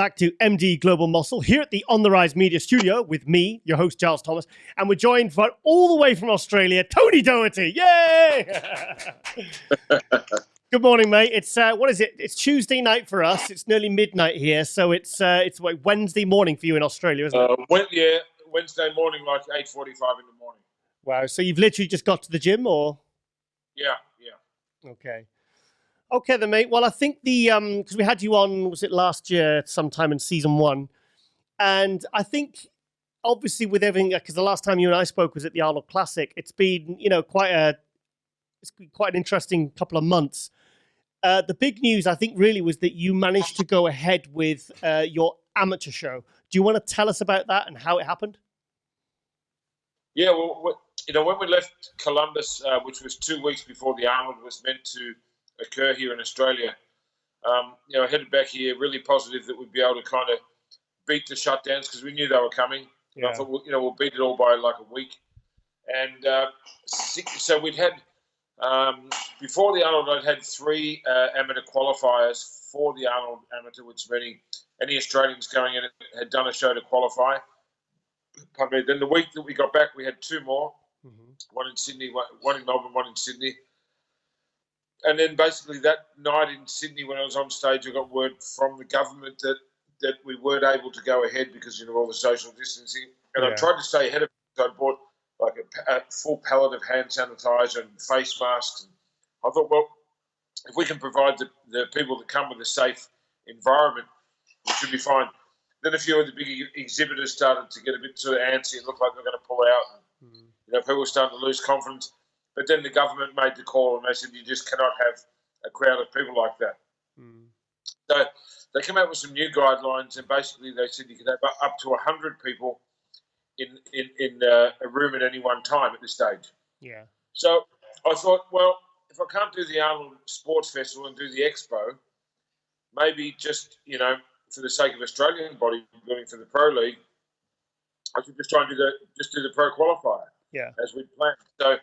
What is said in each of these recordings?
back to MD Global Muscle here at the On the Rise Media Studio with me, your host, Giles Thomas, and we're joined all the way from Australia, Tony Doherty. Yay! Good morning, mate. It's what is it? It's Tuesday night for us. It's nearly midnight here, so it's what, Wednesday morning for you in Australia, isn't it? Wednesday morning, like 8:45 in the morning. Wow. So you've literally just got to the gym, or? Yeah. Okay, then, mate. Well, I think because we had you on, was it last year, sometime in season 1, and I think obviously with everything, because the last time you and I spoke was at the Arnold Classic, it's been quite an interesting couple of months. The big news, I think, really was that you managed to go ahead with your amateur show. Do you want to tell us about that and how it happened? Yeah, well, when we left Columbus, which was 2 weeks before the Arnold was meant to occur here in Australia, I headed back here really positive that we'd be able to kind of beat the shutdowns because we knew they were coming. Yeah. And I thought, we'll beat it all by like a week. And so we'd had, before the Arnold, I'd had 3 amateur qualifiers for the Arnold Amateur, which meaning any Australians going in had done a show to qualify. Then the week that we got back, we had 2 more, one in Sydney, one in Melbourne, one in Sydney. And then basically that night in Sydney when I was on stage, I got word from the government that we weren't able to go ahead because, of all the social distancing. And I tried to stay ahead of it. So I bought like a full pallet of hand sanitizer and face masks. And I thought, well, if we can provide the people that come with a safe environment, we should be fine. Then a few of the big exhibitors started to get a bit sort of antsy and look like they're going to pull out. And, people were starting to lose confidence. But then the government made the call and they said, you just cannot have a crowd of people like that. So they came out with some new guidelines and basically they said you could have up to 100 people in a room at any one time at this stage. Yeah. So I thought, well, if I can't do the Arnold Sports Festival and do the expo, maybe just, for the sake of Australian bodybuilding for the Pro League, I should just try and do the Pro Qualifier as we planned. So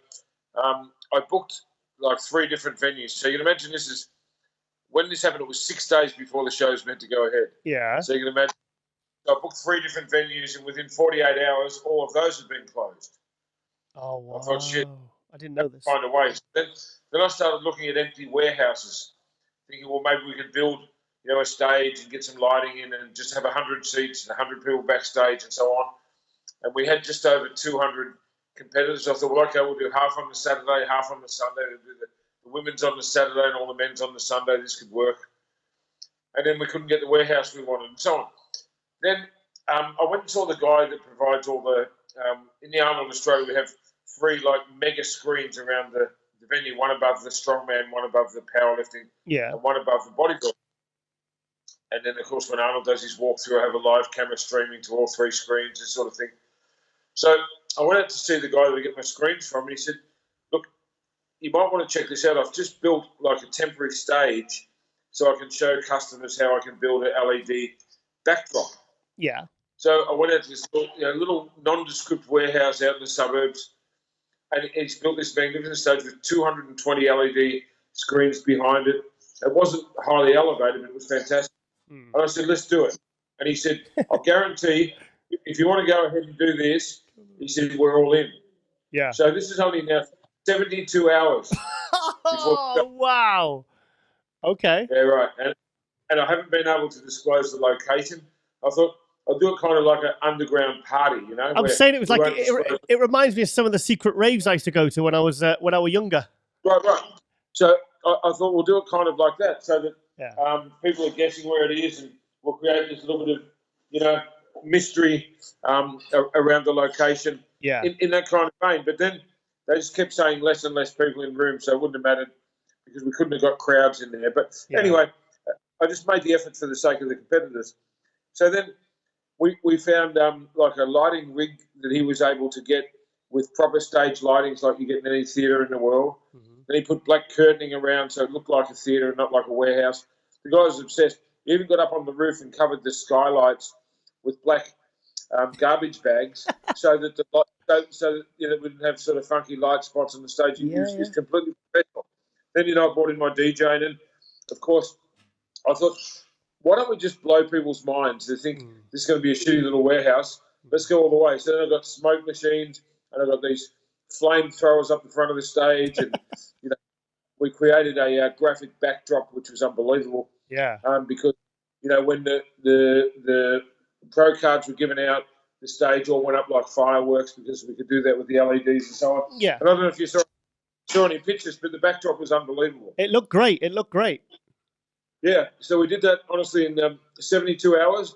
I booked like 3 different venues. So you can imagine when this happened, it was 6 days before the show was meant to go ahead. Yeah. So you can imagine, I booked 3 different venues and within 48 hours, all of those had been closed. Oh, wow. I thought, shit. I didn't know this. Find a way. Then I started looking at empty warehouses, thinking, well, maybe we could build, a stage and get some lighting in and just have 100 seats and 100 people backstage and so on. And we had just over 200 competitors. I thought, well, okay, we'll do half on the Saturday, half on the Sunday. We'll do the women's on the Saturday and all the men's on the Sunday. This could work. And then we couldn't get the warehouse we wanted and so on. Then I went and saw the guy that provides all the, in the Arnold Australia, we have 3 like mega screens around the venue, one above the strongman, one above the powerlifting, and one above the bodybuilding. And then, of course, when Arnold does his walkthrough, I have a live camera streaming to all 3 screens, this sort of thing. So I went out to see the guy that I get my screens from, and he said, look, you might want to check this out. I've just built like a temporary stage so I can show customers how I can build an LED backdrop. Yeah. So I went out to this little nondescript warehouse out in the suburbs, and he's built this magnificent stage with 220 LED screens behind it. It wasn't highly elevated, but it was fantastic. And I said, let's do it. And he said, I'll guarantee if you want to go ahead and do this, he said, we're all in. Yeah. So this is only now 72 hours. Oh, wow. Okay. Yeah, right. And I haven't been able to disclose the location. I thought I'll do it kind of like an underground party, I'm saying it was like, it reminds me of some of the secret raves I used to go to when I was younger. Right. So I thought we'll do it kind of like that so that people are guessing where it is and we'll create this little bit of, mystery around the location in that kind of vein. But then they just kept saying less and less people in rooms, so it wouldn't have mattered because we couldn't have got crowds in there. But anyway, I just made the effort for the sake of the competitors. So then we found like a lighting rig that he was able to get with proper stage lightings like you get in any theatre in the world. Then he put black curtaining around so it looked like a theatre and not like a warehouse. The guy was obsessed. He even got up on the roof and covered the skylights with black garbage bags so that it wouldn't have sort of funky light spots on the stage. It's completely professional. Then I brought in my DJ, and then of course I thought why don't we just blow people's minds? They think this is going to be a shitty little warehouse. Let's go all the way. So then I've got smoke machines, and I've got these flamethrowers up the front of the stage, and we created a graphic backdrop, which was unbelievable. Yeah. Because when the pro cards were given out, the stage all went up like fireworks because we could do that with the LEDs and so on. Yeah. And I don't know if you saw any pictures, but the backdrop was unbelievable. It looked great. Yeah. So we did that honestly in 72 hours.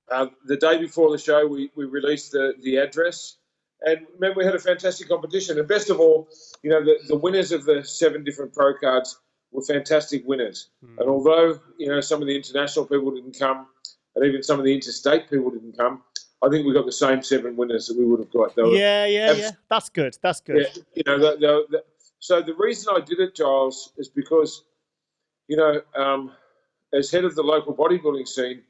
The day before the show, we released the address, and man, we had a fantastic competition. And best of all, the winners of the 7 different pro cards were fantastic winners. And although some of the international people didn't come, and even some of the interstate people didn't come, I think we got the same 7 winners that we would have got. Yeah. That's good. Yeah, so the reason I did it, Giles, is because as head of the local bodybuilding scene,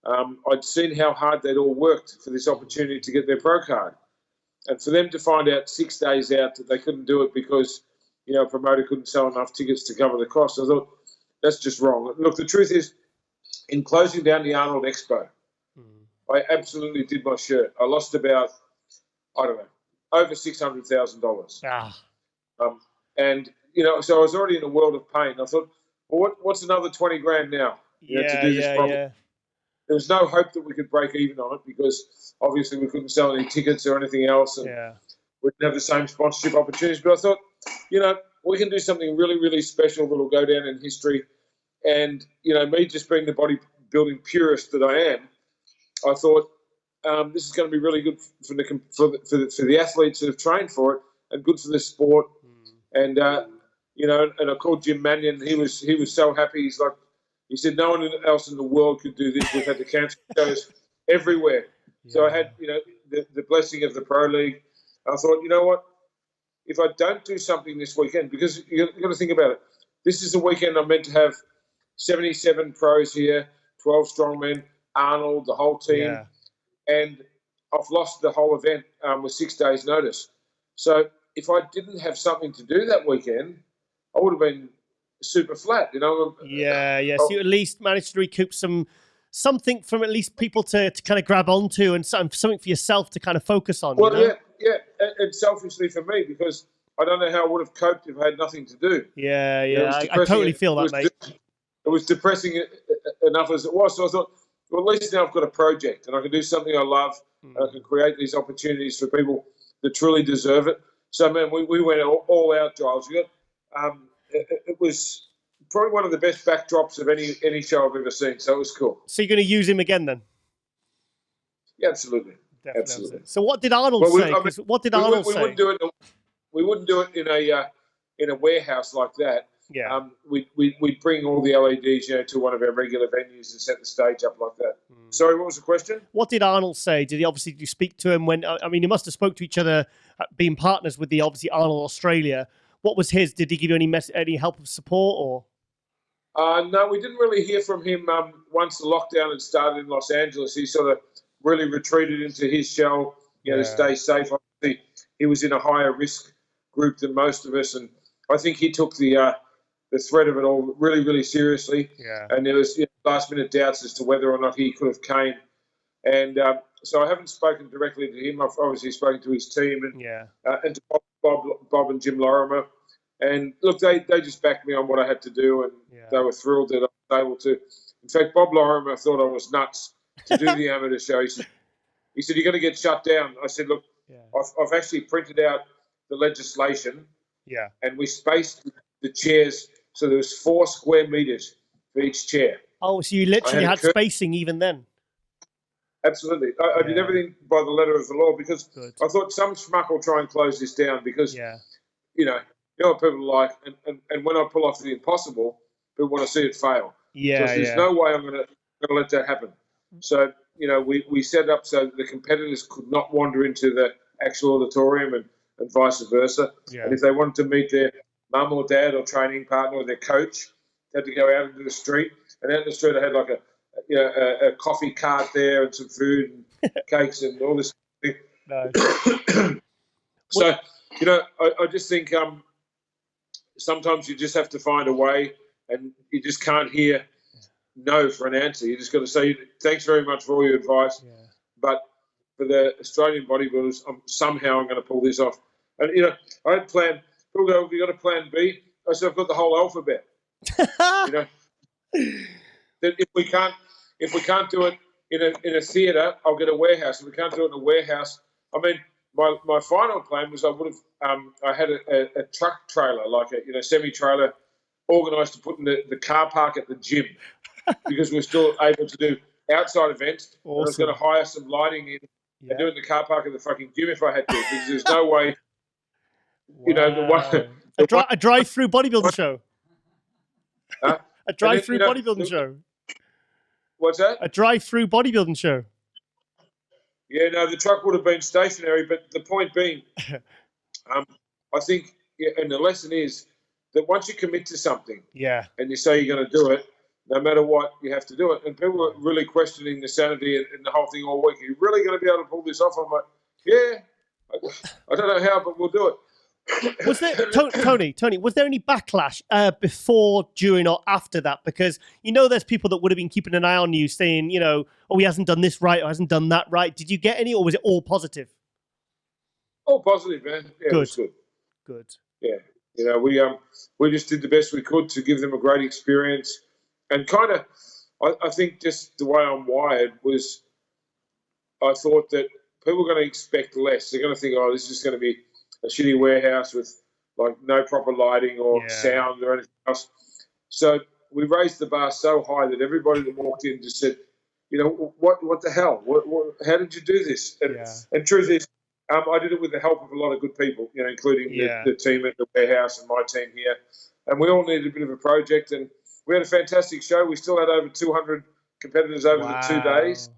I'd seen how hard they'd all worked for this opportunity to get their pro card. And for them to find out 6 days out that they couldn't do it because, a promoter couldn't sell enough tickets to cover the cost, I thought, that's just wrong. Look, the truth is, in closing down the Arnold Expo, I absolutely did my shirt. I lost about, over $600,000. And, so I was already in a world of pain. I thought, well, what's another 20 grand now to do this problem? Yeah. There was no hope that we could break even on it because obviously we couldn't sell any tickets or anything else, and we didn't have the same sponsorship opportunities. But I thought, we can do something really, really special that will go down in history. And, me just being the bodybuilding purist that I am, I thought this is going to be really good for the athletes that have trained for it, and good for the sport. And, and I called Jim Mannion. He was so happy. He said, no one else in the world could do this. We've had to cancel shows everywhere. Yeah. So I had, the blessing of the Pro League. I thought, you know what? If I don't do something this weekend, because you've got to think about it. This is a weekend I'm meant to have 77 pros here, 12 strongmen, Arnold, the whole team. Yeah. And I've lost the whole event with 6 days' notice. So if I didn't have something to do that weekend, I would have been super flat, Yeah. So you at least managed to recoup something from at least people to kind of grab onto, and something for yourself to kind of focus on. Well, yeah, and selfishly for me, because I don't know how I would have coped if I had nothing to do. Yeah. I totally feel that, mate. It was depressing enough as it was. So I thought, well, at least now I've got a project and I can do something I love, and I can create these opportunities for people that truly deserve it. So, man, we went all out, Giles. It was probably one of the best backdrops of any show I've ever seen. So it was cool. So you're going to use him again then? Yeah, absolutely. Definitely. Absolutely. So what did Arnold say? What did Arnold say? We wouldn't do it in a warehouse like that. Yeah. We'd bring all the LEDs, to one of our regular venues and set the stage up like that. Sorry, what was the question? What did Arnold say? Did you speak to him when? I mean, you must have spoke to each other, being partners with the obviously Arnold Australia. What was his? Did he give you any help of support or? No, we didn't really hear from him once the lockdown had started in Los Angeles. He sort of really retreated into his shell, to stay safe. Obviously, he was in a higher risk group than most of us, and I think he took the threat of it all really, really seriously. Yeah. And there was last-minute doubts as to whether or not he could have came. And so I haven't spoken directly to him. I've obviously spoken to his team and to Bob and Jim Lorimer. And look, they just backed me on what I had to do, and they were thrilled that I was able to. In fact, Bob Lorimer thought I was nuts to do the amateur show. He said, you're going to get shut down. I said, look, I've actually printed out the legislation, and we spaced the chairs so there was 4 square meters for each chair. Oh, so you literally had spacing even then? Absolutely. I did everything by the letter of the law because I thought some schmuck will try and close this down because, you know what people are like, and when I pull off the impossible, people want to see it fail. So there's no way I'm going to let that happen. So, we set up so the competitors could not wander into the actual auditorium and vice versa. Yeah. And if they wanted to meet their mum or dad or training partner or their coach, they had to go out into the street. And out in the street, I had like a coffee cart there and some food and cakes and all this thing. So, I just think sometimes you just have to find a way, and you just can't hear no for an answer. You just got to say thanks very much for all your advice, but for the Australian bodybuilders, somehow I'm going to pull this off. And I had planned. People go, "Have you got a plan B?" I said, "I've got the whole alphabet." That if we can't do it in a theatre, I'll get a warehouse. If we can't do it in a warehouse, I mean, my final plan was I would have I had a truck trailer, like a semi trailer, organised to put in the car park at the gym, because we're still able to do outside events. Awesome. And I was going to hire some lighting in and do it in the car park of the fucking gym if I had to, because there's no way. Wow. A drive-through bodybuilding show. A drive-through bodybuilding show. What's that? A drive-through bodybuilding show. Yeah, no, the truck would have been stationary, but the point being, I think, and the lesson is that once you commit to something, and you say you're going to do it, no matter what, you have to do it. And people are really questioning the sanity and the whole thing all week. Are you really going to be able to pull this off? I'm like, yeah, I don't know how, but we'll do it. Was there, Tony, was there any backlash before, during, or after that? Because there's people that would have been keeping an eye on you, saying, oh, he hasn't done this right, or hasn't done that right. Did you get any, or was it all positive? All positive, man. Yeah, good. It was good. Good. Yeah, we just did the best we could to give them a great experience, and kind of, I think just the way I'm wired was, I thought that people are going to expect less. They're going to think, oh, this is going to be a shitty warehouse with like no proper lighting or sound or anything else. So we raised the bar so high that everybody that walked in just said, what the hell? How did you do this? And truth is, I did it with the help of a lot of good people, including the team at the warehouse and my team here. And we all needed a bit of a project, and we had a fantastic show. We still had over 200 competitors over the 2 days.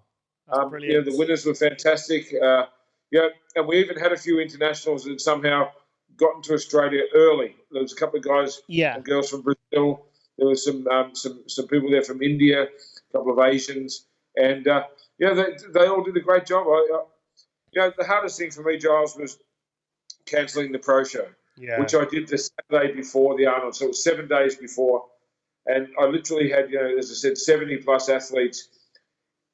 The winners were fantastic. And we even had a few internationals that somehow got into Australia early. There was a couple of guys and girls from Brazil. There was some people there from India, a couple of Asians, and they all did a great job. The hardest thing for me, Giles, was cancelling the pro show, which I did the Saturday before the Arnold. So it was 7 days before, and I literally had, as I said, 70 plus athletes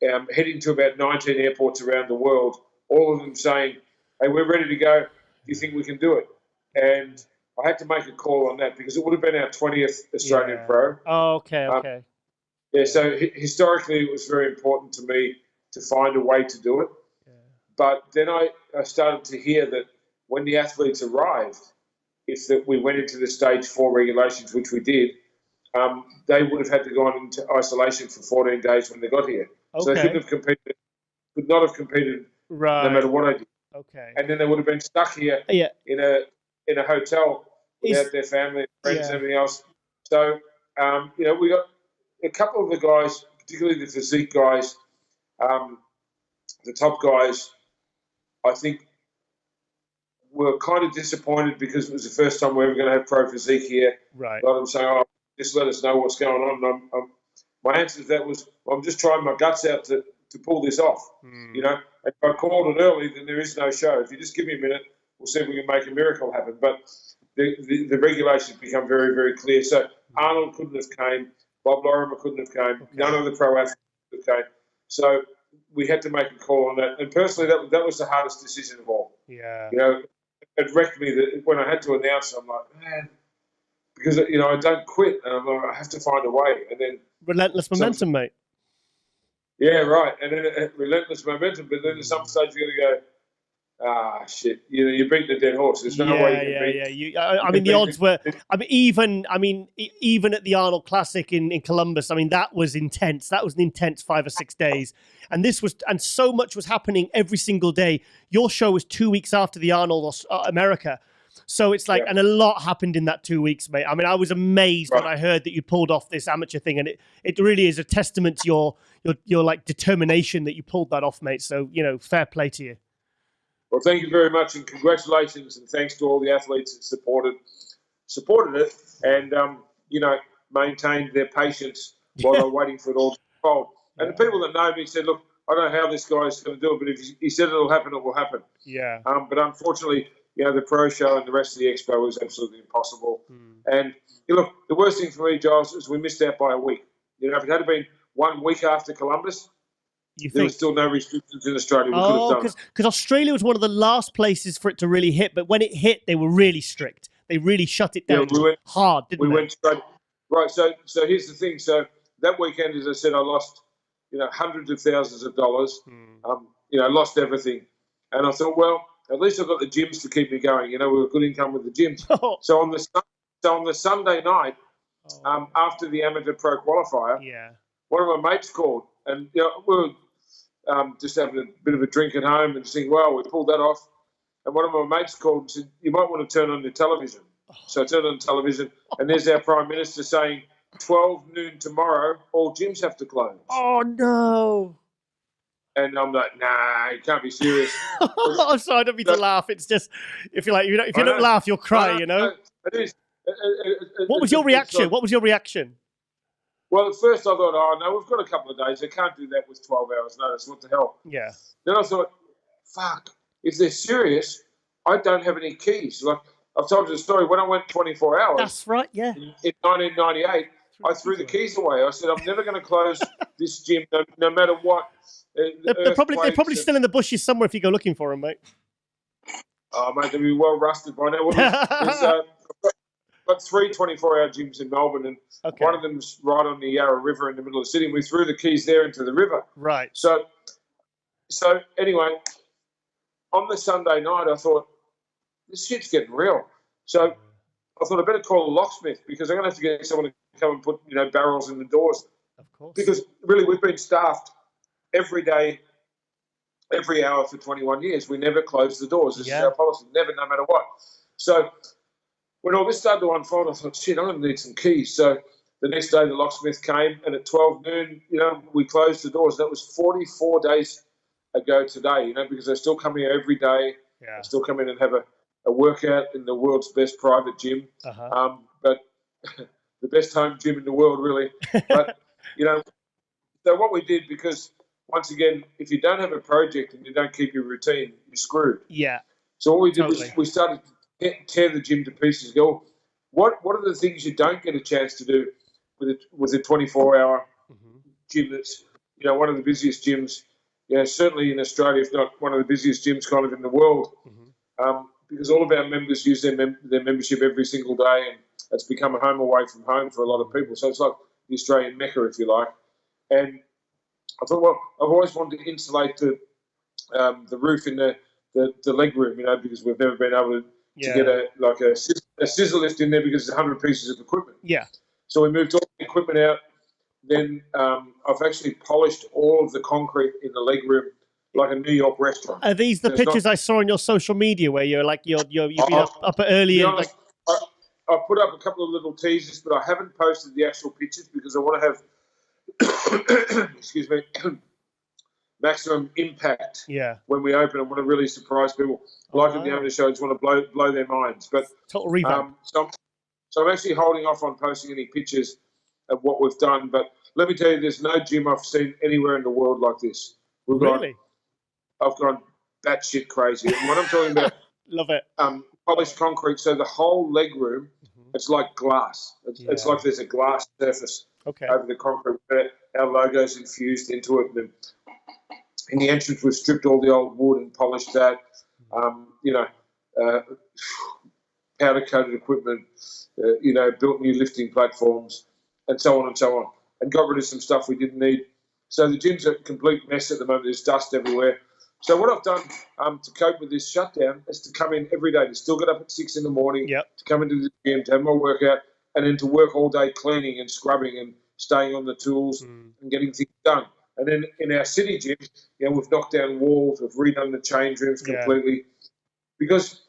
heading to about 19 airports around the world. All of them saying, hey, we're ready to go. Do you think we can do it? And I had to make a call on that because it would have been our 20th Australian Pro. Oh, okay. So historically it was very important to me to find a way to do it. But then I started to hear that when the athletes arrived, if we went into the stage 4 regulations, which we did, they would have had to go on into isolation for 14 days when they got here. So they could not have competed no matter what I did. Okay. And then they would have been stuck here in a hotel without their family and friends and everything else. So, we got a couple of the guys, particularly the physique guys, the top guys, I think were kind of disappointed because it was the first time we were going to have pro physique here. Right. A lot of them saying, just let us know what's going on. And my answer to that was, I'm just trying my guts out to pull this off. If I called it early, then there is no show. If you just give me a minute, we'll see if we can make a miracle happen. But the regulations become very, very clear. So Arnold couldn't have came. Bob Lorimer couldn't have came. Okay. None of the pro athletes could have came. So we had to make a call on that. And personally, that was the hardest decision of all. Yeah. It wrecked me that when I had to announce it, I'm like, man, because, I don't quit. And I'm like, I have to find a way. And then relentless momentum, mate. Yeah, right. And then relentless momentum. But then at some stage you're going to go, shit, you're beating a dead horse. There's no way you can beat. The odds were. Even at the Arnold Classic in Columbus. That was intense. That was an intense 5 or 6 days, and so much was happening every single day. Your show was 2 weeks after the Arnold America, so it's like, and a lot happened in that 2 weeks, mate. I was amazed when I heard that you pulled off this amateur thing, and it really is a testament to your like determination that you pulled that off, mate. So fair play to you. Well, thank you very much, and congratulations, and thanks to all the athletes that supported it, and maintained their patience while they were waiting for it all to unfold. And the people that know me said, "Look, I don't know how this guy's going to do it, but if he said it'll happen, it will happen." Yeah. But unfortunately, the pro show and the rest of the expo was absolutely impossible. And look, the worst thing for me, Giles, is we missed out by a week. If it had been 1 week after Columbus, You there think? was still no restrictions in Australia. We could have done it. Because Australia was one of the last places for it to really hit, but when it hit, they were really strict. They really shut it down hard, didn't they? We went straight. Right, so here's the thing. So that weekend, as I said, I lost, hundreds of thousands of dollars. Lost everything. And I thought, well, at least I've got the gyms to keep me going. We were good income with the gyms. So on the Sunday night, after the amateur pro qualifier, one of my mates called, and we were just having a bit of a drink at home and saying, well, we pulled that off. And one of my mates called and said, you might want to turn on your television. So I turned on television, and there's our Prime Minister saying, 12 noon tomorrow, all gyms have to close. Oh, no. And I'm like, nah, you can't be serious. I'm sorry, I don't mean to laugh. It's just, if you don't laugh, you'll cry, It is. What was your reaction? What was your reaction? Well, at first I thought, oh, no, we've got a couple of days. They can't do that with 12 hours notice. What the hell? Yeah. Then I thought, fuck, if they're serious, I don't have any keys. Like, I've told you the story. When I went 24 hours. That's right, yeah. In 1998, I threw the keys away. I said, I'm never going to close this gym no matter what. They're probably still in the bushes somewhere if you go looking for them, mate. Oh, mate, they'll be well rusted by now. I've got 3 24-hour gyms in Melbourne, and one of them's right on the Yarra River in the middle of the city, and we threw the keys there into the river. Right. So anyway, on the Sunday night, I thought, this shit's getting real. So I thought I better call a locksmith because I'm going to have to get someone to come and put barrels in the doors. Of course. Because really, we've been staffed every day, every hour for 21 years. We never close the doors. This is our policy. Never, no matter what. So when all this started to unfold, I thought, shit, I'm going to need some keys. So the next day, the locksmith came, and at 12 noon, we closed the doors. That was 44 days ago today, because they still come here every day. Yeah. They still come in and have a workout in the world's best private gym. But the best home gym in the world, really. But, so what we did, because once again, if you don't have a project and you don't keep your routine, you're screwed. Yeah. So what we did was we started to tear the gym to pieces. Go, what are the things you don't get a chance to do with a 24-hour gym that's one of the busiest gyms, certainly in Australia, if not one of the busiest gyms kind of in the world, because all of our members use their membership every single day, and it's become a home away from home for a lot of people. So it's like the Australian Mecca, if you like. And I thought, well, I've always wanted to insulate the roof in the leg room, because we've never been able to get a scissor lift in there because it's 100 pieces of equipment. Yeah. So we moved all the equipment out. Then I've actually polished all of the concrete in the leg room like a New York restaurant. Are these the pictures I saw on your social media where you're like you've been up early and honest, I've put up a couple of little teasers, but I haven't posted the actual pictures because I want to have excuse me maximum impact when we open. I want to really surprise people. Like in the amateur show, I just want to blow their minds. But total revamp. So I'm actually holding off on posting any pictures of what we've done. But let me tell you, there's no gym I've seen anywhere in the world like this. I've gone batshit crazy. And what I'm talking about, love it. Polished concrete. So the whole leg room, it's like glass. It's like there's a glass surface over the concrete. Our logo's infused into it. And in the entrance, we've stripped all the old wood and polished that. Powder-coated equipment. Built new lifting platforms, and so on and so on, and got rid of some stuff we didn't need. So the gym's a complete mess at the moment. There's dust everywhere. So what I've done to cope with this shutdown is to come in every day, to still get up at 6 in the morning, to come into the gym, to have my workout, and then to work all day cleaning and scrubbing and staying on the tools and getting things done. And then in our city gym, we've knocked down walls, we've redone the change rooms completely. Because,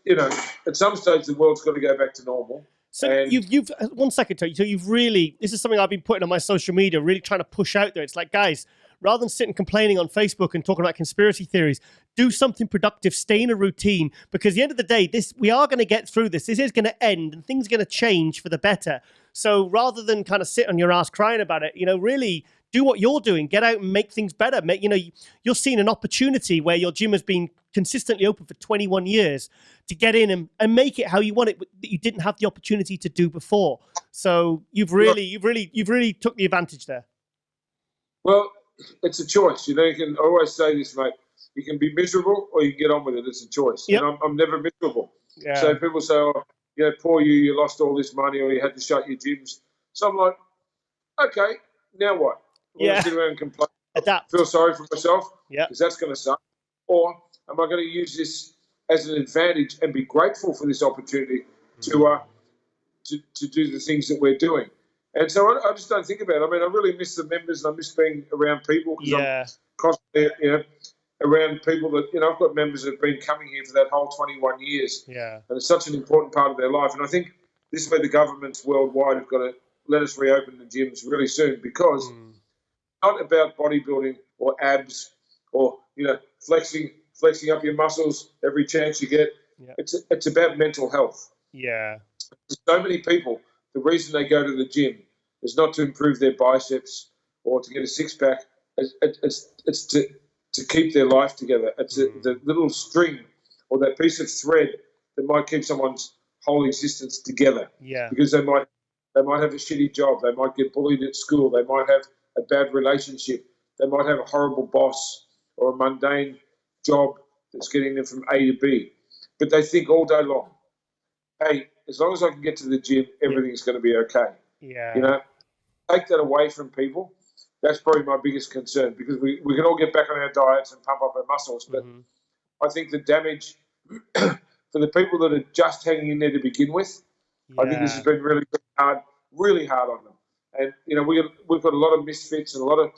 at some stage the world's got to go back to normal. So you've 1 second, Tony. So you've really, this is something I've been putting on my social media, really trying to push out there. It's like, guys, rather than sitting complaining on Facebook and talking about conspiracy theories, do something productive, stay in a routine, because at the end of the day, we are going to get through this. This is going to end and things are going to change for the better. So rather than kind of sit on your ass crying about it, really do what you're doing. Get out and make things better. You're seeing an opportunity where your gym has been consistently open for 21 years to get in and make it how you want it that you didn't have the opportunity to do before. So you've really took the advantage there. Well, it's a choice. You know, you can I always say this, mate. You can be miserable or you can get on with it. It's a choice. Yep. And I'm never miserable. Yeah. So people say, oh, you know, poor you lost all this money or you had to shut your gyms. So I'm like, okay, now what? I'm going to sit around and complain. Adapt. Feel sorry for myself? Yeah. Because that's going to suck. Or am I going to use this as an advantage and be grateful for this opportunity to do the things that we're doing? And so I just don't think about it. I mean, I really miss the members and I miss being around people because I'm constantly, you know, around people that, you know, I've got members that have been coming here for that whole 21 years. Yeah. And it's such an important part of their life. And I think this is where the governments worldwide have got to let us reopen the gyms really soon because it's not about bodybuilding or abs or, you know, flexing up your muscles every chance you get. Yeah. It's about mental health. Yeah. There's so many people, the reason they go to the gym is not to improve their biceps or to get a six-pack. It's to keep their life together. It's the little string or that piece of thread that might keep someone's whole existence together. Yeah. Because they might have a shitty job. They might get bullied at school. They might have a bad relationship. They might have a horrible boss or a mundane job that's getting them from A to B. But they think all day long, hey, as long as I can get to the gym, everything's going to be okay. Yeah. You know, take that away from people. That's probably my biggest concern because we can all get back on our diets and pump up our muscles. But I think the damage for the people that are just hanging in there to begin with, I think this has been really hard on them. And, you know, we've got a lot of misfits and a lot of,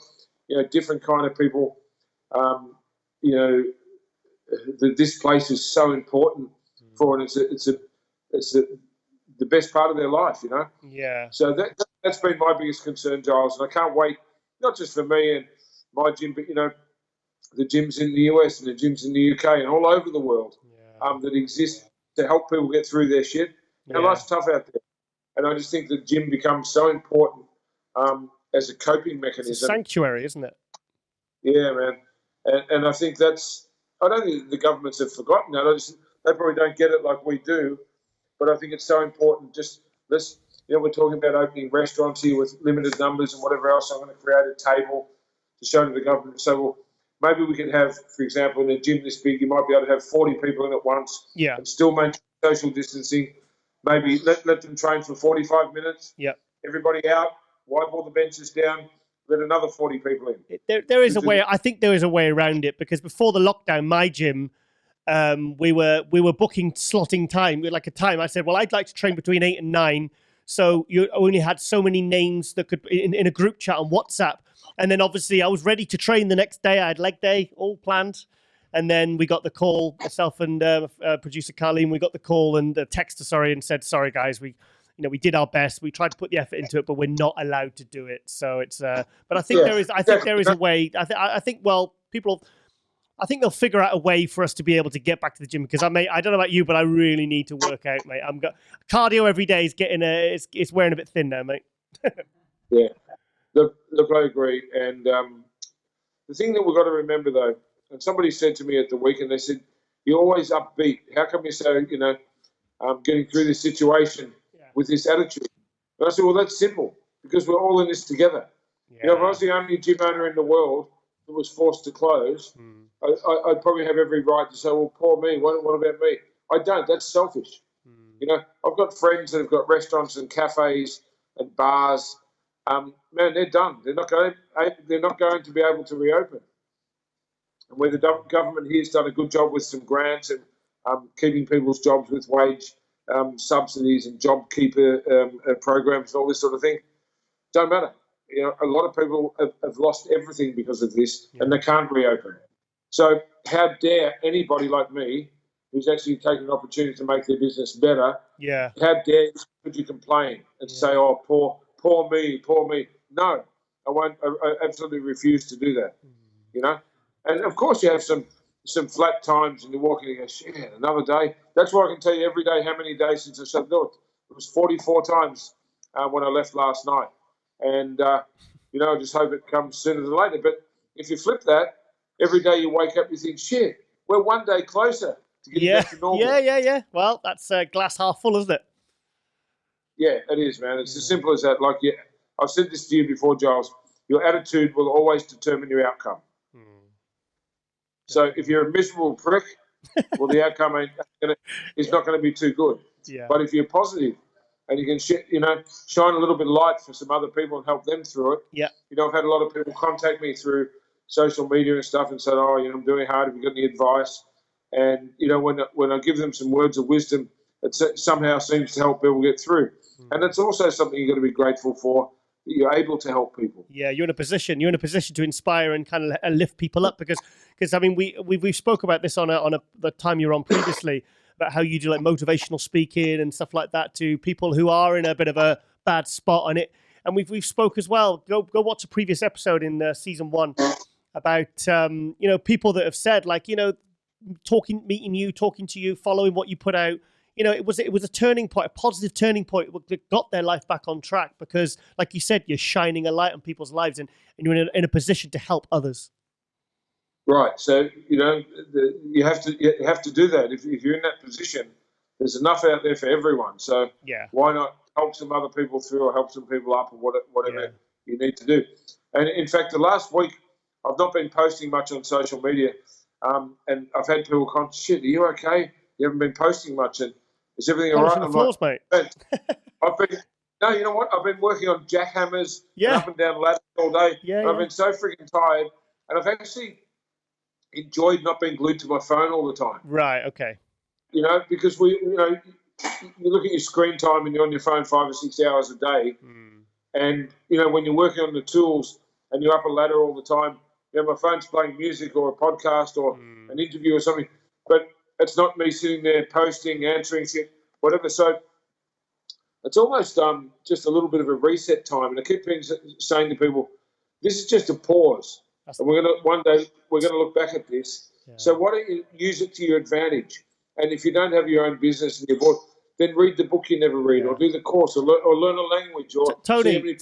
you know, different kind of people. You know, this place is so important for it. It's the best part of their life, you know. Yeah. So that's been my biggest concern, Giles, and I can't wait. Not just for me and my gym, but you know, the gyms in the US and the gyms in the UK and all over the world that exist to help people get through their shit. And life's tough out there, and I just think the gym becomes so important as a coping mechanism. It's a sanctuary, isn't it? Yeah, man. And I think that's. I don't think the governments have forgotten that. They probably don't get it like we do, but I think it's so important. Just let's. You know, we're talking about opening restaurants here with limited numbers and whatever else. I'm going to create a table to show to the government. So, well, maybe we can have, for example, in a gym this big, you might be able to have 40 people in at once and still maintain social distancing. Maybe let them train for 45 minutes. Yeah. Everybody out, wipe all the benches down, let another 40 people in. There is a way. I think there is a way around it because before the lockdown, my gym, we were booking slotting time. We had like a time. I said, well, I'd like to train between 8 and 9. So you only had so many names that could in a group chat on WhatsApp. And then obviously I was ready to train the next day. I had leg day all planned. And then we got the call, myself and producer Carleen, we got the call and text, and said, sorry, guys, we did our best. We tried to put the effort into it, but we're not allowed to do it. So it's, but I think there is a way. I think they'll figure out a way for us to be able to get back to the gym because I don't know about you, but I really need to work out, mate. Cardio every day is it's wearing a bit thin now, mate. Yeah, look, I agree. And the thing that we've got to remember though, and somebody said to me at the weekend, they said, "You're always upbeat. How come you're so, you know, getting through this situation with this attitude?" And I said, "Well, that's simple because we're all in this together. Yeah. You know, if I was the only gym owner in the world that was forced to close." I'd probably have every right to say, well, poor me, what about me? I don't. That's selfish. You know, I've got friends that have got restaurants and cafes and bars. Man, they're done. They're not going to be able to reopen. And where the government here has done a good job with some grants and keeping people's jobs with wage subsidies and job keeper programs and all this sort of thing, don't matter. You know, a lot of people have lost everything because of this and they can't reopen. So how dare anybody like me, who's actually taking an opportunity to make their business better, how dare you complain and say, oh, poor me. No, I won't. I absolutely refuse to do that, you know. And, of course, you have some flat times and you're walking and you go, shit, another day. That's why I can tell you every day how many days since I shut down. It was 44 times when I left last night. And, you know, I just hope it comes sooner than later. But if you flip that, every day you wake up, you think, shit, we're one day closer to getting back to normal. Yeah. Well, that's glass half full, isn't it? Yeah, it is, man. It's as simple as that. Like, I've said this to you before, Giles. your attitude will always determine your outcome. So if you're a miserable prick, well, the outcome is not going to be too good. Yeah. But if you're positive and you can, shine a little bit of light for some other people and help them through it. Yeah. I've had a lot of people contact me through social media and stuff and said, I'm doing hard. Have you got any advice? And, when I give them some words of wisdom, it somehow seems to help people get through. And it's also something you've got to be grateful for, that you're able to help people. Yeah, you're in a position to inspire and kind of lift people up because I mean, we spoke about this on the time you were on previously about how you do like motivational speaking and stuff like that to people who are in a bit of a bad spot on it. And we've spoke as well. Go watch a previous episode in season 1 about people that have said like meeting you, talking to you, following what you put out. It was a turning point, a positive turning point that got their life back on track because, like you said, you're shining a light on people's lives and you're in a position to help others. Right. So, you have to do that. If you're in that position, there's enough out there for everyone. So why not help some other people through or help some people up or whatever you need to do. And in fact, the last week, I've not been posting much on social media. And I've had people come, shit, are you okay? You haven't been posting much. And is everything all right? I'm floors, mate. No, you know what? I've been working on jackhammers and up and down ladders all day. I've been so freaking tired. And I've actually enjoyed not being glued to my phone all the time. Right, okay. Because you look at your screen time and you're on your phone 5 or 6 hours a day. And, when you're working on the tools and you're up a ladder all the time, my phone's playing music or a podcast or an interview or something. But it's not me sitting there posting, answering shit, whatever. So it's almost just a little bit of a reset time. And I keep saying to people, this is just a pause. And one day we're going to look back at this. Yeah. So why don't you use it to your advantage? And if you don't have your own business and you're bored, then read the book you never read, or do the course, or learn a language, or Tony, see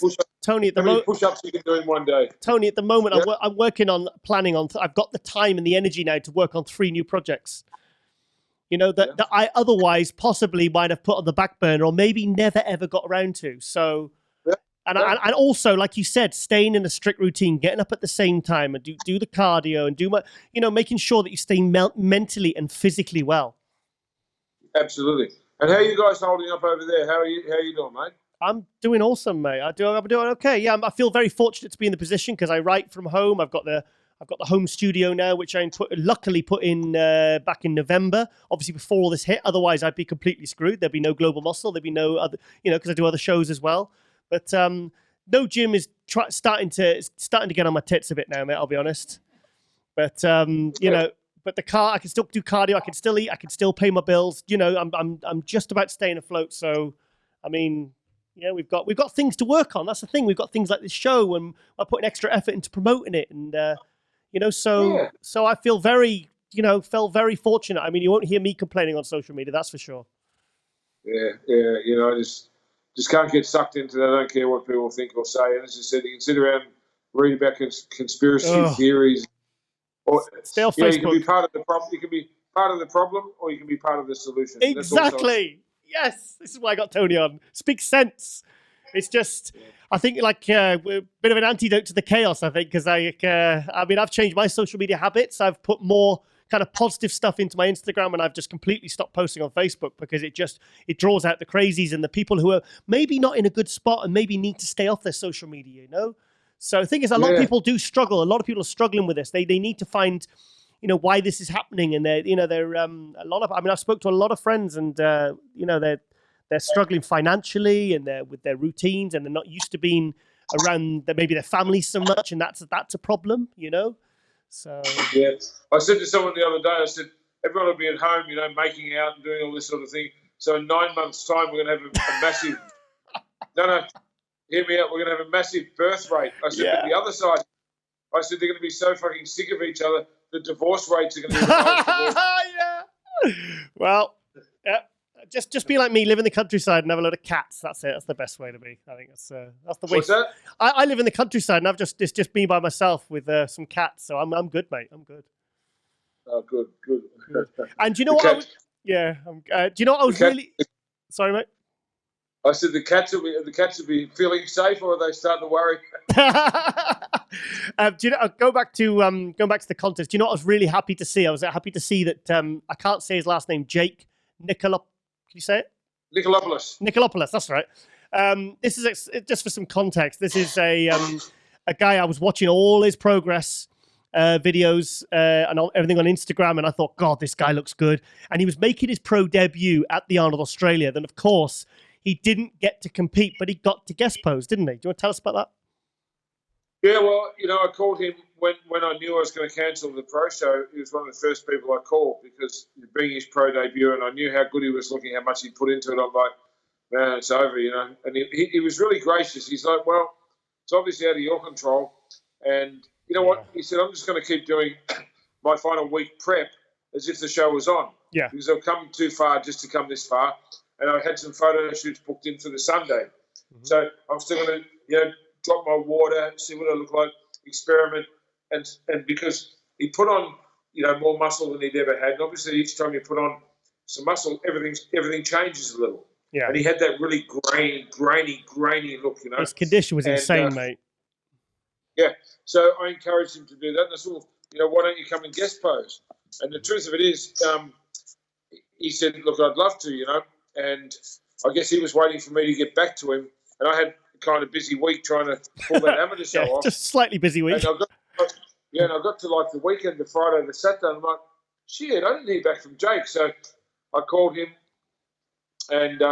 how many push-ups you can do in one day. Tony, at the moment, I'm working on planning on. I've got the time and the energy now to work on 3 new projects. That I otherwise possibly might have put on the back burner, or maybe never ever got around to. So. And also, like you said, staying in a strict routine, getting up at the same time and do the cardio and making sure that you stay mentally and physically well. Absolutely. And how are you guys holding up over there? How are you doing, mate? I'm doing awesome, mate. I'm doing okay. Yeah, I feel very fortunate to be in the position because I write from home. I've got the home studio now, which I luckily put in back in November, obviously before all this hit. Otherwise, I'd be completely screwed. There'd be no Global Muscle. There'd be no other, because I do other shows as well. But no gym is starting to get on my tits a bit now, mate. I'll be honest. But but the car, I can still do cardio. I can still eat. I can still pay my bills. I'm just about staying afloat. So, I mean, we've got things to work on. That's the thing. We've got things like this show, and I'm putting extra effort into promoting it. And so I feel very fortunate. I mean, you won't hear me complaining on social media. That's for sure. Yeah. Just can't get sucked into that. I don't care what people think or say. And as I said, you can sit around and read about conspiracy theories. Or stay off Facebook. You can be part of the problem. You can be part of the problem, or you can be part of the solution. Exactly. Yes, this is why I got Tony on. Speak sense. It's just, I think, like a bit of an antidote to the chaos. I think because I've changed my social media habits. I've put more kind of positive stuff into my Instagram, and I've just completely stopped posting on Facebook because it draws out the crazies and the people who are maybe not in a good spot and maybe need to stay off their social media, So the thing is, a lot of people do struggle. A lot of people are struggling with this. They need to find, why this is happening, and they're a lot of. I mean, I've spoke to a lot of friends, and they're struggling financially and they're with their routines, and they're not used to being around maybe their family so much, and that's a problem, So yeah, I said to someone the other day, I said everyone will be at home, making out and doing all this sort of thing. So in 9 months' time, we're going to have a massive. No, hear me out. We're going to have a massive birth rate. I said, but the other side, I said they're going to be so fucking sick of each other. The divorce rates are going to be the highest. Yeah. Well, just be like me, live in the countryside and have a load of cats. That's it. That's the best way to be. I think that's the way. What's that? I live in the countryside and it's just me by myself with some cats. So I'm good, mate. I'm good. Oh, good. And do you know what? Do you know what I was really? Sorry, mate. I said the cats will be feeling safe, or are they starting to worry? Do you know? Going back to the contest. Do you know what I was really happy to see? I was happy to see that I can't say his last name. Jake Nicolop. Can you say it? Nicolopoulos. That's right. This is just for some context. This is a guy I was watching all his progress videos and everything on Instagram, and I thought, God, this guy looks good. And he was making his pro debut at the Arnold Australia. Then, of course, he didn't get to compete, but he got to guest pose, didn't he? Do you want to tell us about that? Yeah, well, I called him when I knew I was going to cancel the pro show. He was one of the first people I called because being his pro debut, and I knew how good he was looking, how much he put into it. I'm like, man, it's over, And he was really gracious. He's like, well, it's obviously out of your control. And you know what? He said, I'm just going to keep doing my final week prep as if the show was on. Yeah. Because I've come too far just to come this far. And I had some photo shoots booked in for the Sunday. Mm-hmm. So I'm still going to, drop my water, see what I look like, experiment. And because he put on, more muscle than he'd ever had. And obviously each time you put on some muscle, everything changes a little. Yeah. And he had that really grainy look, His condition was insane, mate. Yeah. So I encouraged him to do that. And I said, well, why don't you come and guest pose? And the truth of it is, he said, look, I'd love to, And I guess he was waiting for me to get back to him. And I had a kind of busy week trying to pull that amateur show off. Just slightly busy week. And I got to like the weekend, the Friday, the Saturday, and I'm like, shit, I didn't hear back from Jake. So I called him and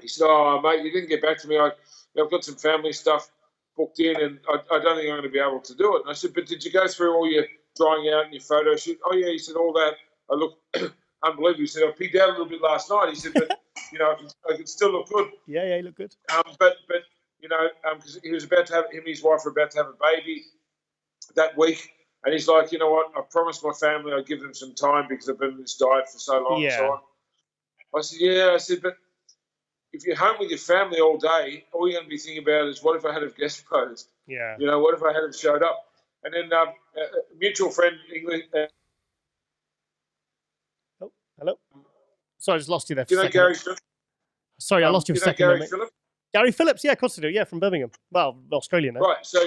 he said, oh, mate, you didn't get back to me. I've got some family stuff booked in and I don't think I'm going to be able to do it. And I said, but did you go through all your drying out and your photo shoot? Oh, yeah. He said, all that. I look unbelievable. He said, I picked out a little bit last night. He said, but, I can still look good. Yeah, you look good. But because he was about to him and his wife were about to have a baby that week. And he's like, you know what? I promised my family I'd give them some time because I've been on this diet for so long. Yeah. And so on. I said, yeah. I said, but if you're home with your family all day, all you're going to be thinking about is what if I had have guest posed? Yeah. What if I had have showed up? And then a mutual friend, English. Hello. Sorry, I just lost you there. Gary Phillips? Sorry, I lost you for a second. Gary Phillips? Gary Phillips, yeah, of course I do. Yeah, from Birmingham. Well, Australia now. Right. So,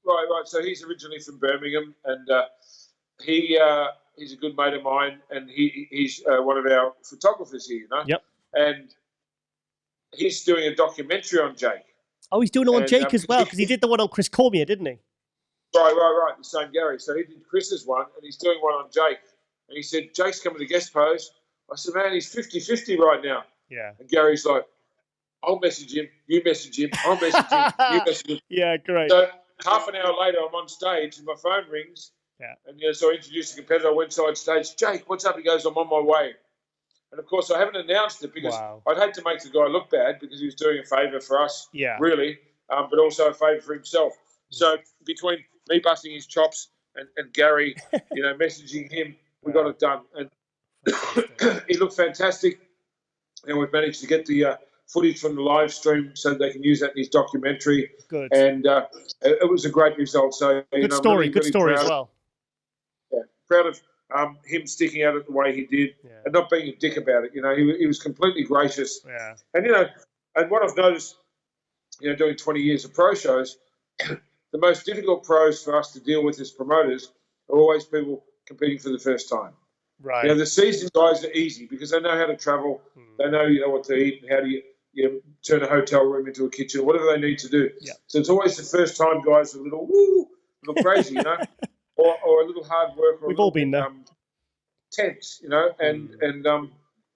right. So he's originally from Birmingham, and he's a good mate of mine, and he's one of our photographers here. Yep. And he's doing a documentary on Jake. Oh, he's doing it on Jake as well because he did the one on Chris Cormier, didn't he? Right. The same Gary. So he did Chris's one, and he's doing one on Jake. And he said, Jake's coming to guest pose. I said, man, he's 50-50 right now. Yeah. And Gary's like, I'll message him, you message him, I'll message him, you message him. Yeah, great. So half an hour later, I'm on stage and my phone rings. Yeah. And so I introduced the competitor. I went side stage. Jake, what's up? He goes, I'm on my way. And of course, I haven't announced it because I'd hate to make the guy look bad because he was doing a favour for us, really, but also a favour for himself. So between me busting his chops and Gary, messaging him, we got it done. And he looked fantastic. And we've managed to get the footage from the live stream so they can use that in his documentary. Good. And it was a great result. So good story. Really, good story as well. Yeah, proud of him sticking out it the way he did and not being a dick about it. He was completely gracious. Yeah. And, and what I've noticed, doing 20 years of pro shows, the most difficult pros for us to deal with as promoters are always people competing for the first time. Right. The seasoned guys are easy because they know how to travel. They know, what to eat and how to turn a hotel room into a kitchen, whatever they need to do. Yeah. So it's always the first time guys are a little crazy, or a little hard work. Or We've all been there. Tense, and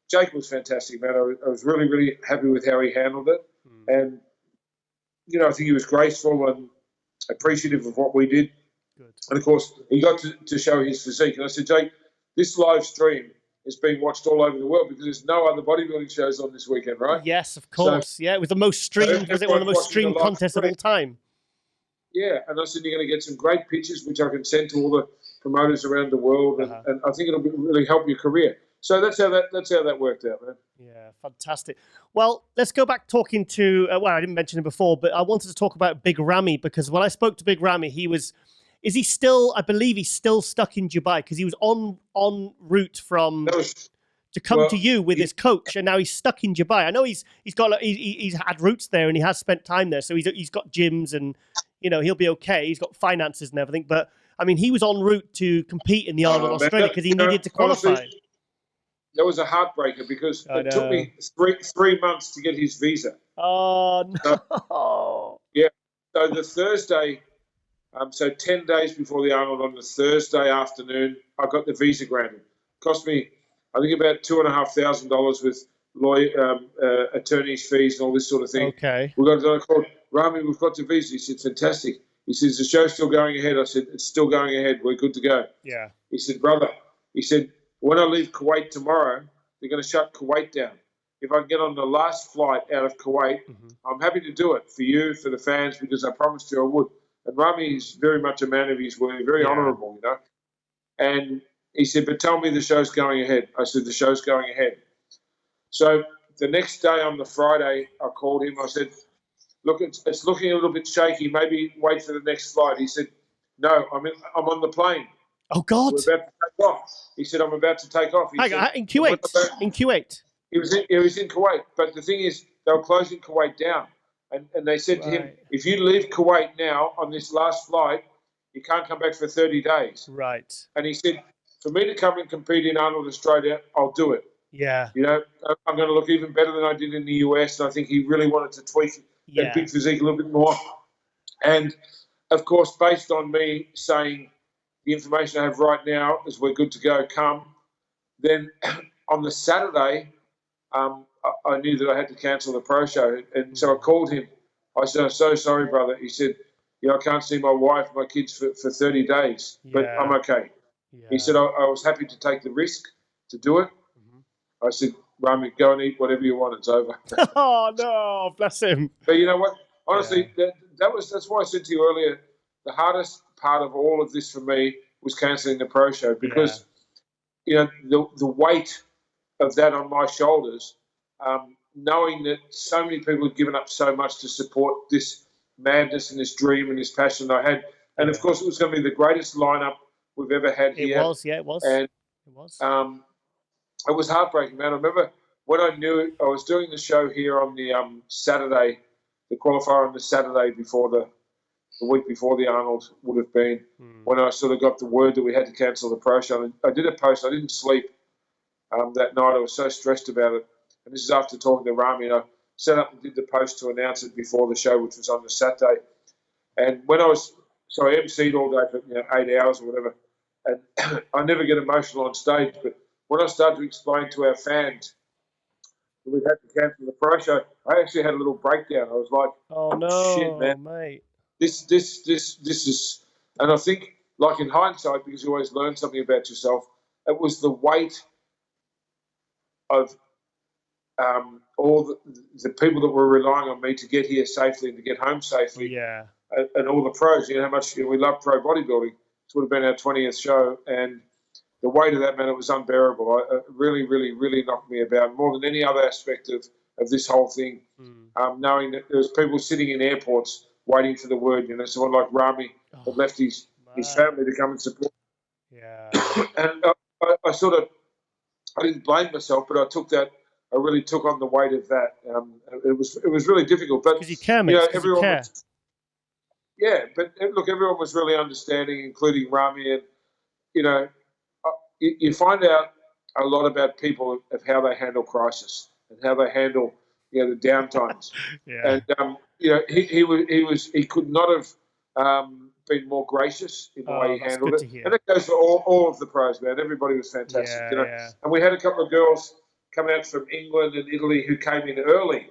Jake was fantastic, man. I was really, really happy with how he handled it. And, I think he was graceful and appreciative of what we did. Good. And, of course, he got to show his physique. And I said, Jake, this live stream is being watched all over the world because there's no other bodybuilding shows on this weekend, right? Yes, of course. So, it was the most streamed. Was it one of the most streamed contests of all time? Yeah, and I said you're going to get some great pictures, which I can send to all the promoters around the world, and I think it'll really help your career. So that's how that worked out, man. Yeah, fantastic. Well, let's go back talking to. I didn't mention him before, but I wanted to talk about Big Ramy because when I spoke to Big Ramy, he was. Is he still? I believe he's still stuck in Dubai because he was en route from to come to you with his coach, and now he's stuck in Dubai. I know he's had roots there and he has spent time there, so he's got gyms and he'll be okay. He's got finances and everything, but I mean, he was en route to compete in the Arnold Australia because he needed to qualify. Honestly, that was a heartbreaker because it took me 3 months to get his visa. Oh no! So the Thursday, so 10 days before the Arnold, on the Thursday afternoon, I got the visa granted. Cost me, I think, about $2,500 with lawyer, attorney's fees and all this sort of thing. Okay. I called Ramy, we've got the visa. He said, fantastic. He says, the show's still going ahead. I said, it's still going ahead. We're good to go. Yeah. He said, brother, when I leave Kuwait tomorrow, they're going to shut Kuwait down. If I can get on the last flight out of Kuwait, I'm happy to do it for you, for the fans, because I promised you I would. And Ramy is very much a man of his word, very honourable, And he said, but tell me the show's going ahead. I said, the show's going ahead. So the next day on the Friday, I called him. I said, look, it's looking a little bit shaky. Maybe wait for the next flight. He said, no, I'm on the plane. Oh, God. We're about to take off. He said, I'm about to take off. In Kuwait? In Kuwait? He was in Kuwait. But the thing is, they were closing Kuwait down. And they said to him, if you leave Kuwait now on this last flight, you can't come back for 30 days. Right. And he said, for me to come and compete in Arnold Australia, I'll do it. Yeah. I'm going to look even better than I did in the US. And I think he really wanted to tweak that big physique a little bit more. And, of course, based on me saying the information I have right now is we're good to go, come, then on the Saturday, I knew that I had to cancel the pro show. And so I called him. I said, I'm so sorry, brother. He said, I can't see my wife, my kids for 30 days, but I'm okay. Yeah. He said, I was happy to take the risk to do it. I said, Ramy, go and eat whatever you want. It's over. Oh, no, bless him. But you know what? Honestly, that's why I said to you earlier, the hardest part of all of this for me was cancelling the pro show because, the weight of that on my shoulders, knowing that so many people had given up so much to support this madness and this dream and this passion I had. And, of course, it was going to be the greatest lineup we've ever had here. It was, it was. And it was. It was heartbreaking, man. I remember when I knew I was doing the show here on the Saturday, the qualifier on the Saturday before the week before the Arnold would have been, when I sort of got the word that we had to cancel the pro show. And I did a post. I didn't sleep that night. I was so stressed about it. And this is after talking to Ramy. And I set up and did the post to announce it before the show, which was on the Saturday. And when I emceed all day for 8 hours or whatever. And I never get emotional on stage, but when I started to explain to our fans that we had to cancel the pro show, I actually had a little breakdown. I was like, "Oh no, shit, man, mate! This is." And I think, like in hindsight, because you always learn something about yourself, it was the weight of all the people that were relying on me to get here safely and to get home safely. Yeah. And all the pros, how much we love pro bodybuilding. This would have been our 20th show, and the weight of that, man, it was unbearable. It really, really, really knocked me about more than any other aspect of this whole thing. Knowing that there was people sitting in airports waiting for the word, someone like Ramy had left his family to come and support. Yeah. And I didn't blame myself, but I really took on the weight of that. It was really difficult, but because you care, mate. Everyone you care. But look, everyone was really understanding, including Ramy, and you find out a lot about people of how they handle crisis and how they handle the downtimes. Yeah. And he could not have been more gracious in the way he handled it. And it goes for all of the pros, man. Everybody was fantastic. Yeah. And we had a couple of girls come out from England and Italy who came in early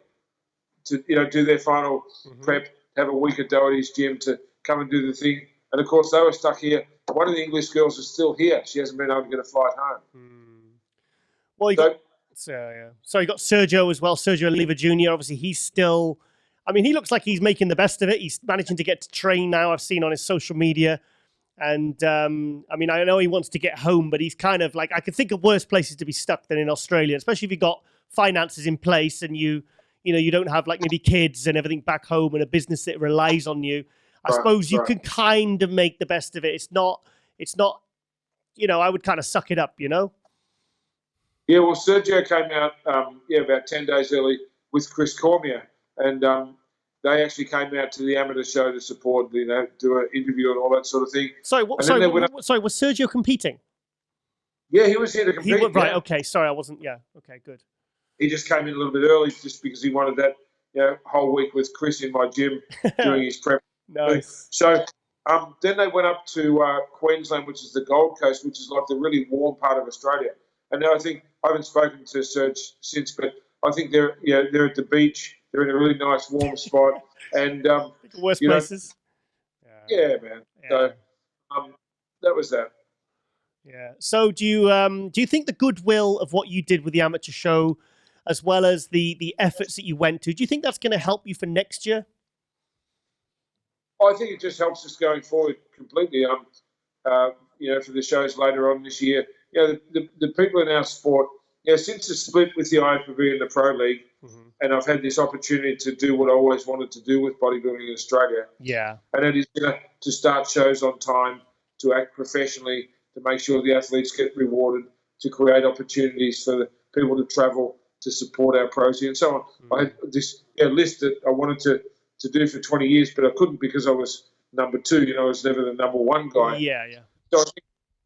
to do their final prep, have a week at Doherty's gym to come and do the thing. And, of course, they were stuck here. One of the English girls is still here. She hasn't been able to get a flight home. Well, you got Sergio as well, Sergio Oliva Jr. Obviously, he's still... I mean, he looks like he's making the best of it. He's managing to get to train now, I've seen on his social media. And, I mean, I know he wants to get home, but he's kind of like... I could think of worse places to be stuck than in Australia, especially if you've got finances in place and you don't have like maybe kids and everything back home and a business that relies on you. I suppose you can kind of make the best of it. It's not, I would kind of suck it up, Yeah, well, Sergio came out, about 10 days early with Chris Cormier, and they actually came out to the amateur show to support, do an interview and all that sort of thing. Sorry, And then they went up. sorry, was Sergio competing? Yeah, he was here to compete. Right, yeah. okay, sorry, I wasn't, yeah, okay, good. He just came in a little bit early just because he wanted that whole week with Chris in my gym doing his prep. Nice. So then they went up to Queensland, which is the Gold Coast, which is like the really warm part of Australia. And now I haven't spoken to Serge since, but I think they're at the beach. They're in a really nice warm spot, and worst places. Yeah, man. Yeah. So that was that. Yeah. So do you think the goodwill of what you did with the amateur show, as well as the efforts that you went to, do you think that's going to help you for next year? I think it just helps us going forward completely. For the shows later on this year, the people in our sport, since the split with the IFBB and the Pro League, and I've had this opportunity to do what I always wanted to do with bodybuilding in Australia. Yeah. And it is to start shows on time, to act professionally, to make sure the athletes get rewarded, to create opportunities for the people to travel, to support our pros and so on. I had this list that I wanted to do for 20 years, but I couldn't because I was number 2. I was never the number 1 guy. Yeah. So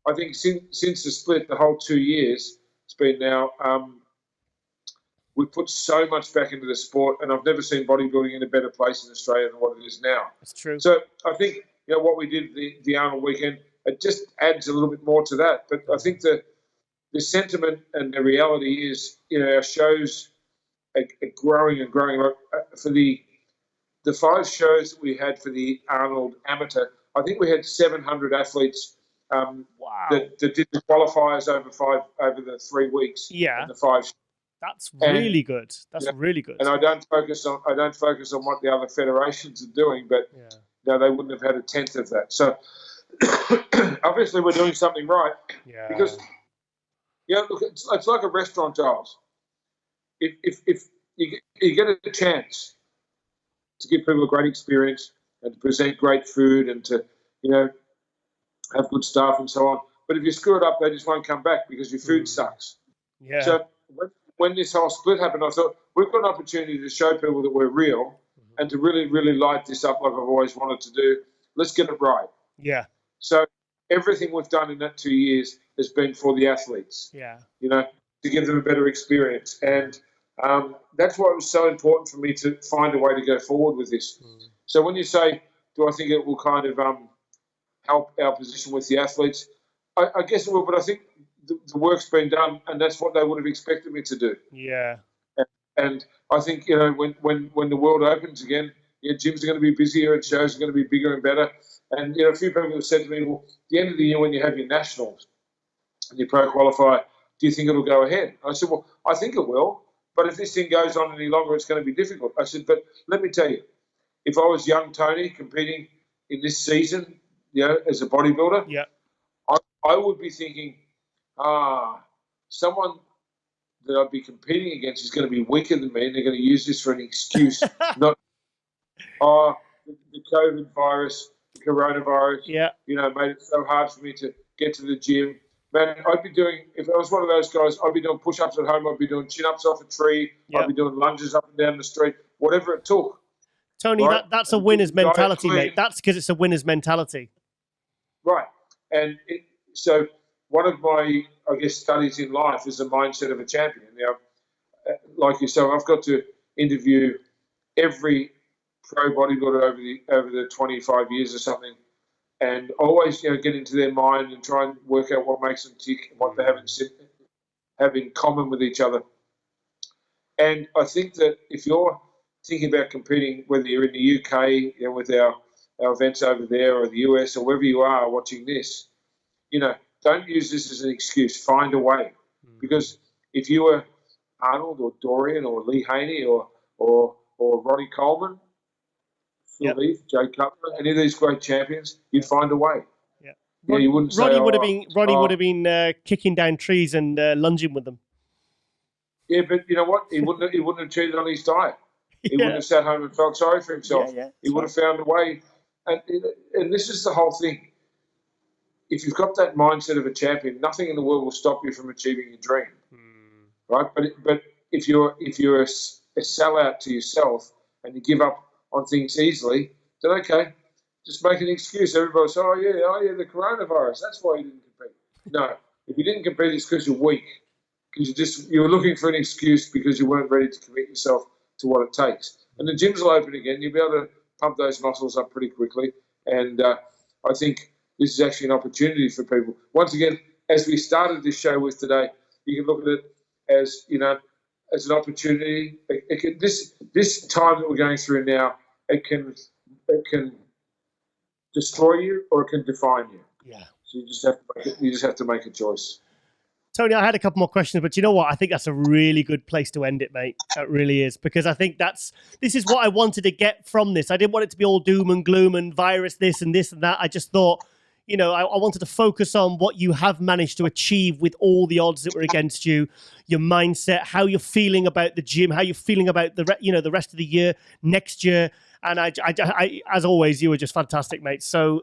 I think since the split, the whole 2 years, it's been now, we've put so much back into the sport, and I've never seen bodybuilding in a better place in Australia than what it is now. That's true. So I think what we did the Arnold weekend, it just adds a little bit more to that. But I think the sentiment and the reality is, our shows are growing and growing. For the 5 shows that we had for the Arnold Amateur, I think we had 700 athletes that did the qualifiers over the 3 weeks. Yeah. And the 5 shows. That's really good. That's really good. And I don't focus on what the other federations are doing, but they wouldn't have had a tenth of that. So obviously we're doing something right. Yeah. Because look, it's like a restaurant, Giles. If you get a chance to give people a great experience and to present great food and to have good staff and so on, but if you screw it up, they just won't come back because your food sucks. Yeah. So when this whole split happened, I thought we've got an opportunity to show people that we're real and to really, really light this up like I've always wanted to do. Let's get it right. Yeah. So everything we've done in that 2 years has been for the athletes. Yeah. To give them a better experience. And that's why it was so important for me to find a way to go forward with this. So when you say, do I think it will kind of help our position with the athletes? I guess it will, but I think the work's been done, and that's what they would have expected me to do. Yeah. And I think, when the world opens again, gyms are going to be busier and shows are going to be bigger and better. And, a few people have said to me, well, at the end of the year when you have your nationals and your pro qualifier, do you think it'll go ahead? I said, well, I think it will. But if this thing goes on any longer, it's going to be difficult. I said, but let me tell you, if I was young Tony competing in this season, as a bodybuilder, I would be thinking, someone that I'd be competing against is going to be weaker than me, and they're going to use this for an excuse. Not, the COVID virus, the coronavirus, made it so hard for me to get to the gym. Man, I'd be doing, if I was one of those guys, I'd be doing push-ups at home, I'd be doing chin-ups off a tree, I'd be doing lunges up and down the street, whatever it took. Tony, right? that's a winner's mentality, mate. That's because it's a winner's mentality. Right. And so one of my, studies in life is the mindset of a champion. Now, like yourself, I've got to interview every pro bodybuilder over the 25 years or something, and always get into their mind and try and work out what makes them tick and what they have in common with each other. And I think that if you're thinking about competing, whether you're in the UK, with our events over there, or the US, or wherever you are watching this, don't use this as an excuse. Find a way. Because if you were Arnold or Dorian or Lee Haney or Ronnie Coleman, Phil Heath, Jay Cutler, any of these great champions, you'd find a way. Yeah. You wouldn't say, Ronnie would have been kicking down trees and lunging with them. Yeah, but you know what? He wouldn't have cheated on his diet. He wouldn't have sat home and felt sorry for himself. He would have found a way. And this is the whole thing. If you've got that mindset of a champion, nothing in the world will stop you from achieving your dream. right? But if you're a sellout to yourself and you give up on things easily, then okay, just make an excuse. Everybody say, oh yeah, the coronavirus. That's why you didn't compete. No, if you didn't compete, it's because you're weak. Because you were looking for an excuse because you weren't ready to commit yourself to what it takes. And the gyms will open again. You'll be able to pump those muscles up pretty quickly. And I think this is actually an opportunity for people. Once again, as we started this show with today, you can look at it as, as an opportunity. This time that we're going through now, it can destroy you or it can define you. Yeah. So you just have to make a choice. Tony, I had a couple more questions, but you know what? I think that's a really good place to end it, mate. It really is, because I think this is what I wanted to get from this. I didn't want it to be all doom and gloom and virus this and that. I just thought, I wanted to focus on what you have managed to achieve with all the odds that were against you, your mindset, how you're feeling about the gym, how you're feeling about the rest of the year, next year. And I, as always, you were just fantastic, mate. So,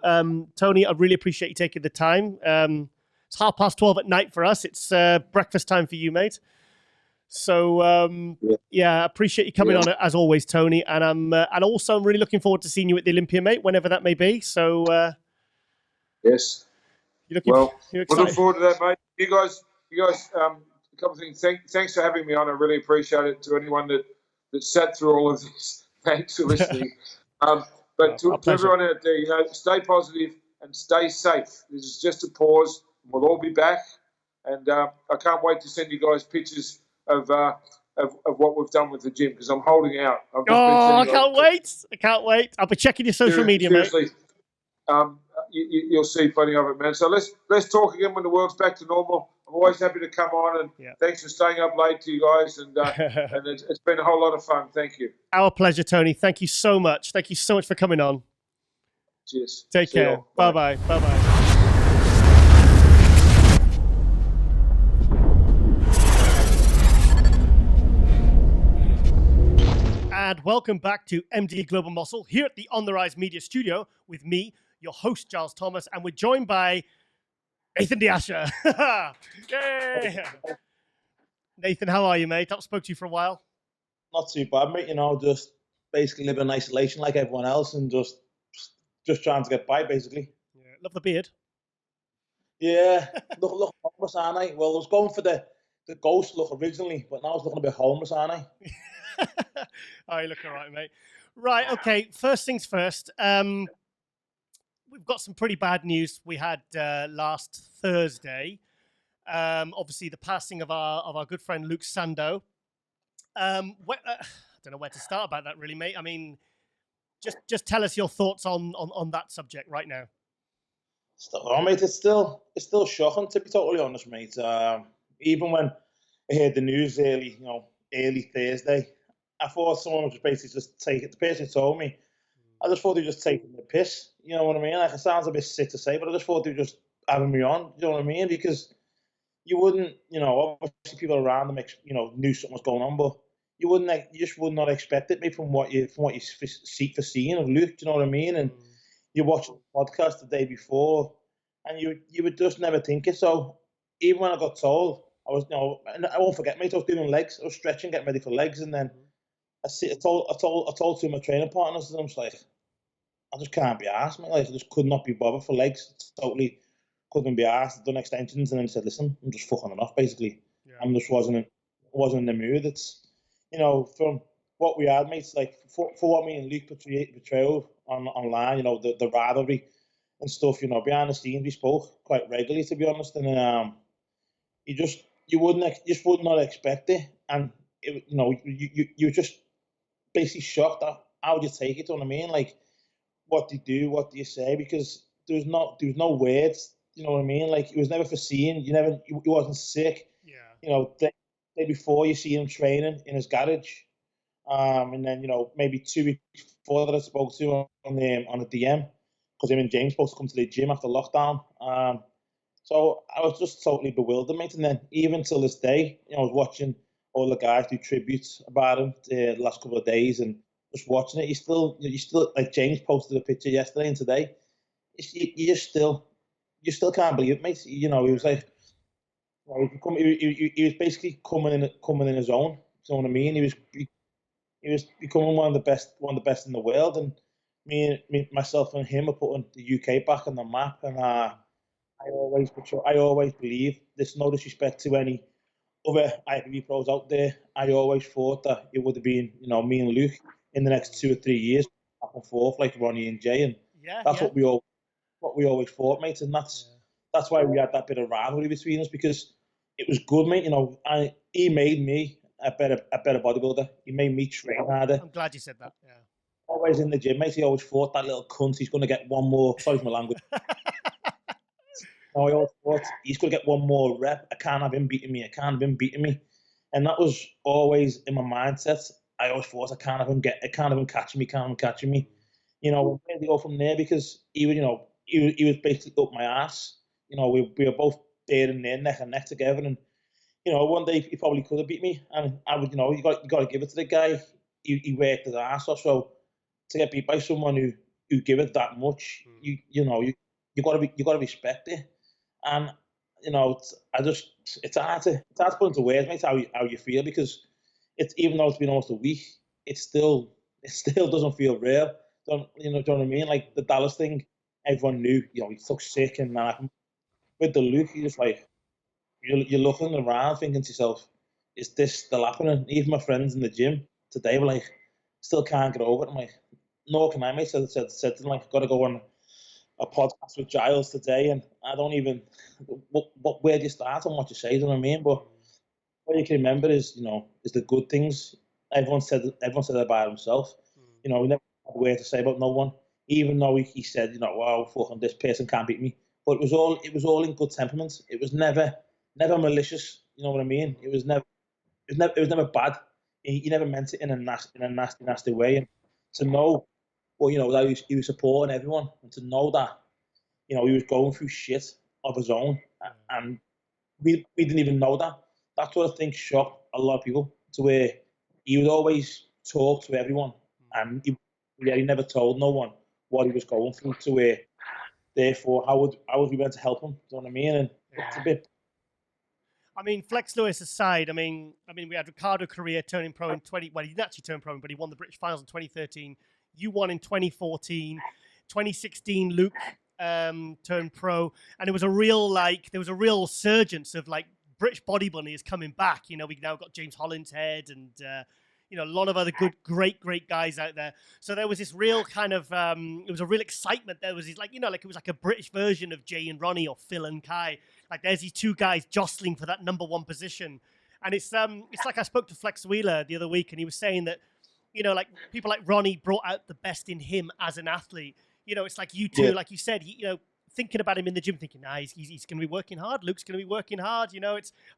Tony, I really appreciate you taking the time. It's 12:30 at night for us. It's breakfast time for you, mate. So, I appreciate you coming on as always, Tony. And I'm really looking forward to seeing you at the Olympia, mate, whenever that may be. So, yes. You're excited. We'll look forward to that, mate. You guys, a couple of things. Thanks for having me on. I really appreciate it. To anyone that sat through all of this, thanks for listening. But to everyone out there, stay positive and stay safe. This is just a pause. We'll all be back, and I can't wait to send you guys pictures of what we've done with the gym, because I'm holding out. I can't wait. I'll be checking your social media, seriously, mate. You'll see plenty of it, man. So let's talk again when the world's back to normal. I'm always happy to come on, and thanks for staying up late to you guys, and it's been a whole lot of fun. Thank you. Our pleasure, Tony. Thank you so much. Thank you so much for coming on. Cheers. Take care. Bye-bye. Bye-bye. And welcome back to MD Global Muscle here at the On the Rise Media Studio with me, your host, Giles Thomas, and we're joined by Nathan De Asha. Yay! Nathan, how are you, mate? I've spoke to you for a while. Not too bad, mate. Just basically living in isolation like everyone else, and just trying to get by, basically. Yeah, love the beard. Yeah, look homeless, aren't I? Well, I was going for the ghost look originally, but now I was looking a bit homeless, aren't I? Oh, you look all right, mate. Right, okay. First things first. We've got some pretty bad news we had last Thursday. Obviously, the passing of our good friend Luke Sandoe. I don't know where to start about that, really, mate. I mean, just tell us your thoughts on that subject right now. Mate, it's still shocking, to be totally honest, mate. Even when I heard the news early Thursday, I thought someone would basically just take it. The person told me, I just thought they were just taking the piss. You know what I mean? Like, it sounds a bit sick to say, but I just thought they were just having me on. You know what I mean? Because you wouldn't, obviously people around them, knew something was going on, but you just would not expect it, maybe from what you seek for seeing of Luke. Do you know what I mean? And you watch the podcast the day before, and you would just never think it. So even when I got told, I was, and I won't forget, mate, I was doing legs, I was stretching, getting ready for legs, and then I told two of my training partners, and I was like, I just can't be arsed, mate. Like, I just could not be bothered for legs. Totally couldn't be arsed. I'd done extensions, and then said, listen, I'm just fucking enough, basically. Yeah. I just wasn't in the mood. It's, from what we had, mates, like, for what me and Luke portrayed online, the rivalry and stuff, behind the scenes, we spoke quite regularly, to be honest, and you would not expect it, and you just basically shocked at how do you take it, you know what I mean? Like, what do you do, what do you say? Because there was no words, you know what I mean? Like, it was never foreseen. He wasn't sick. Yeah. The day before, you see him training in his garage, and then maybe 2 weeks before that, I spoke to him on a DM, because him and James supposed to come to the gym after lockdown. So I was just totally bewildered, mate. And then even till this day, I was watching all the guys do tributes about him the last couple of days, and just watching it. You still like James posted a picture yesterday and today. You still can't believe it, mate. He was like, He was basically coming in his own. You know what I mean? He was becoming one of the best in the world. And myself and him are putting the UK back on the map. And I always believe, there's no disrespect to any other IFBB pros out there. I always thought that it would have been, me and Luke in the next 2 or 3 years, back and forth like Ronnie and Jay, and that's what we always thought, mate. And that's why we had that bit of rivalry between us, because it was good, mate. He made me a better bodybuilder. He made me train harder. I'm glad you said that. Yeah. Always in the gym, mate. He always thought, that little cunt, he's going to get one more. Sorry for my language. I always thought, he's going to get one more rep. I can't have him beating me. And that was always in my mindset. I always thought, I can't have him catching me. Where to go from there? Because he was basically up my ass. We were both there and there, neck and neck together. And one day he probably could have beat me, and I would, you got to give it to the guy. He worked his ass off. So to get beat by someone who give it that much, you got to respect it. And it's hard to put into words, mate, how you feel, because it's, even though it's been almost a week, it still doesn't feel real. Do you know what I mean? Like the Dallas thing, everyone knew, he took sick, and with the Luke, you just like, you're looking around thinking to yourself, is this still happening? Even my friends in the gym today were like, still can't get over it. I'm like, nor can I, mate. Said to them, like, I've got to go on a podcast with Giles today, and I don't even, where do you start and what you say, do you know what I mean? But what you can remember is the good things. Everyone said it about himself. He never had a word to say about no one, even though he said, wow, fucking this person can't beat me. But it was all in good temperament. It was never malicious. You know what I mean? It was never bad. He never meant it in a nasty way. And to know, that he was supporting everyone, and to know that, he was going through shit of his own, and we didn't even know that. That's what I think shocked a lot of people, to where he would always talk to everyone, and he never told no one what he was going through, to where, therefore, how would we meant to help him? Do you know what I mean? And it's a bit. I mean, Flex Lewis aside, I mean, we had Ricardo Correa turning pro in he didn't actually turn pro, but he won the British Finals in 2013. You won in 2014. 2016, Luke turned pro, and there was a real surgence of like British bodybuilding is coming back. We've now got James Hollinshead and a lot of other great guys out there. So there was this real kind of, it was a real excitement. There was this it was like a British version of Jay and Ronnie, or Phil and Kai. Like there's these two guys jostling for that number one position. And it's like I spoke to Flex Wheeler the other week, and he was saying that, like people like Ronnie brought out the best in him as an athlete. It's like you two, like you said, thinking about him in the gym, thinking, he's going to be working hard. Luke's going to be working hard.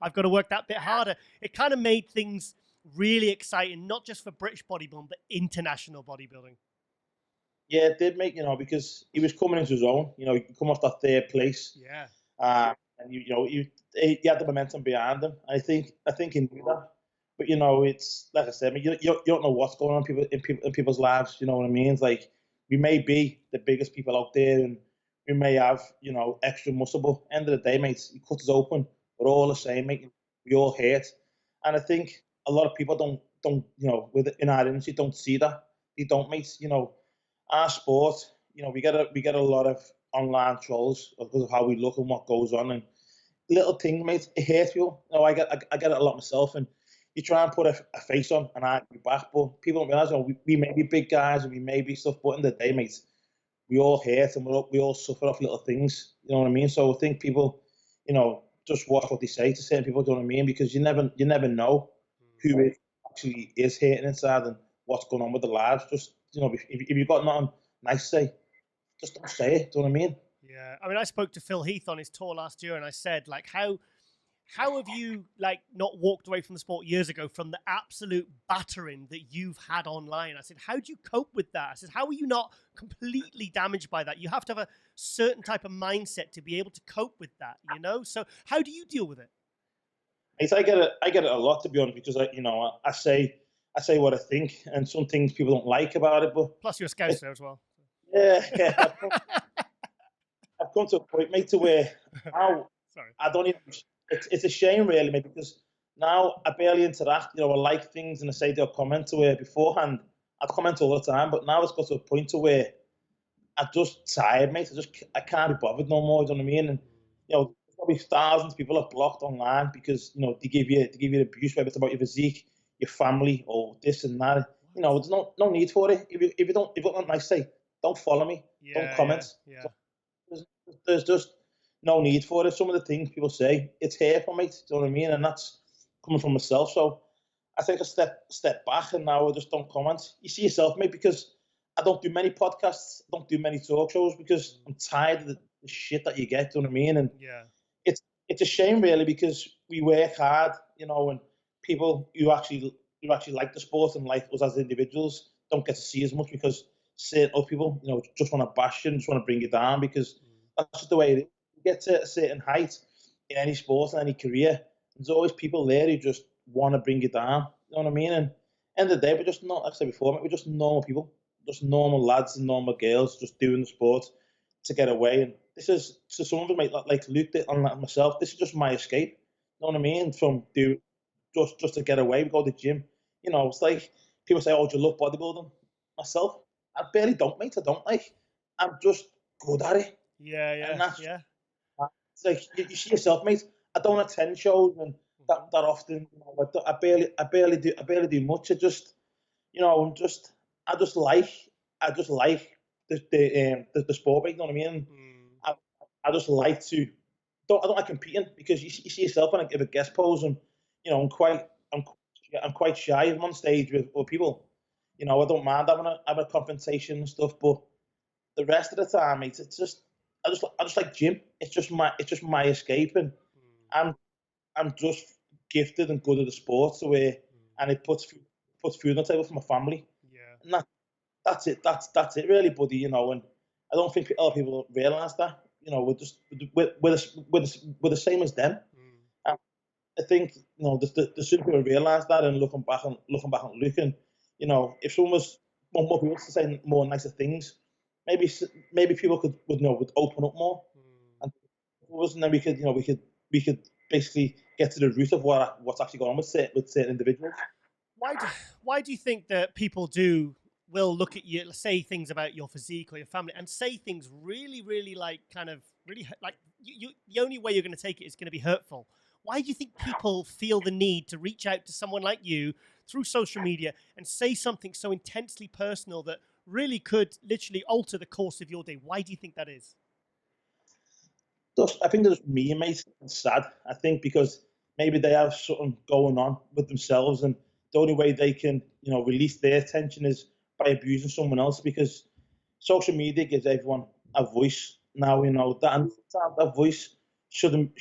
I've got to work that bit harder. It kind of made things really exciting, not just for British bodybuilding, but international bodybuilding. Yeah, it did make, because he was coming into his own. He come off that third place. Yeah. And he had the momentum behind him. I think he knew that. But it's like I said, you don't know what's going on in people's lives. You know what I mean? It's like, we may be the biggest people out there, and we may have extra muscle, but end of the day, mate, he cuts us open. We're all the same, mate. We all hurt. And I think a lot of people don't in our industry don't see that. They don't, mate. Our sport, we get a lot of online trolls because of how we look and what goes on, and little things, mate, it hurts you. I get it a lot myself, and you try and put a face on and argue back, but people don't realize, we may be big guys and we may be stuff, but in the day, mate, we all hurt and we all suffer off little things. You know what I mean? So I think people, just watch what they say to certain people. Do you know what I mean? Because you never know who it actually is hurting inside and what's going on with their lives. Just if you've got nothing nice to say, just don't say it. Do you know what I mean? Yeah, I mean, I spoke to Phil Heath on his tour last year, and I said, like, how have you not walked away from the sport years ago from the absolute battering that you've had online? I said, how do you cope with that? I said, how are you not completely damaged by that? You have to have a certain type of mindset to be able to cope with that, So how do you deal with it? I get it a lot, to be honest, because I say what I think, and some things people don't like about it. But plus, you're a Scouser as well. Yeah. I've come to a point, mate, to where I don't even it's a shame, really, mate, because now I barely interact. You know, I like things and I say they'll comment to where beforehand I'd comment all the time, but now it's got to a point to where I'm just tired, mate. I can't be bothered no more. Do you know what I mean? And you know, probably thousands of people are blocked online because you know they give you abuse, whether it's about your physique, your family, or this and that. You know, there's no need for it. If you don't nice say, don't follow me, don't comment. Yeah. There's just no need for it. Some of the things people say, it's hateful, mate. Do you know what I mean? And that's coming from myself. So I take a step back, and now I just don't comment. You see yourself, mate, because I don't do many podcasts, I don't do many talk shows because I'm tired of the shit that you get. Do you know what I mean? And it's a shame, really, because we work hard, you know, and people who actually like the sport and like us as individuals don't get to see as much because certain other people, you know, just want to bash you and just want to bring you down because that's just the way it is. You get to a certain height in any sport and any career, there's always people there who just want to bring you down. You know what I mean? And end of the day, we're just not, like I said before, mate, we're just normal people, just normal lads and normal girls just doing the sport to get away. And this is, to some of us, mate, like Luke did and like myself, this is just my escape. You know what I mean? From doing just to get away. We go to the gym. You know, it's like people say, "Oh, do you love bodybuilding?" Myself, I barely don't, mate. I don't like. I'm just good at it. And that's, it's like you see yourself, mate. I don't attend shows and that often. You know, I barely do much. I just, you know, I just like the sport, mate. You know what I mean? I just like to. I don't like competing because you see yourself when I give a guest pose and you know I'm quite shy. I'm on stage with people. You know, I don't mind having a confrontation and stuff, but the rest of the time, mate, it's just I just like gym. It's just my escape, and I'm just gifted and good at the sport, so and it puts food on the table for my family. And that's it. That's it, really, buddy. You know, and I don't think other people realise that. You know, we're the same as them. I think you know the sooner people realise that and looking back and looking, you know, if someone was more people to say more nicer things, maybe people would open up more, and then we could basically get to the root of what's actually going on with certain individuals. Why do you think that people will look at you, say things about your physique or your family, and say things really, really like you the only way you're going to take it is going to be hurtful? Why do you think people feel the need to reach out to someone like you through social media and say something so intensely personal that really could literally alter the course of your day? Why do you think that is? I think there's me, mate. It's sad. I think because maybe they have something going on with themselves, and the only way they can, you know, release their tension is by abusing someone else. Because social media gives everyone a voice now. You know that voice shouldn't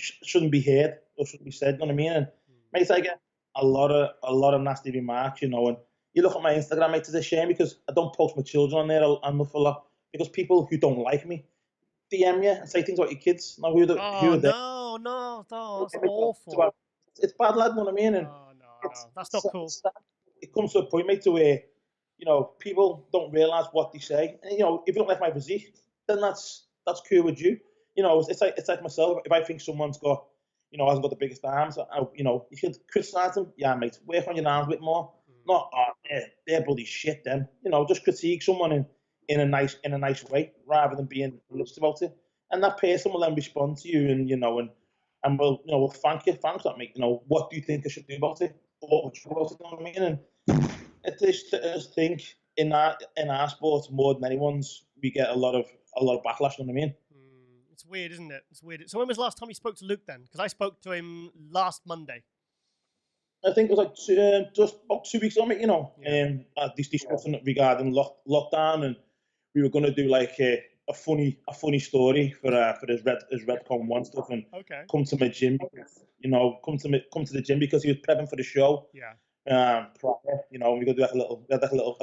be heard or shouldn't be said. You know what I mean? And mate, I get a lot of nasty remarks. You know, and you look at my Instagram, mate. It's a shame because I don't post my children on there an awful lot because people who don't like me DM you and say things about your kids. Now, who are they? No, that's awful. It's bad, lad. You know what I mean? And no, that's not cool. It comes to a point, mate, to where you know people don't realise what they say. And you know, if you don't like my physique, then that's cool with you. You know, it's like myself. If I think someone's got, you know, hasn't got the biggest arms, you know, you should criticise them. Yeah, mate, work on your arms a bit more. Not, they're bloody shit. Then, you know, just critique someone in a nice way rather than being lust about it. And that person will then respond to you, and you know, and we'll thank you, thanks that, mate. You know, what do you think I should do about it? What would you do about it? You know what I mean? And I just think in our sport more than anyone's, we get a lot of backlash. You know what I mean? It's weird, isn't it? It's weird. So when was the last time you spoke to Luke then? Because I spoke to him last Monday. I think it was like just about 2 weeks on it, you know. At least discussing regarding lockdown, and we were going to do like a funny story for his Redcon 1 stuff, and come to my gym, you know, come to the gym because he was prepping for the show. Prior, you know, we got to do like a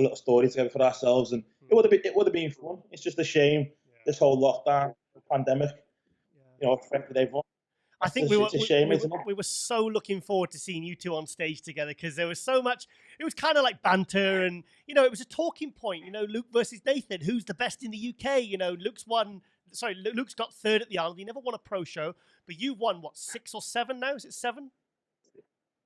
little story together for ourselves, and it would have been fun. It's just a shame this whole lockdown pandemic, you know, affected everyone. I think we were so looking forward to seeing you two on stage together because there was so much. It was kind of like banter, and you know, it was a talking point. You know, Luke versus Nathan, who's the best in the UK? You know, Luke's won sorry, Luke's got third at the Arnold. He never won a pro show, but you've won, what, 6 or 7 now? Is it 7?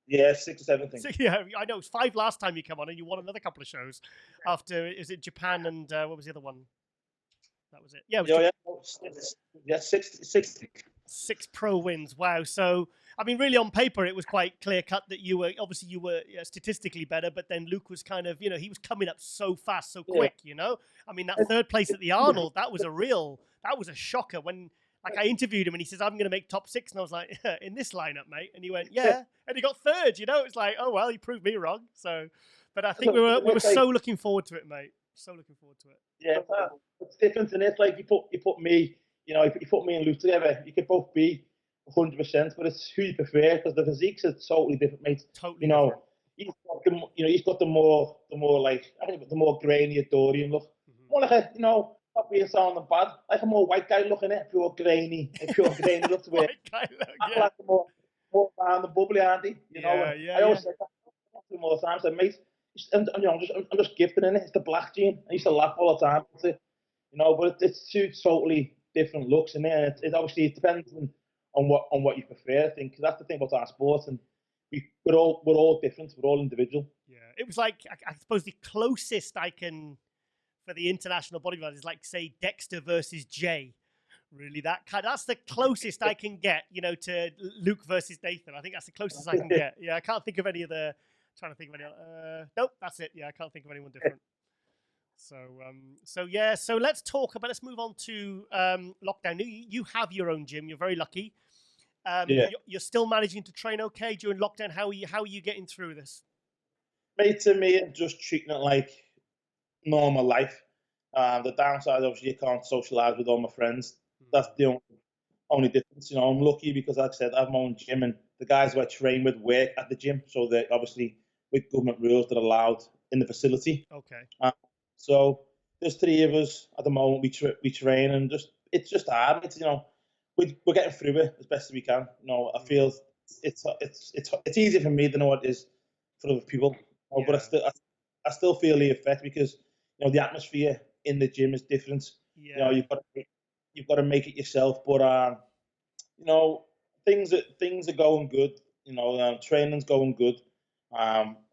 Yeah, 6 or 7 things. So, yeah, I know. It was 5 last time you come on, and you won another couple of shows after, is it Japan and what was the other one? That was it. Yeah, it was yeah, 6 pro wins. Wow. So, I mean, really on paper, it was quite clear cut that you were statistically better, but then Luke was kind of, he was coming up so fast, so quick, I mean, that third place at the Arnold, that was a shocker when, like, I interviewed him and he says, I'm going to make top 6. And I was like, in this lineup, mate. And he went, yeah. And he got third, It's like, oh, well, he proved me wrong. So, but I think we were so looking forward to it, mate. So looking forward to it. Yeah, it's different, and it's like you put me, if you put me and Luke together, you could both be 100%, but it's who you prefer because the physiques are totally different, mate. Totally different. He's got the more like I think the more grainy Dorian look, more like a not being sounding bad, like a more white guy looking at pure grainy look to it. White guy look, yeah. Like more round and bubbly, aren't he? I always say that more times, so, mate. I'm just gifted in it. It's the black gene. I used to laugh all the time. But it's 2 totally different looks in there. It obviously depends on what you prefer. I think that's the thing about our sport, and we're all different. We're all individual. Yeah, it was like I suppose the closest I can for the international bodybuilders is like say Dexter versus Jay. Really, that's the closest I can get. To Luke versus Nathan. I think that's the closest I can get. Yeah, I can't think of any of the. Trying to think of any. Nope, that's it. Yeah, I can't think of anyone different. So let's talk about. Let's move on to lockdown. You have your own gym. You're very lucky. You're still managing to train okay during lockdown. How are you getting through this? Mate, to me, I'm just treating it like normal life. The downside, obviously, you can't socialise with all my friends. That's the only difference. I'm lucky because, like I said, I have my own gym, and the guys who I train with work at the gym, so they're obviously with government rules that are allowed in the facility. Okay. So there's 3 of us at the moment. We train, and it's just hard. It's we're getting through it as best as we can. I feel it's easier for me than what it is for other people. Yeah. But I still feel the effect because the atmosphere in the gym is different. Yeah. You've got to make it yourself. But things are going good. Training's going good.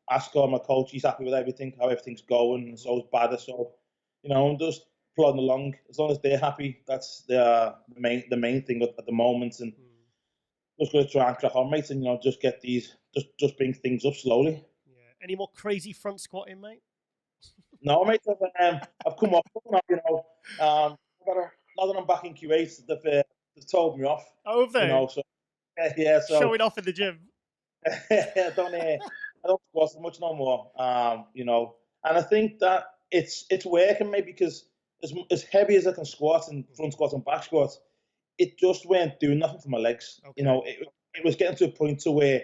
Ascot, my coach, he's happy with everything, how everything's going, and so is Badder. So, I'm just plodding along. As long as they're happy, that's the main thing at the moment. And just going to try and crack on, mate, and just get just bring things up slowly. Yeah. Any more crazy front squatting, mate? No, mate. I've come off now. Now that I'm back in Kuwait, they've told me off. Oh, have they? So yeah. So showing off in the gym. I don't squat as much no more. And I think that it's working, maybe because as heavy as I can squat and front squat and back squat, it just weren't doing nothing for my legs. Okay. It was getting to a point to where,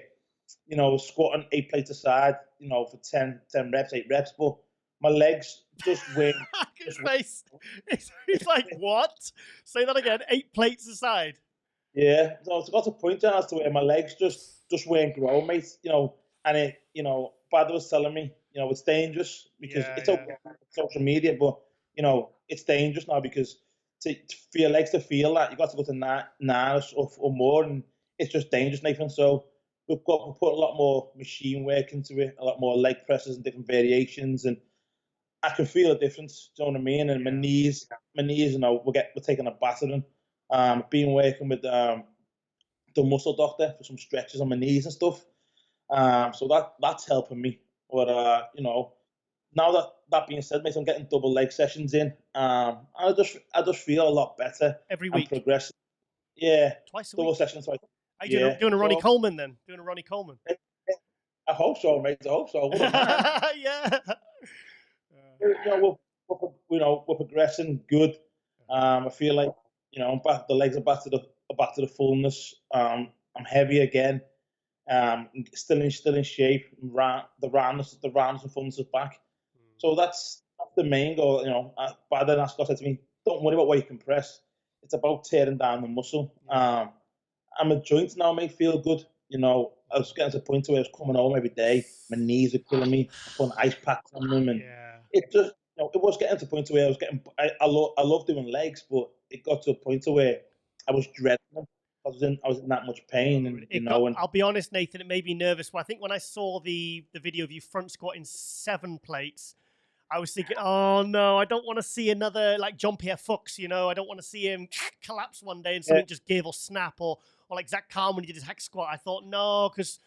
I was squatting 8 plates aside, for 10 reps, 8 reps, but my legs just weren't. His face. He's like, what? Say that again. 8 plates aside. Yeah, so it's got to a point as to where my legs just weren't growing, mate. And it, Badder was telling me, it's dangerous because it's okay on social media, but it's dangerous now because for your legs to feel that, you got to go to 9 or more, and it's just dangerous, Nathan. So we've got to put a lot more machine work into it, a lot more leg presses and different variations, and I can feel a difference. Do you know what I mean? And my knees, we're taking a battering. Been working with the muscle doctor for some stretches on my knees and stuff. So that's helping me. But now that being said, mate, I'm getting double leg sessions in. I just feel a lot better every week. And progressing. Yeah, twice a double week. Sessions twice. Are you doing a Ronnie Coleman then? Doing a Ronnie Coleman? I hope so, mate. I hope so. Yeah. We're progressing good. I feel like I'm back. The legs are back to the fullness. I'm heavy again. Still in shape. The roundness and fullness is back. So that's the main goal. But then Ascot said to me, "Don't worry about what you can press. It's about tearing down the muscle." I'm a joint now, mate. Feel good. I was getting to the point where I was coming home every day. My knees are killing me. Putting ice packs on them, and it just, it was getting to the point where I was getting. I love doing legs, but it got to a point to where I was dreading them. I was in that much pain, and I'll be honest, Nathan, it made me nervous. I think when I saw the video of you front squatting 7 plates, I was thinking, oh no, I don't want to see another like Jean-Pierre Fuchs, I don't want to see him collapse one day and something just give or snap, or like Zach Kahn when he did his hack squat. I thought, no, because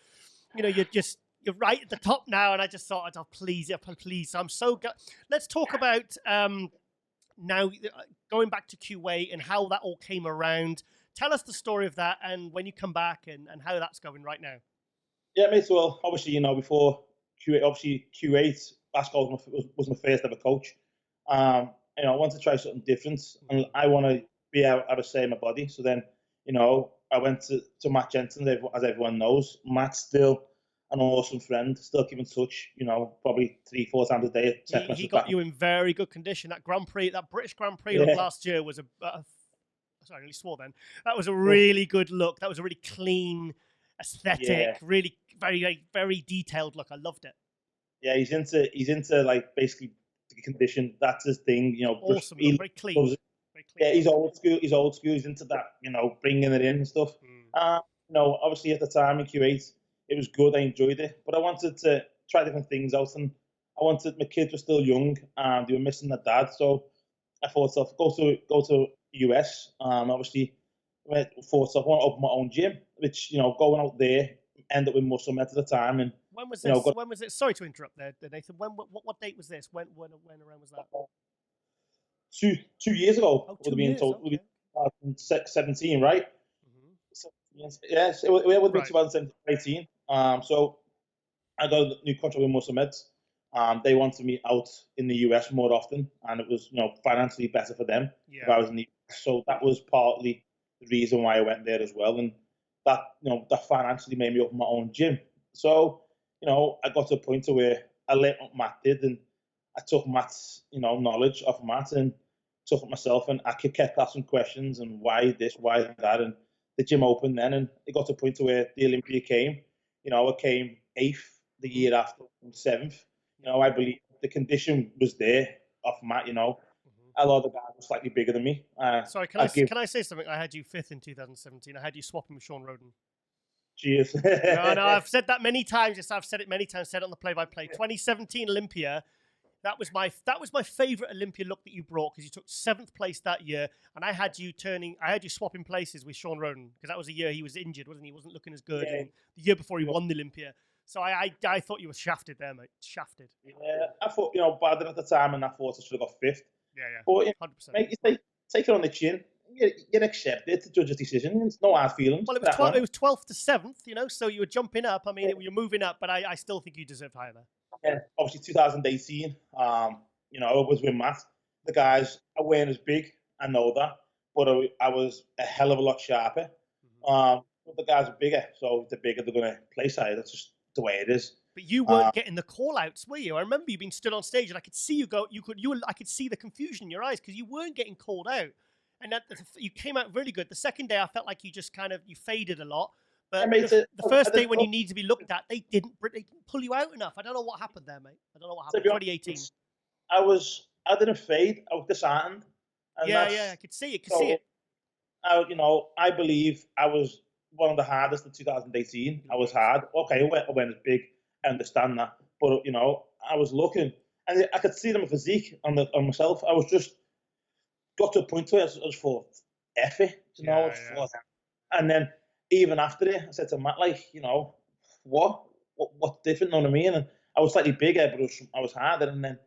you're right at the top now, and I just thought, oh, please. So I'm so good. Let's talk about now going back to QA and how that all came around. Tell us the story of that, and when you come back, and how that's going right now. Yeah, mate. Well, obviously, before Q8, obviously Q8, Glasgow was my first ever coach. I wanted to try something different, and I want to be able to say in my body. So then, I went to Matt Jensen, as everyone knows. Matt's still an awesome friend, still keep in touch, probably 3-4 times a day. He got you in very good condition. That Grand Prix, that British Grand Prix look last year was sorry, I nearly swore then. That was a really good look. That was a really clean, aesthetic, really very, very, very detailed look. I loved it. Yeah, he's into like basically the condition. That's his thing, Awesome, very clean. Very clean. Yeah, he's old school. He's into that, bringing it in and stuff. Obviously at the time in Q8, it was good. I enjoyed it, but I wanted to try different things out, and my kids were still young, and they were missing their dad. So I thought, go to US. Obviously, I thought I want to open my own gym, which going out there, end up with Muscle Med at the time. And when was this? When was it? Sorry to interrupt there, Nathan. What date was this? When around was that? 2 years ago. Oh, 2 years. Okay. 2017, right? Yes, it would have been 2017. So I got a new contract with Muscle Meds. They wanted me out in the US more often, and it was financially better for them if I was in the US. So that was partly the reason why I went there as well, and that that financially made me open my own gym. So I got to a point to where I let what Matt did, and I took Matt's knowledge off Matt and took it myself, and I kept asking questions and why this, why that, and the gym opened then, and it got to a point to where the Olympia came. I came 8th the year after, 7th. I believe the condition was there off Matt. A lot of the guys were slightly bigger than me. Sorry, can I say something? I had you 5th in 2017. I had you swapping with Sean Roden. Cheers. no, I've said that many times. Yes, I've said it many times. Said it on the play-by-play. 2017 Olympia. That was my favorite Olympia look that you brought, because you took 7th place that year, and I had you swapping places with Sean Roden, because that was a year he was injured, wasn't he? He wasn't looking as good. And the year before he won the Olympia. So I thought you were shafted there, mate. Shafted. Yeah, I thought bad at the time, and I thought I should have got 5th. Yeah. But 100%. Mate, you take it on the chin. You accept it. The judge's decision. It's no hard feelings. Well, it was 12th to 7th. So you were jumping up. I mean, you're moving up, but I still think you deserved higher there. Yeah, obviously 2018. I was with Matt. The guys weren't as big. I know that, but I was a hell of a lot sharper. But the guys are bigger, so if they're bigger, they're going to place higher. That's just the way it is. But you weren't getting the call outs, were you? I remember you being stood on stage, and I could see you go. I could see the confusion in your eyes, because you weren't getting called out, and you came out really good. The second day, I felt like you just you faded a lot. But the first day when you need to be looked at, they didn't pull you out enough. I don't know what happened there, mate. I don't know what happened. 2018. I didn't fade. I was disheartened. Yeah, I could see it. See it. I believe I was one of the hardest in 2018. I was hard. Okay, I went as big. I understand that, but I was looking, and I could see my physique on myself. I was just got to a point where I just thought, "F it," and then even after it, I said to Matt, what's different? You know what I mean? And I was slightly bigger, but I was harder. And then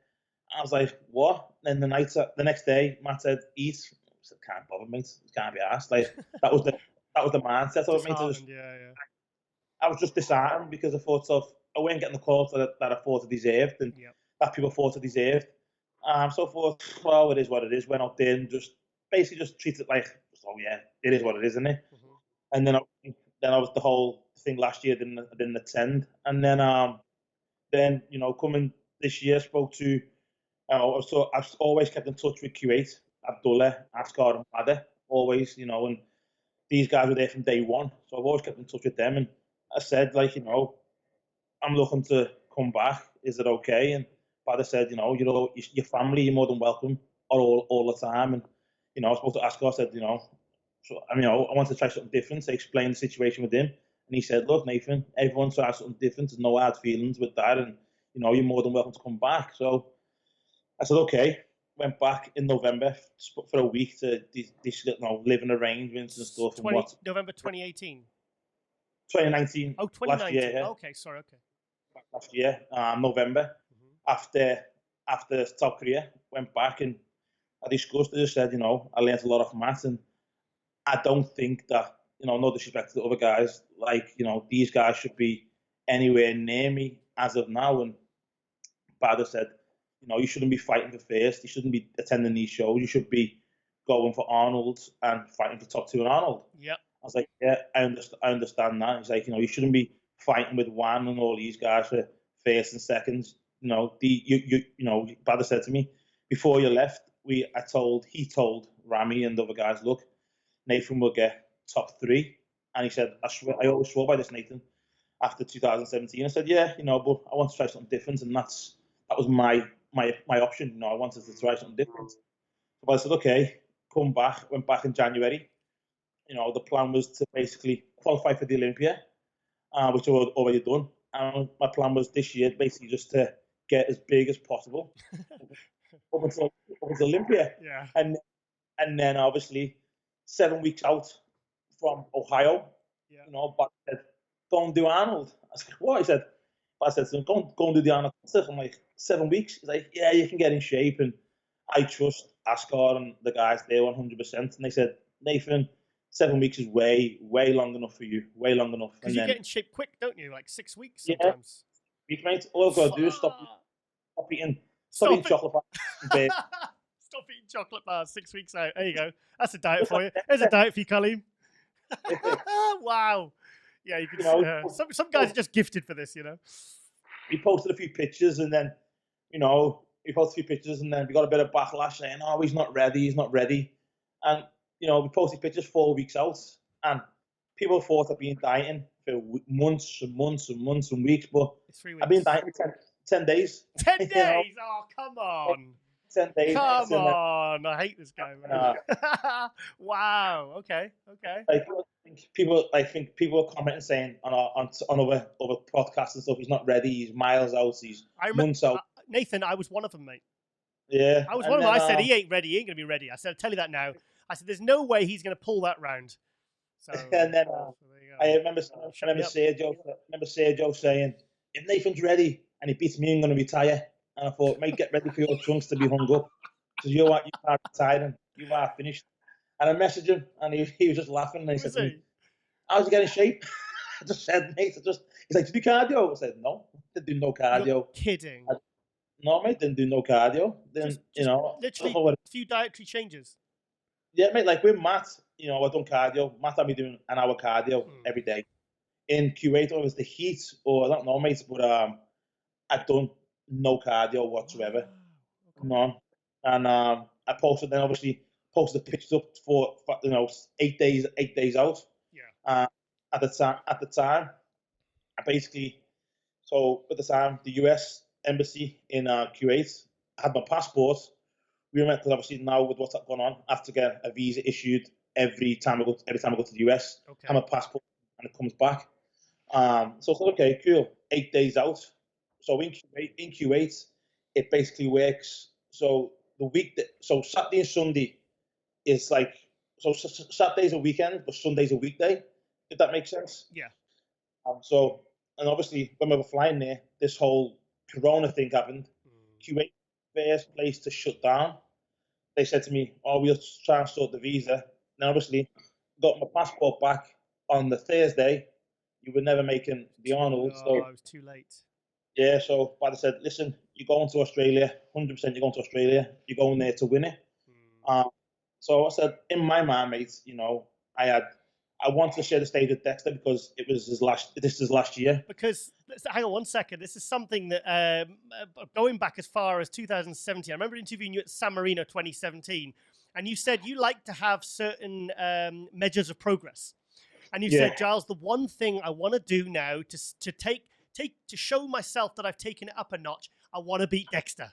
I was like, what? And the next day, Matt said, eat. I said, can't bother, mate. It can't be asked. That was the mindset of me. I was just disheartened, because I thought I wasn't getting the calls that I thought I deserved, and that people thought I deserved. So I thought, well, it is what it is. Went out there and just treat it like, it is what it is, isn't it? And then I was the whole thing last year. Didn't attend, and then coming this year, spoke to. I've always kept in touch with Q8, Abdullah, Asghar, and Bader, always, and these guys were there from day one, so I've always kept in touch with them. And I said, I'm looking to come back. Is it okay? And Bader said, your family, you're more than welcome all the time. And I was supposed to ask her. I said, so I want to try something different. So I explained the situation with him, and he said, look, Nathan, everyone tries something different. There's no hard feelings with that, and you're more than welcome to come back. So I said, okay. Went back in November for a week to living arrangements and stuff. November 2018. 2019. Oh, 2019. Last year, yeah. Okay, sorry. Okay. Last year, November, after South Korea, went back and I discussed it. I said, I learned a lot of maths, and I don't think that, no disrespect to the other guys, these guys should be anywhere near me as of now. And Bada said, you shouldn't be fighting for first. You shouldn't be attending these shows. You should be going for Arnold and fighting for top 2 in Arnold. Yeah. I was like, yeah, I understand that. He's like, you shouldn't be fighting with Juan and all these guys for first and seconds. Bada said to me before you left, he told Ramy and the other guys, look, Nathan will get top 3. And he said, I always swore by this, Nathan. After 2017, I said, yeah, but I want to try something different, and that was my option. I wanted to try something different. So I said, okay, come back. Went back in January. The plan was to basically qualify for the Olympia, which I had already done. And my plan was this year basically just to get as big as possible up until Olympia. Yeah. And then obviously 7 weeks out from Ohio, but said, go and do Arnold. I was like, what? He said, I said to him, go and do the Arnold Classic. I'm like, 7 weeks? He's like, yeah, you can get in shape. And I trust Ascar and the guys there 100%. And they said, Nathan, 7 weeks is way, way long enough for you. Way long enough. Because you get in shape quick, don't you? Like 6 weeks sometimes. Yeah, mate. All I've got to do is stop eating chocolate bars. Stop eating chocolate bars 6 weeks out. There you go. That's a diet for you. There's a diet for you, Colleen. Wow. Yeah, you can. Some guys are just gifted for this, We posted a few pictures, and then, we posted a few pictures, and then we got a bit of backlash saying, "Oh, he's not ready." And we posted pictures 4 weeks out, and people thought I'd been dieting for months and months and months and weeks, but 3 weeks. I've been dieting for 10 days. 10 days? Oh, come on. 10 days. Come on. I hate this guy, man. Wow. Okay. I think people are commenting saying on other podcasts and stuff, he's not ready, he's miles out, he's months out. Nathan, I was one of them, mate. Yeah. I was one of them. I said, he ain't ready, he ain't going to be ready. I said, I'll tell you that now. I said, there's no way he's going to pull that round. So, and then I remember Sergio saying, if Nathan's ready and he beats me, I'm going to retire. And I thought, mate, get ready for your trunks to be hung up. Because you are retiring. You are finished. And I messaged him, and he was just laughing. And he said to me, how's he getting in shape? I just said, mate, he's like, did you do cardio? I said, no, didn't do no cardio. You're kidding. No, mate, didn't do no cardio. Then, literally a few dietary changes. Yeah, mate, like with Matt, I done cardio. Matt had me doing an hour cardio every day. In Kuwait, it was the heat, or I don't know, mate, but I'd done no cardio whatsoever. None. And I posted the pictures up for 8 days out. Yeah. At the time, I basically, at the time, the US embassy in Kuwait had my passport. We were meant to, obviously, now with what's going on, I have to get a visa issued every time I go to the US. Okay. I have a passport and it comes back. So I said, okay, cool. 8 days out. So in Kuwait, it basically works. So Saturday and Sunday is like, so Saturday's a weekend, but Sunday's a weekday, if that makes sense. Yeah. And obviously, when we were flying there, this whole Corona thing happened. Kuwait, first place to shut down. They said to me, oh, we'll try and sort the visa. And obviously, got my passport back on the Thursday. You were never making the Arnold. Oh, I was too late. Yeah, so Bada said, listen, you're going to Australia, 100% you're going to Australia. You're going there to win it. So I said, in my mind, mate, I wanted to share the stage with Dexter because this is his last year. Because, hang on one second, this is something that, going back as far as 2017, I remember interviewing you at San Marino 2017, and you said you like to have certain measures of progress. And you said, Giles, the one thing I want to do now to show myself that I've taken it up a notch, I want to beat Dexter.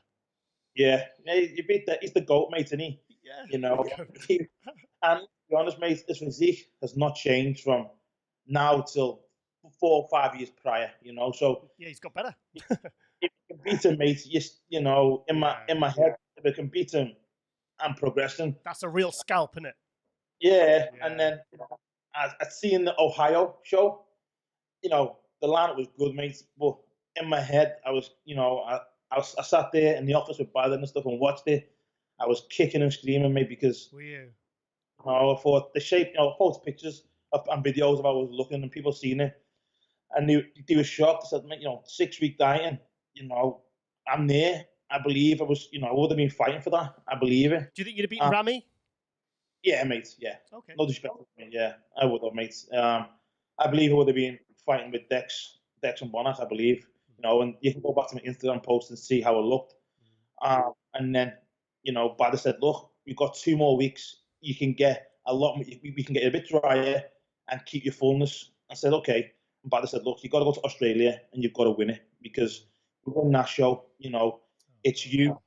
Yeah, you beat that. He's the GOAT, mate, isn't he? Yeah. You know, and to be honest, mate, his physique has not changed from now till 4 or 5 years prior. You know, so Yeah, he's got better. if you can beat him, mate, you know, in my head, if I can beat him, I'm progressing. That's a real scalp, isn't it? Yeah, and then I'd seen the Ohio show. You know, the lineup was good, mate, but in my head, I was, you know, I sat there in the office with Biden and stuff and watched it. I was kicking and screaming, mate, because Were you? you know, I thought the shape, you know, I posted pictures and videos of how I was looking and people seeing it, and they were shocked. I said, mate, you know, 6 week dieting, you know, I'm there. I believe I was, you know, I would have been fighting for that. I believe it. Do you think you'd have beaten Ramy? Yeah, mate. Yeah. Okay. No disrespect to me. Yeah, I would have, mate. I believe I would have been fighting with Dex and Bonnet. I believe, you know, and you can go back to my Instagram post and see how it looked. And then, you know, Badder said, look, we've got 2 more weeks. You can get a lot. We can get a bit drier and keep your fullness. I said, okay. And Badder said, look, you've got to go to Australia and you've got to win it because we won that show. You know, it's you,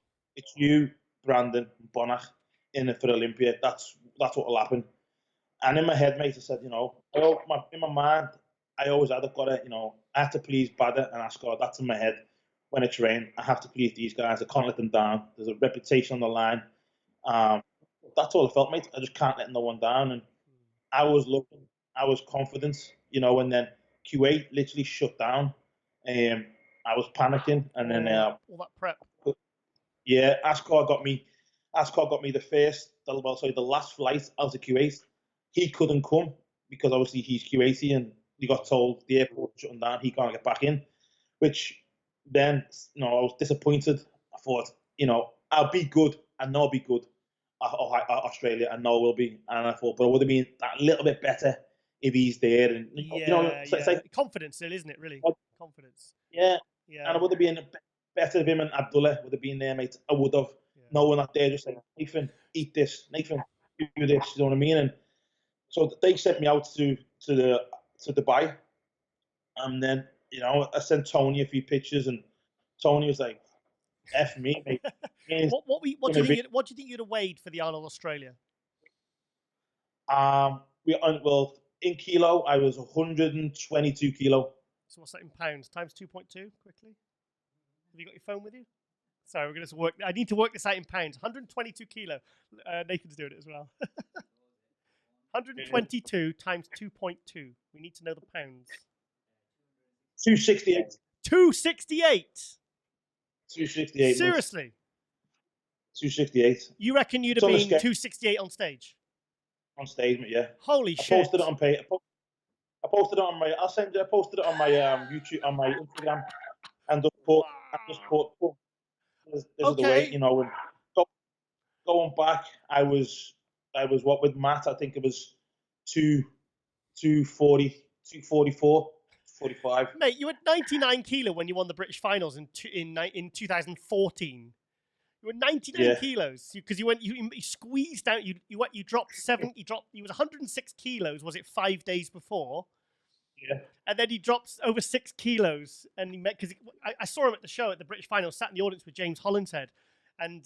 Brandon, Bonnet in it for Olympia. That's what will happen. And in my head, mate, I said, you know, in my mind, I always had, I've got to, you know, I have to please Badder and ask God. That's in my head. When I train, I have to please these guys. I can't let them down. There's a reputation on the line. That's all I felt, mate. I just can't let no one down. And I was looking, I was confident, you know, and then Q8 literally shut down. I was panicking, and then all that prep. Yeah, Ascot got me the last flight out of Q8. He couldn't come because obviously he's Q80 and he got told the airport shutting down, he can't get back in. Which then, you know, I was disappointed. I thought, you know, I'll be good. I know I'll be good at Australia. I know I will be. And I thought, but it would have been that little bit better if he's there. And you know, it's like confidence still, isn't it? Really, confidence. Yeah. And I would have been better if him and Abdullah would have been there, mate. I would have. No one out there just like, Nathan, eat this. Nathan, do this. You know what I mean? And so they sent me out to Dubai, and then, you know, I sent Tony a few pictures, and Tony was like, "F me, mate." What do you think you'd have weighed for the Arnold Australia? In kilo, I was 122 kilo. So what's that in pounds? Times 2.2, quickly. Have you got your phone with you? Sorry, we're going to work. I need to work this out in pounds. 122 kilo. Nathan's doing it as well. 122 times 2.2. We need to know the pounds. 268. 268. 268. Seriously. 268. You reckon you'd have been 268 on stage? On stage, yeah. Holy shit! I posted it on page. I posted it on my. I'll send you. I posted it on my YouTube, on my Instagram, and just put. This is the way, you know. And going back, I was what with Matt. I think it was 240, 244, 45. Mate, you were 99 kilo when you won the British finals in 2014. You were 99 kilos because you squeezed out. You dropped 7. You was 106 kilos. Was it 5 days before? Yeah. And then he drops over 6 kilos, and he met because I saw him at the show at the British final, sat in the audience with James Hollinshead, and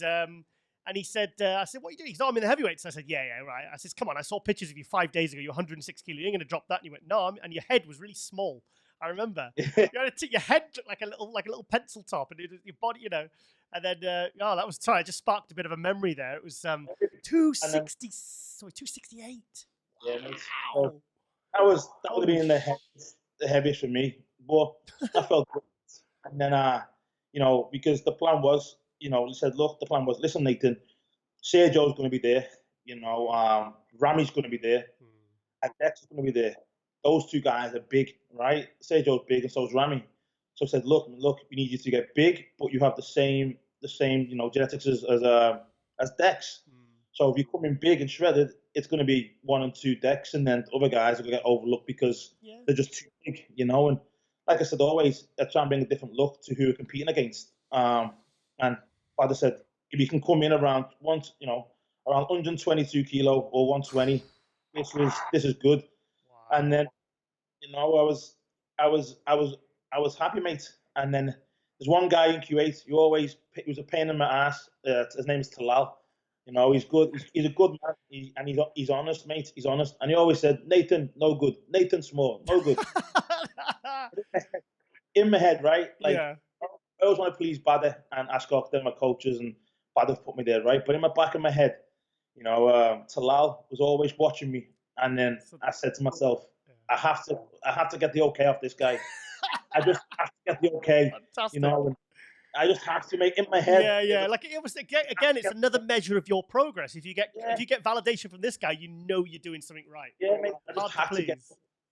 he said, I said, what are you doing? He's, I'm in the heavyweights. I said, yeah, right. I said, come on, I saw pictures of you 5 days ago. You're 106 kilos. You ain't gonna drop that. And he went, no. And your head was really small. I remember. Your head looked like a little pencil top, and your body, you know. And then, that was sorry. I just sparked a bit of a memory there. It was 260. Sorry, 268. Yeah, wow. That would have been the heaviest for me, but I felt good. And then, you know, because the plan was, you know, he said, look, the plan was, listen, Nathan, Sergio's going to be there, you know, Ramy's going to be there, and Dex is going to be there. Those 2 guys are big, right? Sergio's big, and so is Ramy. So I said, look, we need you to get big, but you have the same, you know, genetics as Dex. So if you come in big and shredded, it's going to be 1 and 2 Dex, and then the other guys are going to get overlooked because they're just too big, you know. And like I said, always I try and bring a different look to who we're competing against. And Father said, if you can come in around 122 kilo or 120, this is good. Wow. And then, you know, I was happy, mate. And then there's one guy in Q8 who was a pain in my ass. His name is Talal. You know, he's good. He's a good man, and he's honest, mate. He's honest, and he always said, "Nathan, no good. Nathan, small, no good." In my head, right? Like, Yeah. I always want to please Badder and Ashcock, they're my coaches, and Badder put me there, right? But in my back of my head, you know, Talal was always watching me, and then I said to myself, I have to get the okay off this guy. I just have to get the okay, Fantastic. you know. And I just have to make in my head. Yeah. Like it was again, it's another measure of your progress. If you get validation from this guy, you know you're doing something right. Yeah, mate. I just Hard had to get.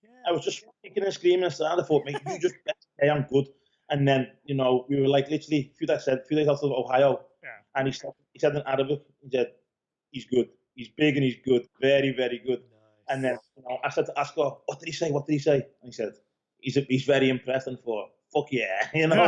Yeah. I was just kicking and screaming and I thought, mate, you just say I'm good. And then, you know, we were like literally a few days out of Ohio, and he said in Arabic, he said, he's good. He's big and he's good. Very, very good. Nice. And then, you know, I said to Asko, what did he say? What did he say? And he said, he's very impressed, and thought, fuck yeah, you know.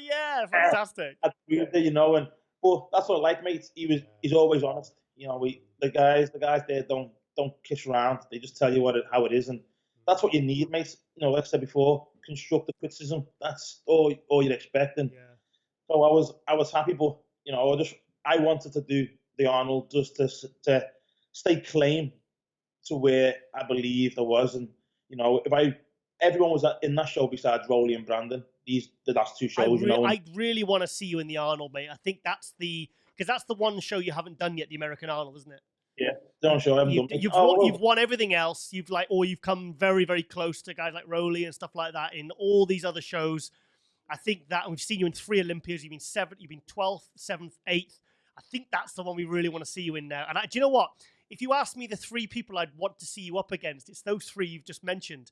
Yeah, fantastic. You know, but that's what I like, mate. He's always honest. You know, the guys there don't kiss around. They just tell you how it is, and that's what you need, mate. You know, like I said before, constructive criticism. That's all you're expecting. Yeah. So I was happy, but you know, I wanted to do the Arnold just to stay claim to where I believed I was, and you know, everyone was in that show besides Rowley and Brandon. The last two shows, you know. I really want to see you in the Arnold, mate. I think that's because that's the one show you haven't done yet, the American Arnold, isn't it? Yeah, don't show. You've won everything else. You've come very, very close to guys like Rowley and stuff like that in all these other shows. I think that, and we've seen you in 3 Olympias. You've been 7th, you've been 12th, 7th, 8th. I think that's the one we really want to see you in now. And do you know what? If you ask me the 3 people I'd want to see you up against, it's those 3 you've just mentioned: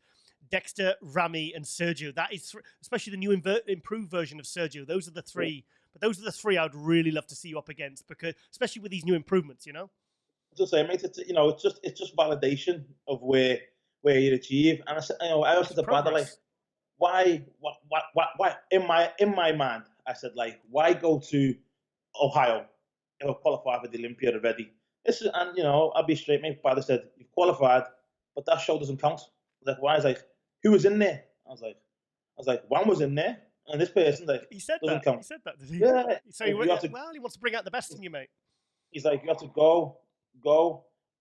Dexter, Ramy, and Sergio. That is, especially the new improved version of Sergio. Those are the 3. Yeah. But those are the 3 I'd really love to see you up against, because especially with these new improvements, you know. Just say, mate, it's just validation of where you achieve. And I said, you know, I also said to Badder, like, why in my mind, I said, like, why go to Ohio if I qualified for the Olympia already? And you know, I'll be straight, mate. Badder said, you've qualified, but that show doesn't count. I was like, why? I was like, who was in there? I was like, one was in there, and this person, like, he said doesn't that. count. He said that, did he? Yeah. So he wants to bring out the best in you, mate. He's like, you have to go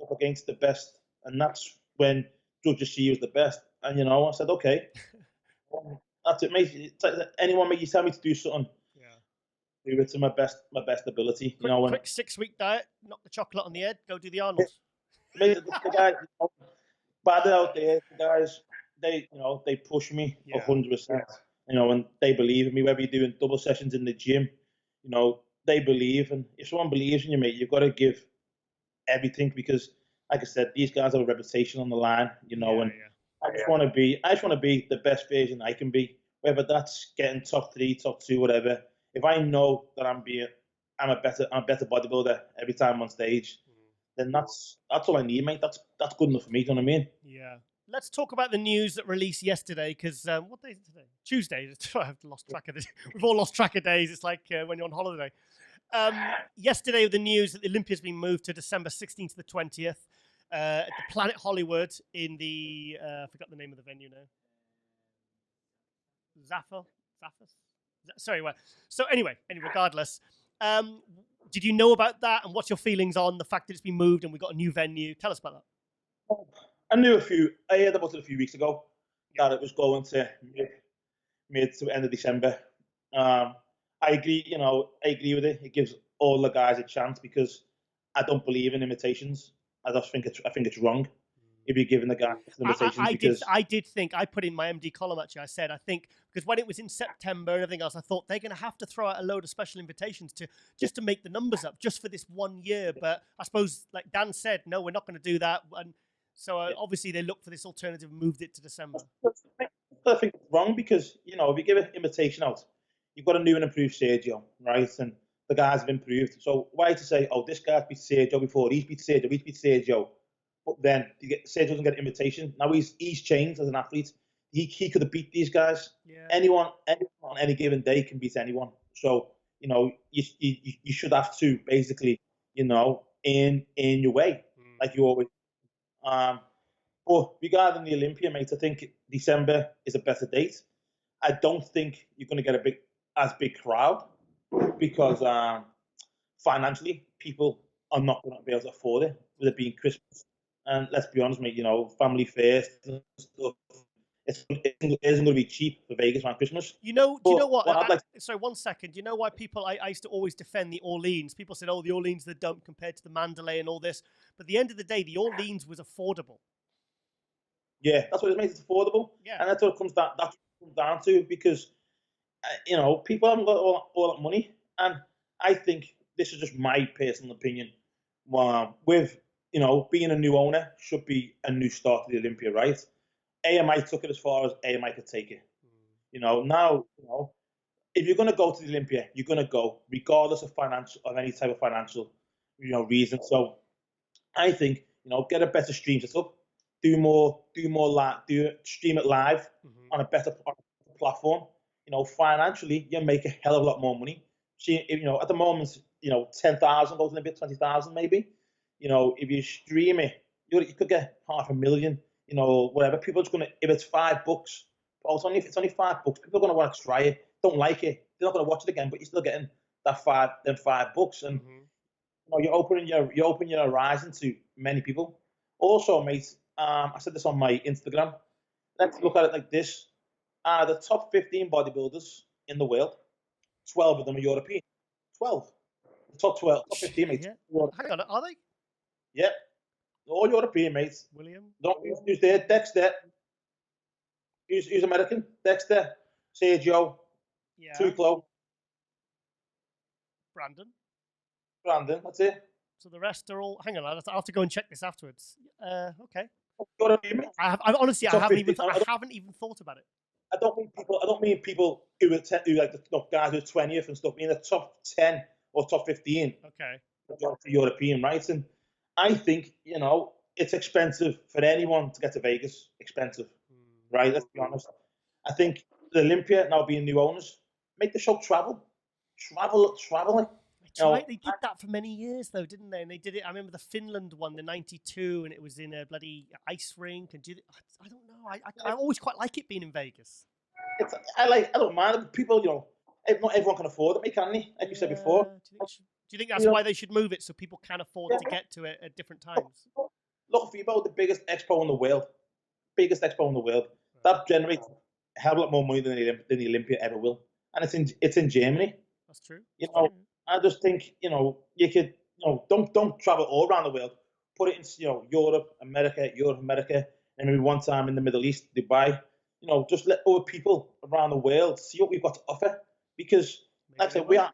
up against the best, and that's when judges see you as the best. And you know, I said, okay, that's it, mate. Anyone, mate, you tell me to do something, do it to my best ability. Quick 6-week diet, knock the chocolate on the head, go do the Arnold. Mate, the guys, bad out there, the guys, they push me 100%. You know, and they believe in me. Whether you're doing double sessions in the gym, you know, they believe. And if someone believes in you, mate, you've got to give everything, because, like I said, these guys have a reputation on the line. You know, I just want to be the best version I can be. Whether that's getting top 3, top 2, whatever. If I know that I'm a better bodybuilder every time I'm on stage, then that's all I need, mate. That's good enough for me. Do you know what I mean? Yeah. Let's talk about the news that released yesterday, because what day is it today? Tuesday. I've lost track of this. We've all lost track of days. It's like when you're on holiday. Yesterday, the news that the Olympia's been moved to December 16th to the 20th at the Planet Hollywood in the I forgot the name of the venue now. Zaffis? Sorry, well. So anyway, regardless, did you know about that, and what's your feelings on the fact that it's been moved and we got a new venue? Tell us about that. I heard about it a few weeks ago that it was going to mid to end of December. I agree. You know, I agree with it. It gives all the guys a chance, because I don't believe in imitations. I think it's wrong if you're giving the guys imitations. I did think, I put in my MD column actually. I said, I think, because when it was in September and everything else, I thought they're going to have to throw out a load of special invitations just to make the numbers up, just for this 1 year. But I suppose, like Dan said, no, we're not going to do that. And so obviously they looked for this alternative and moved it to December. I think it's wrong, because, you know, if you give an invitation out, you've got a new and improved Sergio, right? And the guys have improved. So why to say, oh, this guy's beat Sergio before, he's beat Sergio, but then Sergio doesn't get an invitation. Now he's changed as an athlete. He could have beat these guys. Yeah. Anyone on any given day can beat anyone. So, you know, you should have to basically, you know, in your way, like you always. But regarding the Olympia, mate, I think December is a better date. I don't think you're going to get a big crowd, because financially, people are not going to be able to afford it with it being Christmas. And let's be honest, mate, family first and stuff. It isn't going to be cheap for Vegas around Christmas. Do you know what? I'd like. Sorry, 1 second. Do you know why people? I used to always defend the Orleans. People said, "Oh, the Orleans are the dump compared to the Mandalay and all this." But at the end of the day, the Orleans was affordable. Yeah, that's what it makes it affordable. Yeah, and that's what it comes down to because people haven't got all that money, and I think this is just my personal opinion. With being a new owner should be a new start to the Olympia, right? AMI took it as far as AMI could take it. Now, if you're going to go to the Olympia, you're going to go regardless of any type of financial, reason. So I think, get a better stream set up, do more stream it live on a better platform. Financially, you make a hell of a lot more money. See, at the moment, 10,000 goes in a bit, 20,000 maybe. If you stream it, you could get $500,000. Whatever. People are just gonna, if it's $5, if it's only $5, people are gonna want to try it. Don't like it, they're not gonna watch it again, but you're still getting that $5, and you're opening your horizon to many people. Also, mate, I said this on my Instagram. Let's look at it like this: the top 15 bodybuilders in the world, 12 of them are European. 12, the top 12, top 15, mate. Yeah. Hang on, are they? Yep. All European, mates. William. Don't who's there? Dexter. Who's American? Dexter. Sergio. Yeah. Tuclo. Brandon. That's it. So the rest are all. Hang on, I'll have to go and check this afterwards. Okay. European, mate. I honestly, I haven't even thought about it. I don't mean people who like the guys who are 20th and stuff. I mean the top 10 or top 15. Okay. European, right? And I think it's expensive for anyone to get to Vegas. Expensive, right? Let's be honest. I think the Olympia now being new owners, make the show travel. They did that for many years, though, didn't they? And they did it. I remember the Finland one, the '92, and it was in a bloody ice rink. And I don't know. I always quite like it being in Vegas. I don't mind people. Not everyone can afford it, can they? Like you said before. Do you think that's why they should move it so people can afford to get to it at different times? Look, FIBO, the biggest expo in the world. That generates a hell of a lot more money than the Olympia ever will, and it's in Germany. That's true. I just think you could don't travel all around the world. Put it in Europe, America, and maybe one time in the Middle East, Dubai. Just let other people around the world see what we've got to offer. Because, like I said, we are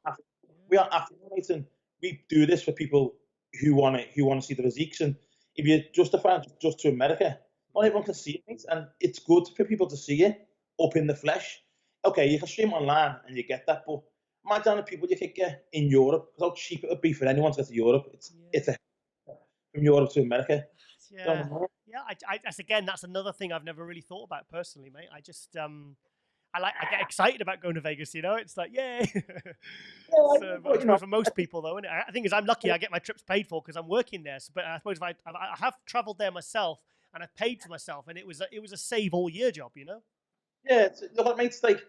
athletes, and we do this for people who want to see the physiques. And if you justify it just to America, not everyone can see it, and it's good for people to see it up in the flesh. Okay, you can stream online and you get that, but imagine the people you could get in Europe. How cheap it would be for anyone to get to Europe. It's from Europe to America. Yeah, that's another thing I've never really thought about personally, mate. I just I get excited about going to Vegas. It's like yay. For most people, though, and I think I'm lucky. I get my trips paid for because I'm working there. But I suppose if I have travelled there myself and I've paid for myself, and it was a save all year job, Yeah, look, mate, it's okay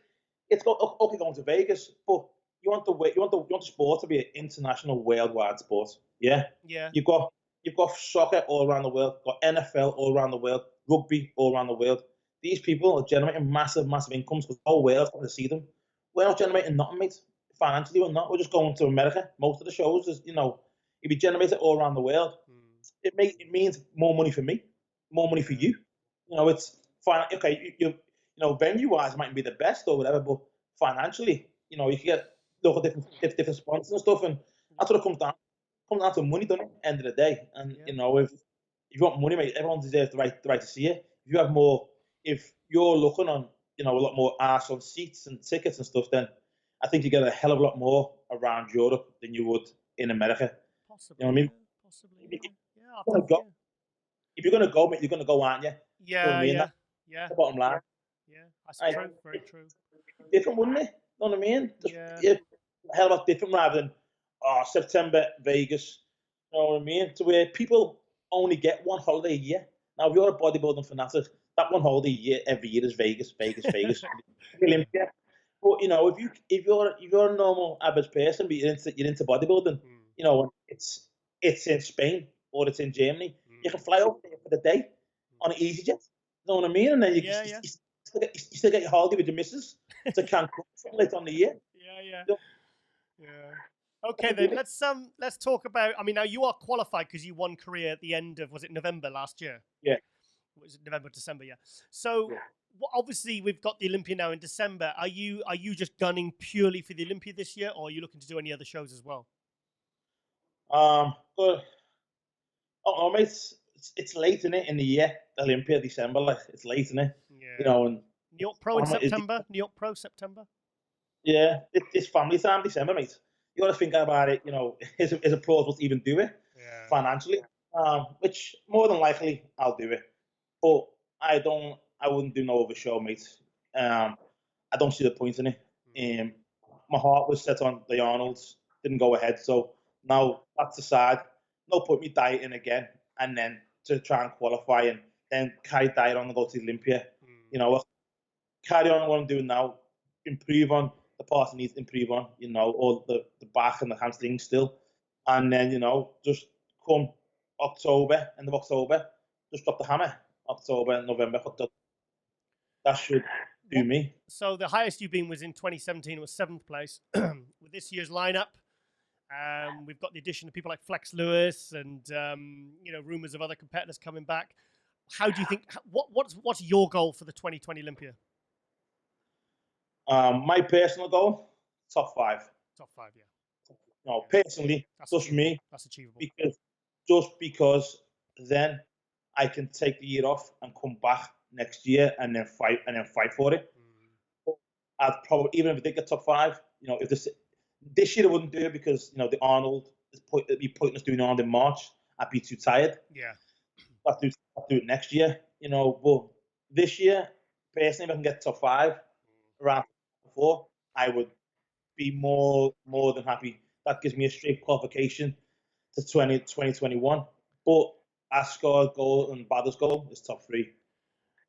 going to Vegas, but you want the sport to be an international, worldwide sport. Yeah. Yeah. You've got soccer all around the world, got NFL all around the world, rugby all around the world. These people are generating massive incomes because the whole world's going to see them. We're not generating nothing, mate. Financially, we're not. We're just going to America. Most of the shows is, if you generate it all around the world, it means more money for me, more money for you. It's fine. Okay, venue wise, it might be the best or whatever, but financially, you can get local different sponsors and stuff, and that's what it comes down. Comes down to money, doesn't it? End of the day, and if you want money, mate, everyone deserves the right to see it. If you have more, if you're looking on, a lot more arse on seats and tickets and stuff, then I think you get a hell of a lot more around Europe than you would in America. Possibly. You know what I mean? Possibly. If you're gonna go, mate, you're gonna go, aren't you? Yeah. You know what I mean? Yeah. The bottom line. Yeah, that's true. Very true. Different, wouldn't it? You know what I mean? Yeah. A hell of a lot different rather than September Vegas. You know what I mean? To where people only get one holiday a year. Now, if you're a bodybuilding fanatic, that one holiday a year every year is Vegas. Olympia. But if you're a normal average person, but you're into bodybuilding, it's it's in Spain or it's in Germany, you can fly over there for the day on an EasyJet. You know what I mean? And then you still get your holiday with your missus to Cancun later on the year. Okay, then let's talk about. I mean, now you are qualified because you won Korea at the end of, was it November last year? Yeah. Was it November, December? Yeah. So obviously we've got the Olympia now in December. Are you just gunning purely for the Olympia this year, or are you looking to do any other shows as well? But mate, it's late in it in the year. Olympia, December, like it's late in it. Yeah. You know, and New York Pro in September. New York Pro September. Yeah, it's family time, December, mate. You got to think about it. You know, is a pro supposed to even do it financially? Which more than likely I'll do it, but I wouldn't do no other show, mate. I don't see the point in it. My heart was set on the Arnolds, didn't go ahead, so now that's aside. No point me dieting again, and then to try and qualify and then carry diet on and go to Olympia. You know, carry on what I'm doing now, improve on the parts I need to improve on, you know, all the back and the hamstrings still. And then, you know, just come October, end of October, just drop the hammer. October and November, that should do me. So the highest you've been was in 2017, it was 7th place. With this year's lineup, we've got the addition of people like Flex Lewis and, you know, rumors of other competitors coming back. How do you think, what's your goal for the 2020 Olympia? My personal goal, top 5. Top 5, yeah. No, personally, just me. That's achievable. Because then I can take the year off and come back next year and then fight for it. I'd probably, even if I did get top 5, you know, if this year I wouldn't do it because, you know, the Arnold, it'd be pointless doing Arnold in March. I'd be too tired. Yeah. I'll do it next year, you know. But this year, personally, if I can get top 5 around 4, I would be more than happy. That gives me a straight qualification to 2021. But Asgard goal and Bader's goal is top 3.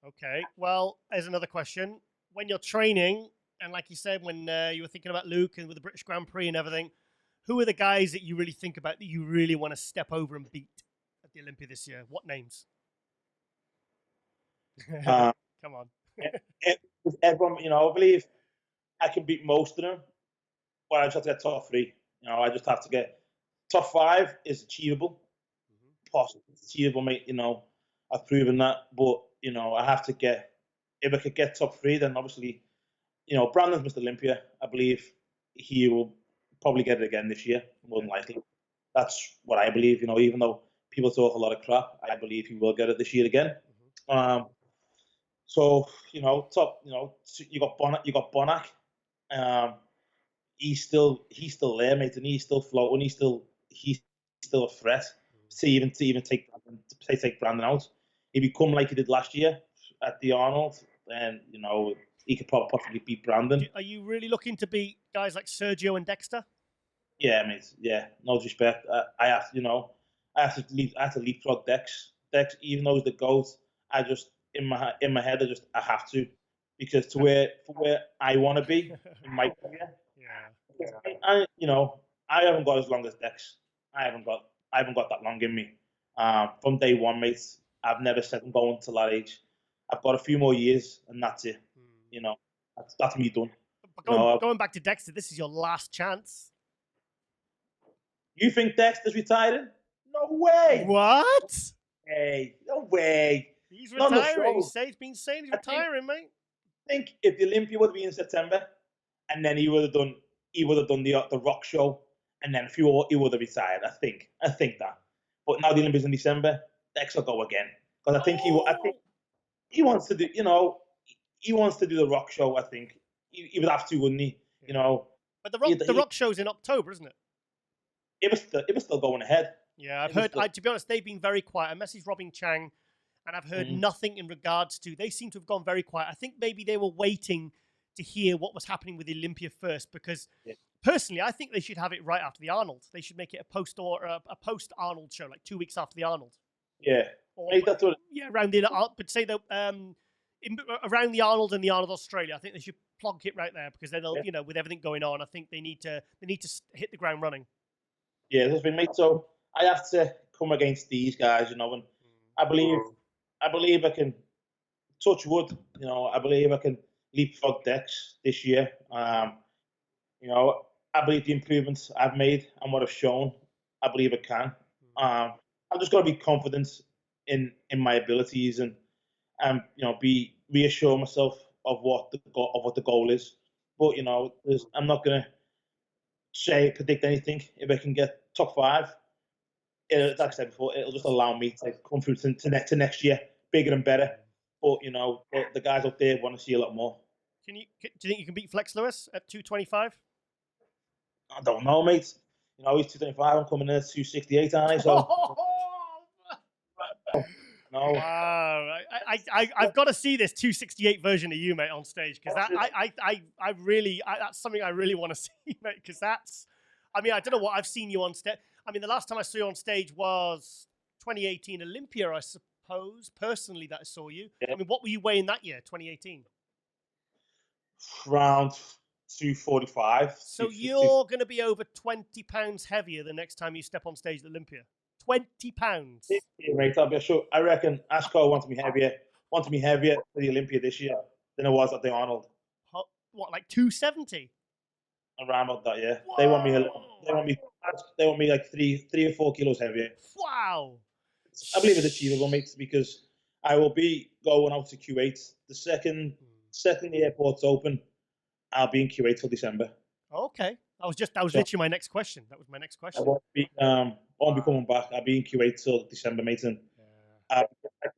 Okay. Well, there's another question. When you're training, and like you said, when you were thinking about Luke and with the British Grand Prix and everything, who are the guys that you really think about that you really want to step over and beat at the Olympia this year? What names? Come on. Everyone, you know, I believe I can beat most of them, but I just have to get top 3. You know, I just have to get top 5 is achievable. Possible, it's achievable, mate. You know, I've proven that. But you know, I have to get. If I could get top 3, then obviously, you know, Brandon's Mr. Olympia. I believe he will probably get it again this year, more than likely. That's what I believe. You know, even though people talk a lot of crap, I believe he will get it this year again. So you know, top. You know, you got Bonac. He's still there, mate, and he's still floating. He's still a threat to even take Brandon out. He become like he did last year at the Arnold, then you know he could possibly beat Brandon. Are you really looking to beat guys like Sergio and Dexter? Yeah, mate. Yeah, no disrespect. I have to leapfrog Dex. Dex, even though he's the GOAT, I just in my head I have to, because for where I want to be in my career. Yeah. You know, I haven't got as long as Dex. I haven't got that long in me. From day one, mate. I've never said I'm going to that age. I've got a few more years, and that's it. You know, that's me done. But going back to Dexter, this is your last chance. You think Dexter's retiring? No way. What? Hey, no way. He's retiring. He's been saying he's retiring, mate. I think if the Olympia would be in September, and then he would have done the rock show, and then he would have retired. I think that. But now the Olympia's in December, Dex will go again, because I think he wants to do. You know, he wants to do the rock show. I think he would have to, wouldn't he? You know. But the rock show's in October, isn't it? It was still going ahead. Yeah, I've heard. To be honest, they've been very quiet. I messaged Robin Chang, and I've heard nothing in regards to. They seem to have gone very quiet. I think maybe they were waiting to hear what was happening with Olympia first, because personally, I think they should have it right after the Arnold. They should make it a post Arnold show, like 2 weeks after the Arnold. Yeah, around the but say that around the Arnold and the Arnold Australia. I think they should plonk it right there, because then they'll, you know, with everything going on, I think they need to hit the ground running. Yeah, that's been made. So I have to come against these guys, you know, and I believe I can touch wood, you know, I believe I can leapfrog decks this year. You know, I believe the improvements I've made and what I've shown, I believe I can. I've just got to be confident in my abilities and you know, reassure myself of what the goal is. But you know, I'm not gonna predict anything. If I can get top 5, like I said before, it'll just allow me to come through to next year bigger and better. But you know, the guys out there want to see a lot more. Do you think you can beat Flex Lewis at 225? I don't know, mate. You know, he's 225. I'm coming in at 268, aren't I? So. No. Wow, I've got to see this 268 version of you, mate, on stage, because that's something I really want to see, mate. Because I mean, I don't know what I've seen you on stage. I mean, the last time I saw you on stage was 2018 Olympia, I suppose. Personally, that I saw you. Yeah. I mean, what were you weighing that year, 2018? Around 245. So you're going to be over 20 pounds heavier the next time you step on stage at Olympia. 20 pounds. Yeah, mate, I'll be sure. I reckon Ashko wants me heavier for the Olympia this year than it was at the Arnold. What, like 270? Around about that, yeah. Whoa. They want me like 3 or 4 kilos heavier. Wow. I believe it's achievable, mate, because I will be going out to Q8 the second the airport's open. I'll be in Q8 till December. Okay. That was literally my next question. That was my next question. I won't be coming back. I'll be in Q8 till December, mate. And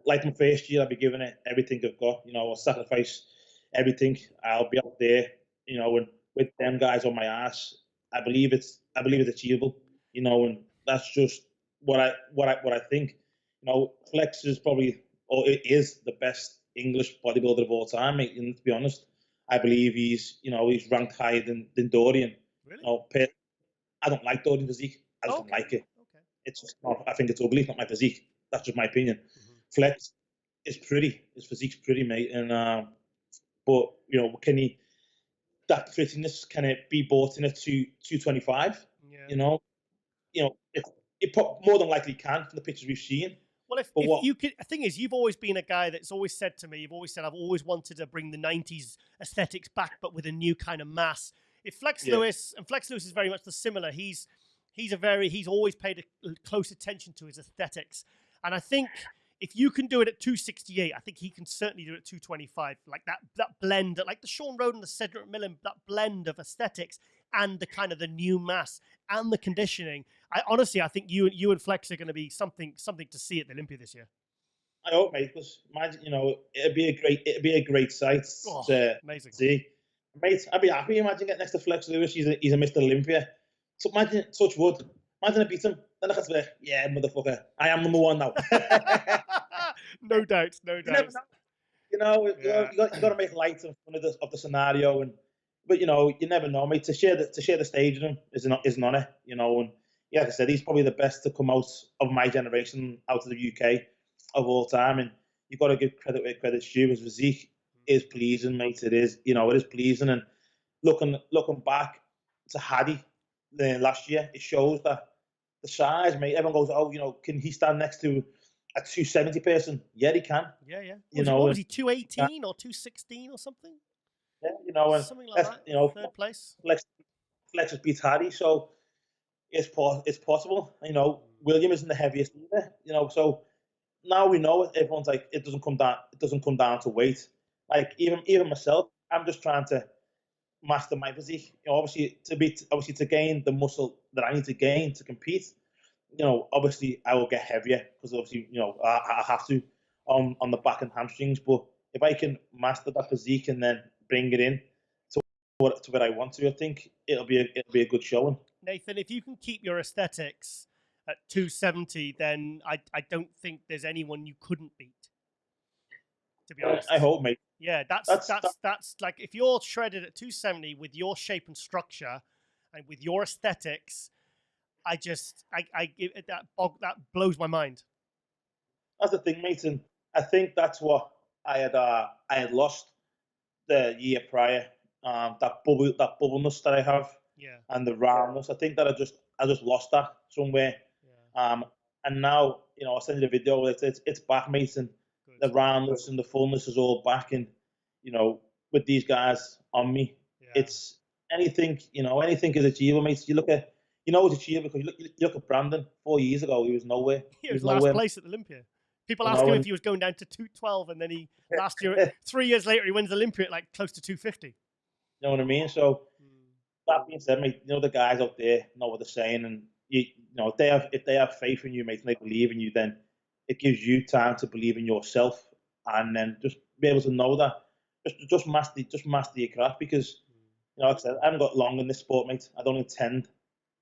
like my first year, I'll be giving it everything I've got. You know, I'll sacrifice everything. I'll be out there, you know, and with them guys on my ass. I believe it's achievable. You know, and that's just what I think. You know, Flex is it is the best English bodybuilder of all time, mate. And to be honest, I believe he's ranked higher than Doherty. Really? You know, I don't like Doherty physique. I just don't like it. Okay. It's just not, I think it's ugly. It's not my physique. That's just my opinion. Mm-hmm. Flex is pretty. His physique's pretty, mate. And but you know, that prettiness can it be bought in at 225? Yeah. You know, it more than likely can from the pictures we've seen. Well, if you could, the thing is, you've always been a guy that's always said to me, you've always said, I've always wanted to bring the 90s aesthetics back, but with a new kind of mass. If Flex Lewis, and Flex Lewis is very much the similar, he's always paid a close attention to his aesthetics. And I think if you can do it at 268, I think he can certainly do it at 225. Like that blend, like the Sean Roden and the Cedric Millen, that blend of aesthetics and the kind of the new mass and the conditioning. I think you and Flex are going to be something to see at the Olympia this year. I hope, mate, because imagine, you know, it'd be a great sight to amazing. See. Mate, I'd be happy. Imagine getting next to Flex Lewis. He's a Mr. Olympia. So imagine, touch wood. Imagine I beat him. Then I can say, yeah, motherfucker, I am number 1 now. No doubt. You know, you got to make light of the scenario, but you know, you never know, mate. To share the stage with him is an honour, you know. And like I said, he's probably the best to come out of my generation, out of the UK of all time. And you've got to give credit where credit's due. His physique is pleasing, mate. It is, you know, it is pleasing. And looking back to Hadi last year, it shows that the size, mate. Everyone goes, oh, you know, can he stand next to a 270 person? Yeah, he can. Yeah. What was he 218 or 216 or something? Yeah, you know, and something like that. You know, third place. Flex has beat Hadi, so it's possible. You know, William isn't the heaviest either. You know, so now we know it. Everyone's like, it doesn't come down to weight. Like even myself, I'm just trying to master my physique. You know, obviously to gain the muscle that I need to gain to compete. You know, obviously I will get heavier because obviously, you know, I have to on the back and hamstrings. But if I can master that physique and then bring it in to what I want to, I think it'll be a good showing. Nathan, if you can keep your aesthetics at 270, then I don't think there's anyone you couldn't beat. To be honest, I hope, mate. Yeah, that's like if you're shredded at 270 with your shape and structure and with your aesthetics, that blows my mind. That's the thing, mate, and I think that's what I had lost the year prior. That bubbleness that I have, and the roundness. I think that I just lost that somewhere. And now, I'll send you the video. It's back, mate, and the roundness and the fullness is all back. And with these guys on me, it's anything is achievable, mate. You look at, it's achievable because you look at Brandon 4 years ago. He was nowhere. He was last place at Olympia. People ask him if he was going down to 212, and then last year, 3 years later, he wins Olympia at like close to 250. You know what I mean? So that being said, mate, the guys out there know what they're saying, and if they have faith in you, mate, and they believe in you, then it gives you time to believe in yourself, and then just be able to know that just master your craft. Because like I said, I haven't got long in this sport, mate. I don't intend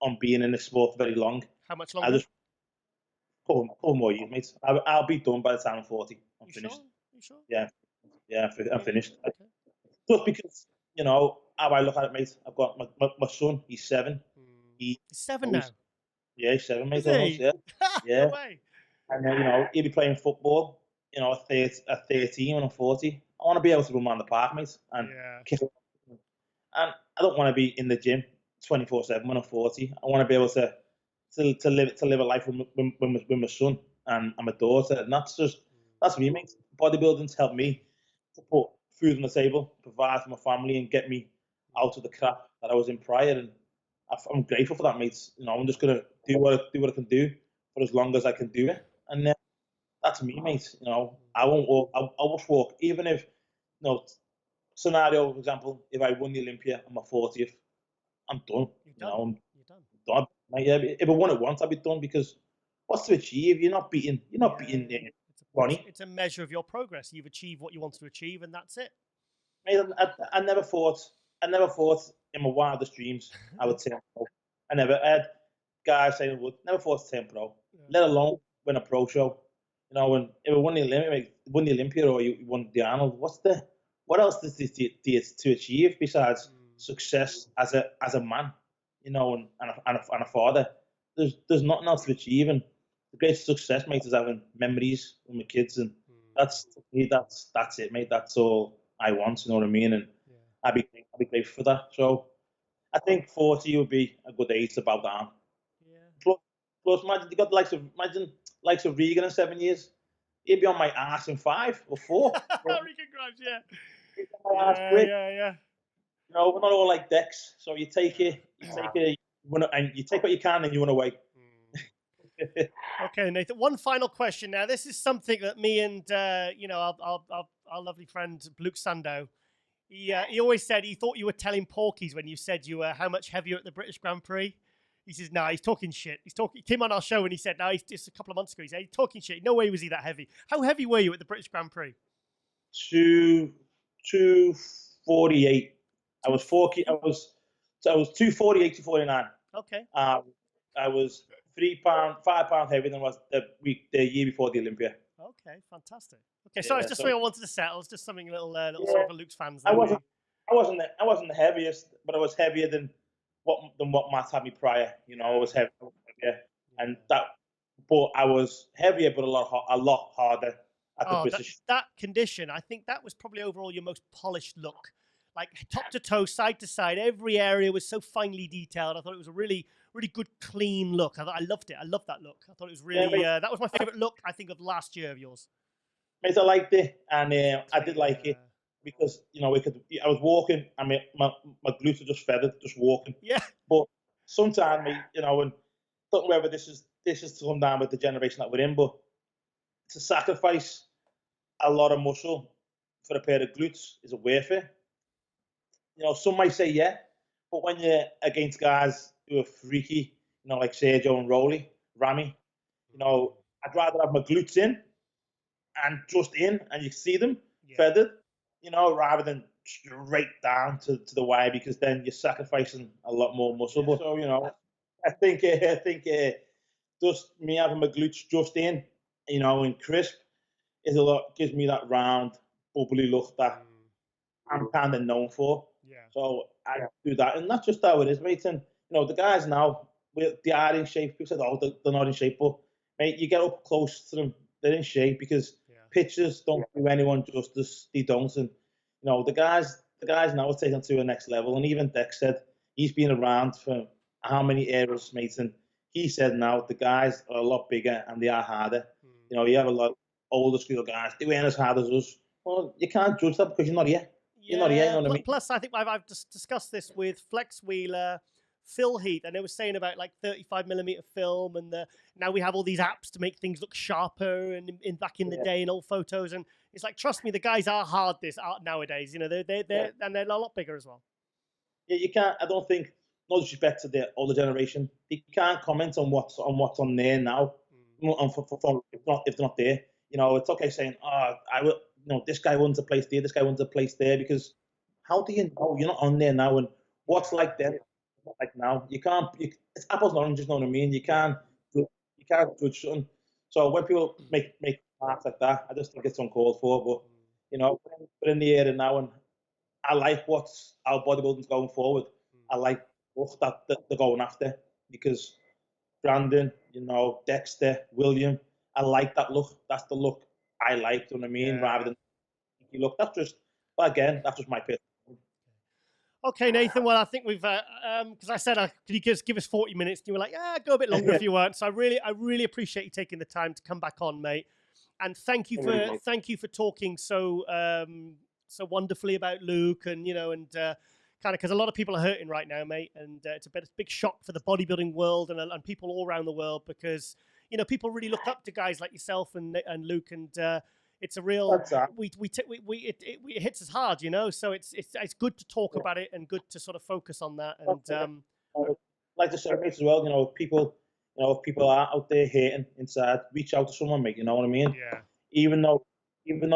on being in this sport for very long. How much longer? Couple more years, mate. I'll be done by the time I'm 40. I'm finished. Sure? You sure? Yeah, I'm finished. Okay. Just because, how I look at it, mate. I've got my son. He's 7. He's 7 now. Yeah, he's 7, mate. Almost, yeah. Yeah. No way. And then, he'll be playing football. At 13 when I'm 40. I want to be able to run around the park, mate, and kick it. And I don't want to be in the gym 24/7 when I'm 40. I want to be able to live a life with my son and my daughter, and that's me, mate. Bodybuilding's helped me to put food on the table, provide for my family, and get me out of the crap that I was in prior. And I'm grateful for that, mate. I'm just gonna do what I can do for as long as I can do it, and that's me, mate. I won't walk. I'll just walk, even if scenario, for example, if I won the Olympia on my 40th, I'm done. You're done. If I won it once, I'd be done, because what's to achieve? You're not beating Ronnie. It's a measure of your progress. You've achieved what you wanted to achieve, and that's it. Mate, I never thought in my wildest dreams I would turn pro. I had guys saying I would. Never thought to turn pro, let alone win a pro show. When if I won the Olympia or you won the Arnold, what else is to achieve besides success as a man? And a father. There's nothing else to achieve, and the greatest success, mate, is having memories with my kids, and that's it, mate. That's all I want. You know what I mean? And I'd be grateful for that. So I think 40 would be a good age to bow down. Yeah. Plus, imagine you got the likes of Regan in 7 years. He'd be on my ass in 5 or 4. Regan Grimes, yeah. Yeah. We're not all like Dex, so you take it, and you take what you can, and you run away. Okay, Nathan. One final question now. This is something that me and our lovely friend Luke Sandoe, he always said he thought you were telling porkies when you said you were how much heavier at the British Grand Prix. He says, "Nah, he's talking shit. He came on our show and he said, "No, he's just a couple of months ago. He said he's talking shit. No way was he that heavy. How heavy were you at the British Grand Prix?" 248. I was 248 to 49. Okay. I was 5 pounds heavier than I was the year before the Olympia. Okay, fantastic. Okay, sorry, it's just something I wanted to settle. It's just something little sort of Luke's fans. I wasn't the heaviest, but I was heavier than what Matt had me prior. I was heavier, and that. But I was heavier, but a lot harder at the British. That condition, I think that was probably overall your most polished look. Like top to toe, side to side, every area was so finely detailed. I thought it was a really, really good, clean look. I loved it. I loved that look. I thought it was really, that was my favorite look, I think, of last year of yours. Mate, I liked it, and I did like it because, I was walking, and my glutes were just feathered, just walking. Yeah. But sometimes, and don't know whether this is to come down with the generation that we're in, but to sacrifice a lot of muscle for a pair of glutes, is it worth it? Some might say yeah, but when you're against guys who are freaky, like Sergio and Ramy, I'd rather have my glutes in and just in, and you see them feathered, rather than straight down to the wire, because then you're sacrificing a lot more muscle. But so I think just me having my glutes just in, and crisp, gives me that round, bubbly look that I'm kind of known for. Yeah. So I do that, and that's just how it is, mate. And the guys now, they are in shape. People said, "Oh, they're not in shape," but mate, you get up close to them, they're in shape, because pictures don't do anyone justice. They don't, and the guys now are taken to a next level. And even Dex said he's been around for how many eras, mate, and he said now the guys are a lot bigger and they are harder. You know, you have a lot of older school guys, they weren't as hard as us. Well, you can't judge that because you're not here. You're not here, you know what I mean? Plus, I think I've just discussed this with Flex Wheeler, Phil Heath, and they were saying about like 35mm film, and now we have all these apps to make things look sharper. And back in the day, in old photos, and it's like, trust me, the guys are hard nowadays. You know, they're and they're a lot bigger as well. Yeah, you can't. I don't think. No disrespect to the older generation, you can't comment on what's on there now. If they're not there, you know, it's okay saying, "Oh, I will." You know, this guy wants a place there, this guy wants a place there, because how do you know you're not on there now? And what's like then, like now, you can't. It's apples and oranges, you know what I mean? You can't judge something. So when people make remarks like that, I just think it's uncalled for. But you know, we're in the era now, and I like how bodybuilding's going forward. I like what that they're going after, because Brandon, you know, Dexter, William, I like that look. That's the look I like, you know what I mean? Rather than look. But again, that's just my opinion. Okay, Nathan. Well, I think we've because I said, can you just give us 40 minutes? And you were like, yeah, go a bit longer if you want. So I really appreciate you taking the time to come back on, mate. And thank you for talking so wonderfully about Luke, and you know, and kind of because a lot of people are hurting right now, mate, and it's a big shock for the bodybuilding world and people all around the world, because you know, people really look up to guys like yourself and Luke, and it's a real it hits us hard, you know. So it's good to talk about it and good to sort of focus on that. And like to say as well, you know, if people are out there hating inside, reach out to someone, mate. You know what I mean? Yeah. Even though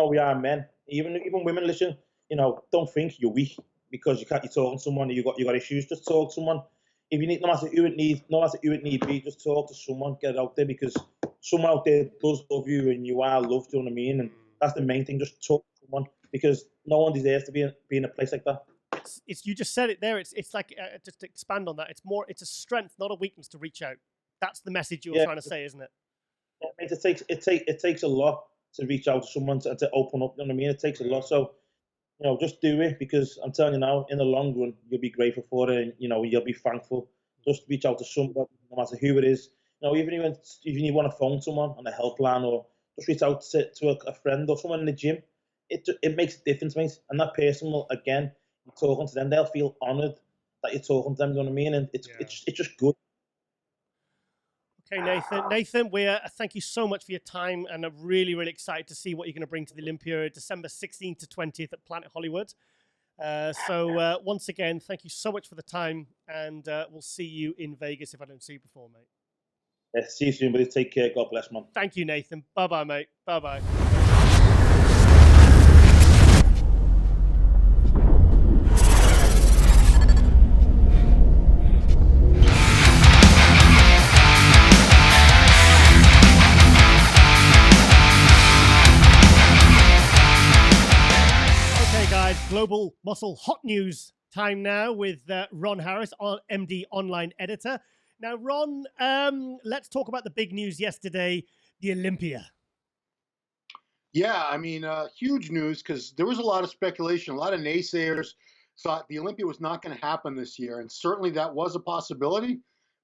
we are men, even women, listen, you know, don't think you're weak because you're talking to someone, you got issues. Just talk to someone. If you need, no matter who it need be, just talk to someone, get it out there, because someone out there does love you and you are loved, you know what I mean? And that's the main thing, just talk to someone, because no one deserves to be in a place like that. It's you just said it there. It's like, just to expand on that, it's a strength, not a weakness, to reach out. That's the message you were trying to say, isn't it? Yeah, it takes a lot to reach out to someone and to open up, you know what I mean? It takes a lot. So, you know, just do it, because I'm telling you now, in the long run, you'll be grateful for it, and you know, you'll be thankful. Just reach out to somebody, no matter who it is. You know, even you want to phone someone on a helpline, or just reach out to a friend or someone in the gym. It makes a difference, mate. And that person will, again, you're talking to them, they'll feel honoured that you're talking to them, you know what I mean? And it's just good. Okay, Nathan, thank you so much for your time, and I'm really excited to see what you're going to bring to the Olympia, December 16th to 20th at Planet Hollywood. So once again, thank you so much for the time, and we'll see you in Vegas if I don't see you before, mate. Yeah, see you soon, buddy. Take care. God bless, man. Thank you, Nathan. Bye-bye, mate. Bye-bye. Global Muscle Hot News time now with Ron Harris, MD Online Editor. Now, Ron, let's talk about the big news yesterday, the Olympia. Yeah, I mean, huge news, because there was a lot of speculation. A lot of naysayers thought the Olympia was not going to happen this year, and certainly that was a possibility.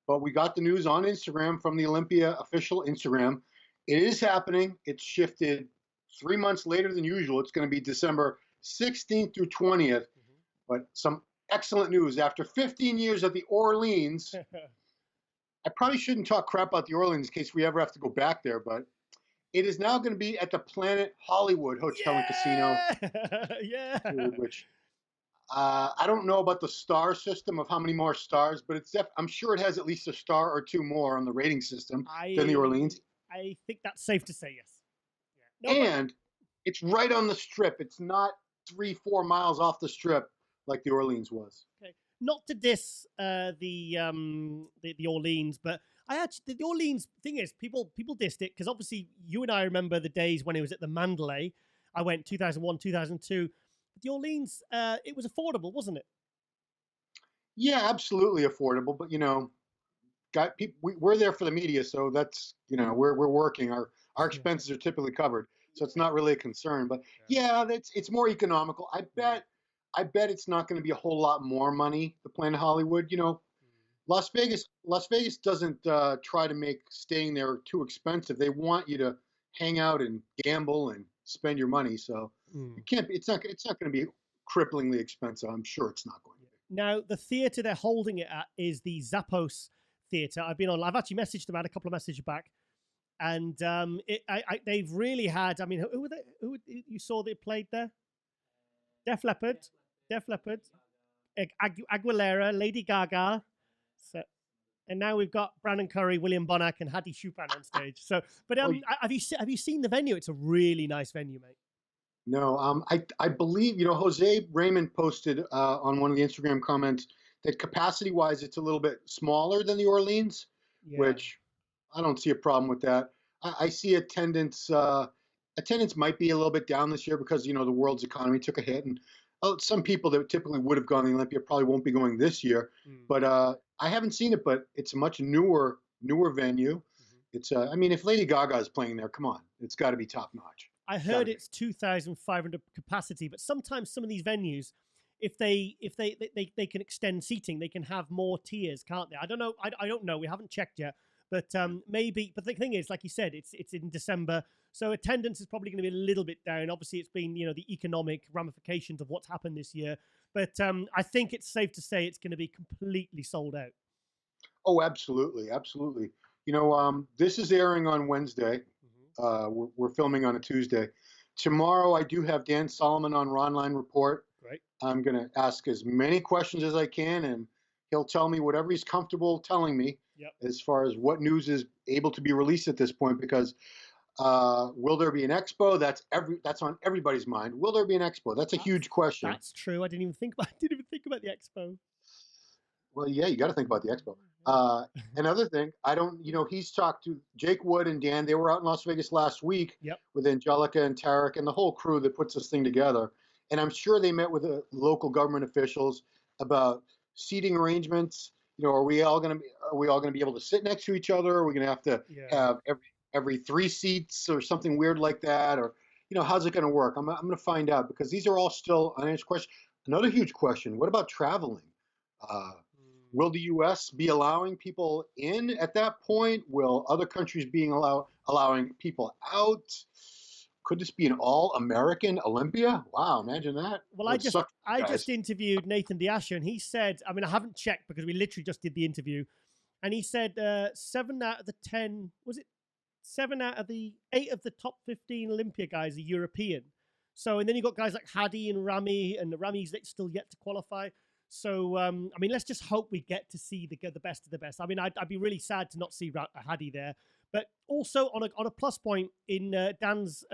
But we got the news on Instagram from the Olympia official Instagram. It is happening. It's shifted 3 months later than usual. It's going to be December 16th through 20th. But some excellent news. After 15 years at the Orleans, I probably shouldn't talk crap about the Orleans in case we ever have to go back there, but it is now going to be at the Planet Hollywood Hotel and Casino. Yeah. Which I don't know about the star system of how many more stars, but I'm sure it has at least a star or two more on the rating system than the Orleans. I think that's safe to say, yes. Yeah. And it's right on the Strip. It's not 3-4 miles off the Strip like the Orleans was. Okay. Not to diss the Orleans, but the Orleans thing is, people dissed it because obviously you and I remember the days when it was at the Mandalay. I went 2001, 2002. The Orleans, it was affordable, wasn't it? Yeah, absolutely affordable. But you know, we're there for the media, so that's, you know, we're working. Our expenses are typically covered, so it's not really a concern. But yeah, it's more economical. I bet it's not going to be a whole lot more money to Planet Hollywood. You know, Las Vegas doesn't try to make staying there too expensive. They want you to hang out and gamble and spend your money. So you can't. It's not going to be cripplingly expensive. I'm sure it's not going to be. Now, the theatre they're holding it at is the Zappos Theatre. I've actually messaged them, I had a couple of messages back, and they've really had. I mean, who were they? Who you saw they played there? Def Leppard, Aguilera, Lady Gaga. So, and now we've got Brandon Curry, William Bonac, and Hadi Choopan on stage. So, but have you seen the venue? It's a really nice venue, mate. No, I believe Jose Raymond posted on one of the Instagram comments that capacity-wise it's a little bit smaller than the Orleans, which I don't see a problem with that. I see attendance might be a little bit down this year because the world's economy took a hit, and some people that typically would have gone to the Olympia probably won't be going this year. But I haven't seen it, but it's a much newer venue. It's I mean, if Lady Gaga is playing there, come on, it's got to be top notch. I heard it's 2,500 capacity, but sometimes some of these venues, if they can extend seating, they can have more tiers, can't they? I don't know. I don't know. We haven't checked yet, but maybe. But the thing is, like you said, it's in December, so attendance is probably going to be a little bit down. Obviously, it's been the economic ramifications of what's happened this year, but I think it's safe to say it's going to be completely sold out. Oh, absolutely, absolutely. This is airing on Wednesday. We're filming on a Tuesday. Tomorrow, I do have Dan Solomon on Ronline Report. Right. I'm going to ask as many questions as I can, and he'll tell me whatever he's comfortable telling me as far as what news is able to be released at this point. Because will there be an expo? That's on everybody's mind. Will there be an expo? That's a huge question. That's true. I didn't even think about the expo. Well, yeah, you got to think about the expo. Another thing, he's talked to Jake Wood and Dan. They were out in Las Vegas last week with Angelica and Tarek and the whole crew that puts this thing together. And I'm sure they met with the local government officials about seating arrangements. Are we all going to be able to sit next to each other? Are we going to have to have every 3 seats or something weird like that? Or, how's it going to work? I'm going to find out, because these are all still unanswered questions. Another huge question: what about traveling? Will the U.S. be allowing people in at that point? Will other countries be allowing people out? Could this be an all-American Olympia? Wow, imagine that. Well, I just interviewed Nathan De Asha, and he said, I mean, I haven't checked because we literally just did the interview, and he said 7 out of the 10, was it 7 out of the 8 of the top 15 Olympia guys are European. So, and then you got guys like Hadi and Ramy, and Ramy's still yet to qualify. So, I mean, let's just hope we get to see the best of the best. I mean, I'd be really sad to not see Hadi there. But also on a plus point, in Dan's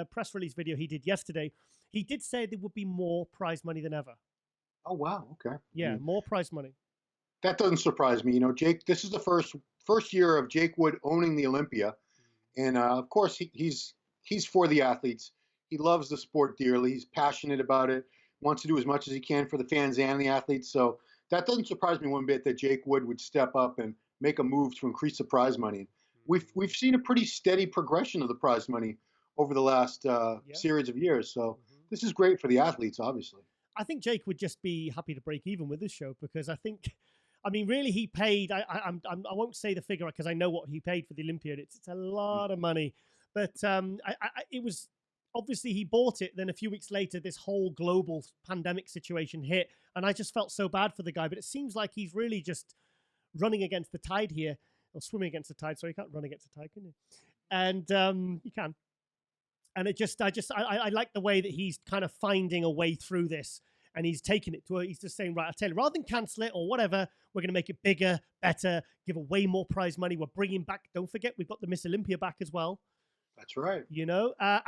press release video he did yesterday, he did say there would be more prize money than ever. Oh, wow. Okay. Yeah, more prize money. That doesn't surprise me. Jake, this is the first year of Jake Wood owning the Olympia. And, of course, he's for the athletes. He loves the sport dearly. He's passionate about it. Wants to do as much as he can for the fans and the athletes. So that doesn't surprise me one bit that Jake Wood would step up and make a move to increase the prize money. We've seen a pretty steady progression of the prize money over the last series of years. So this is great for the athletes, obviously. I think Jake would just be happy to break even with this show, because I mean, really, he paid. I won't say the figure because I know what he paid for the Olympiad. It's a lot of money, but it was. Obviously, he bought it. Then a few weeks later, this whole global pandemic situation hit. And I just felt so bad for the guy. But it seems like he's really just running against the tide here. Or swimming against the tide. Sorry, you can't run against the tide, can you? And you can. And I like the way that he's kind of finding a way through this. And he's taking it to he's just saying, right, I'll tell you, rather than cancel it or whatever, we're going to make it bigger, better, give away more prize money. We're bringing back, don't forget, we've got the Miss Olympia back as well. That's right. And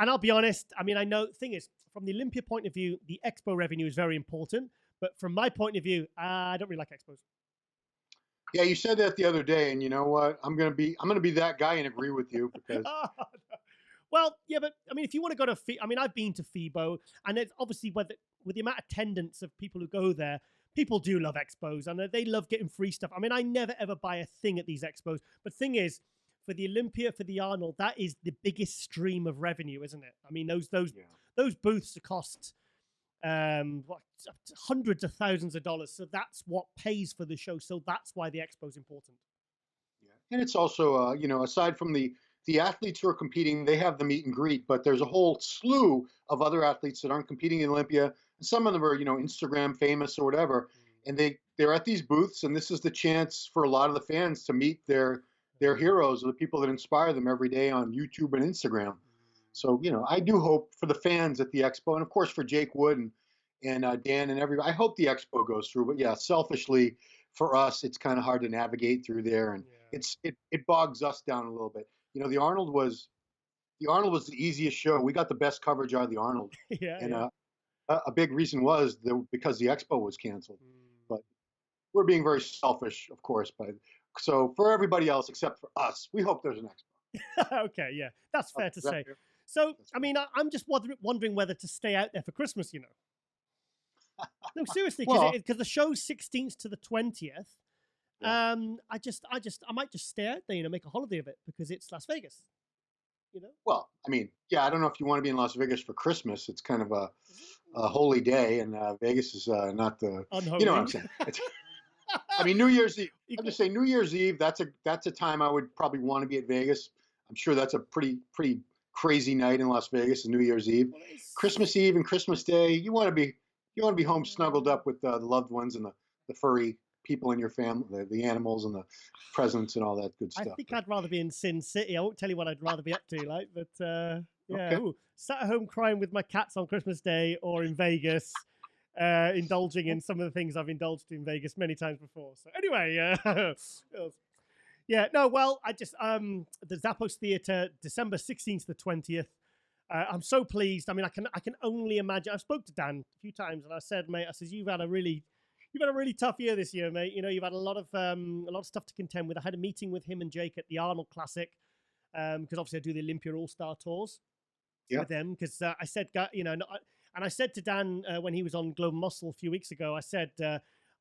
I'll be honest, I mean, I know, the thing is, from the Olympia point of view, the expo revenue is very important. But from my point of view, I don't really like expos. Yeah, you said that the other day, and you know what? I'm gonna be that guy and agree with you, because. Well, yeah, but I mean, if you want to go to, I've been to FIBO, and it's obviously with the amount of attendance of people who go there, people do love expos, and they love getting free stuff. I mean, I never ever buy a thing at these expos, but thing is, for the Olympia, for the Arnold, that is the biggest stream of revenue, isn't it? I mean, those booths cost what, hundreds of thousands of dollars. So that's what pays for the show. So that's why the expo is important. Yeah. And it's also, aside from the athletes who are competing, they have the meet and greet, but there's a whole slew of other athletes that aren't competing in Olympia. And some of them are, Instagram famous or whatever. And they're at these booths, and this is the chance for a lot of the fans to meet their heroes or the people that inspire them every day on YouTube and Instagram. So, I do hope for the fans at the expo, and of course for Jake Wood and Dan and everybody, I hope the expo goes through. But yeah, selfishly for us, it's kind of hard to navigate through there, and it bogs us down a little bit. The Arnold was the easiest show. We got the best coverage out of the Arnold. A big reason was because the expo was canceled. But we're being very selfish, of course. So for everybody else except for us, we hope there's an expo. Okay, yeah, that's fair to say. So, I mean, I'm just wondering whether to stay out there for Christmas, No, seriously, because the show's 16th to the 20th. Yeah. I might just stay out there, make a holiday of it because it's Las Vegas, Well, I mean, yeah, I don't know if you want to be in Las Vegas for Christmas. It's kind of a holy day, and Vegas is not the. Unholy. You know what I'm saying? I mean, New Year's Eve. I'm just saying, New Year's Eve. That's a time I would probably want to be at Vegas. I'm sure that's a pretty crazy night in Las Vegas, New Year's Eve. Well, Christmas Eve and Christmas Day, you want to be home snuggled up with the loved ones and the furry people in your family, the animals and the presents and all that good stuff. I think I'd rather be in Sin City. I won't tell you what I'd rather be up to, but yeah, okay. Sat at home crying with my cats on Christmas Day, or in Vegas, indulging in some of the things I've indulged in Vegas many times before. So anyway, yeah, no, well, I just the Zappos Theatre, December 16th to the 20th. I'm so pleased. I mean, I can only imagine. I spoke to Dan a few times, and I said, mate, you've had a really tough year this year, mate. You've had a lot of stuff to contend with. I had a meeting with him and Jake at the Arnold Classic, because obviously I do the Olympia All-Star Tours with them. Because I said, and I said to Dan when he was on Global Muscle a few weeks ago, I said,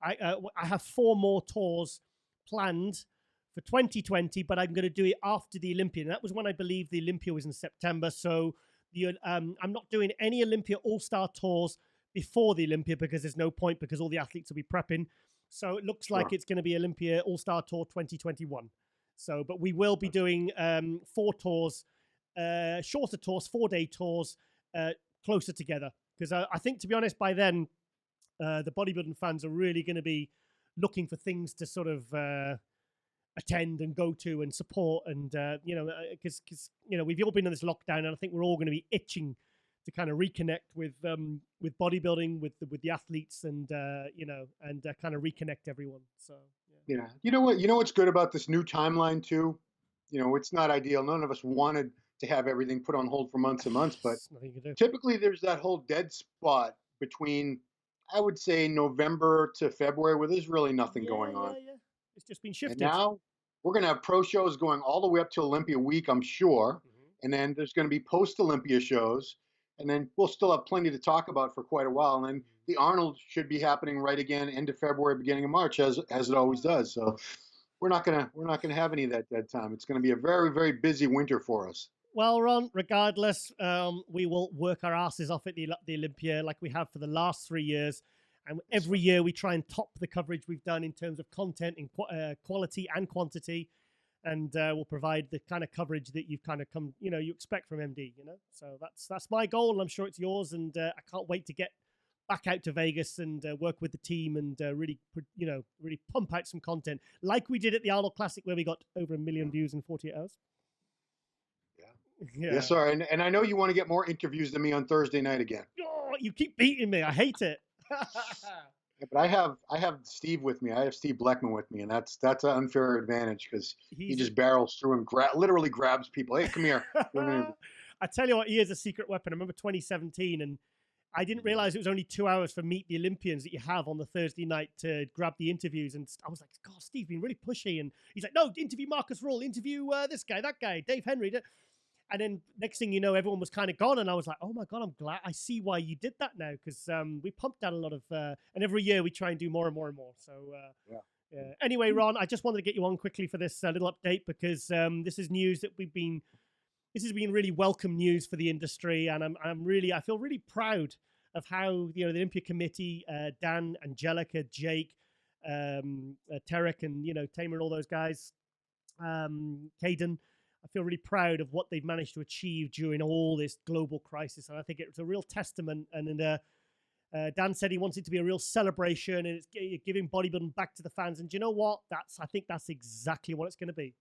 I have 4 more tours planned for 2020, but I'm going to do it after the Olympia. And that was when I believe the Olympia was in September. So I'm not doing any Olympia All-Star Tours before the Olympia because there's no point, because all the athletes will be prepping. So it looks like it's going to be Olympia All-Star Tour 2021. So, but we will be doing 4 tours, shorter tours, 4-day tours, closer together. Because I think, to be honest, by then, the bodybuilding fans are really going to be looking for things to sort of attend and go to and support. And, because we've all been in this lockdown, and I think we're all going to be itching to kind of reconnect with bodybuilding, with the athletes, and kind of reconnect everyone. So yeah. You know what's good about this new timeline too? It's not ideal. None of us wanted to have everything put on hold for months and months, but typically there's that whole dead spot between, I would say, November to February, where there's really nothing going on. Yeah. It's just been shifted. And now we're going to have pro shows going all the way up to Olympia week, I'm sure. And then there's going to be post-Olympia shows. And then we'll still have plenty to talk about for quite a while. And then the Arnold should be happening right again, end of February, beginning of March, as it always does. So we're not gonna have any of that dead time. It's going to be a very, very busy winter for us. Well, Ron, regardless, we will work our asses off at the Olympia like we have for the last 3 years. And every year we try and top the coverage we've done in terms of content, in quality and quantity. And we'll provide the kind of coverage that you've kind of come, you expect from MD, So that's my goal, and I'm sure it's yours. And I can't wait to get back out to Vegas and work with the team and really pump out some content like we did at the Arnold Classic, where we got over 1 million views in 48 hours. Yeah. Yes, sir. And I know you want to get more interviews than me on Thursday night again. Oh, you keep beating me. I hate it. Yeah, but I have Steve with me. I have Steve Bleckman with me, and that's an unfair advantage because he just barrels through and literally grabs people. Hey, come here. I tell you what, he is a secret weapon. I remember 2017, and I didn't realize it was only 2 hours for Meet the Olympians that you have on the Thursday night to grab the interviews. And I was like, God, Steve being really pushy. And he's like, no, interview Marcus Ruhl, interview this guy, that guy, Dave Henry. And then next thing you know, everyone was kind of gone. And I was like, oh my God, I'm glad. I see why you did that now. Because we pumped out a lot of, and every year we try and do more and more and more. So yeah. Anyway, Ron, I just wanted to get you on quickly for this little update, because this is news that this has been really welcome news for the industry. And I feel really proud of how, the Olympia committee, Dan, Angelica, Jake, Tarek, and, Tamer and all those guys, Caden, I feel really proud of what they've managed to achieve during all this global crisis. And I think it's a real testament. And Dan said he wants it to be a real celebration, and it's giving bodybuilding back to the fans. And do you know what? I think that's exactly what it's going to be.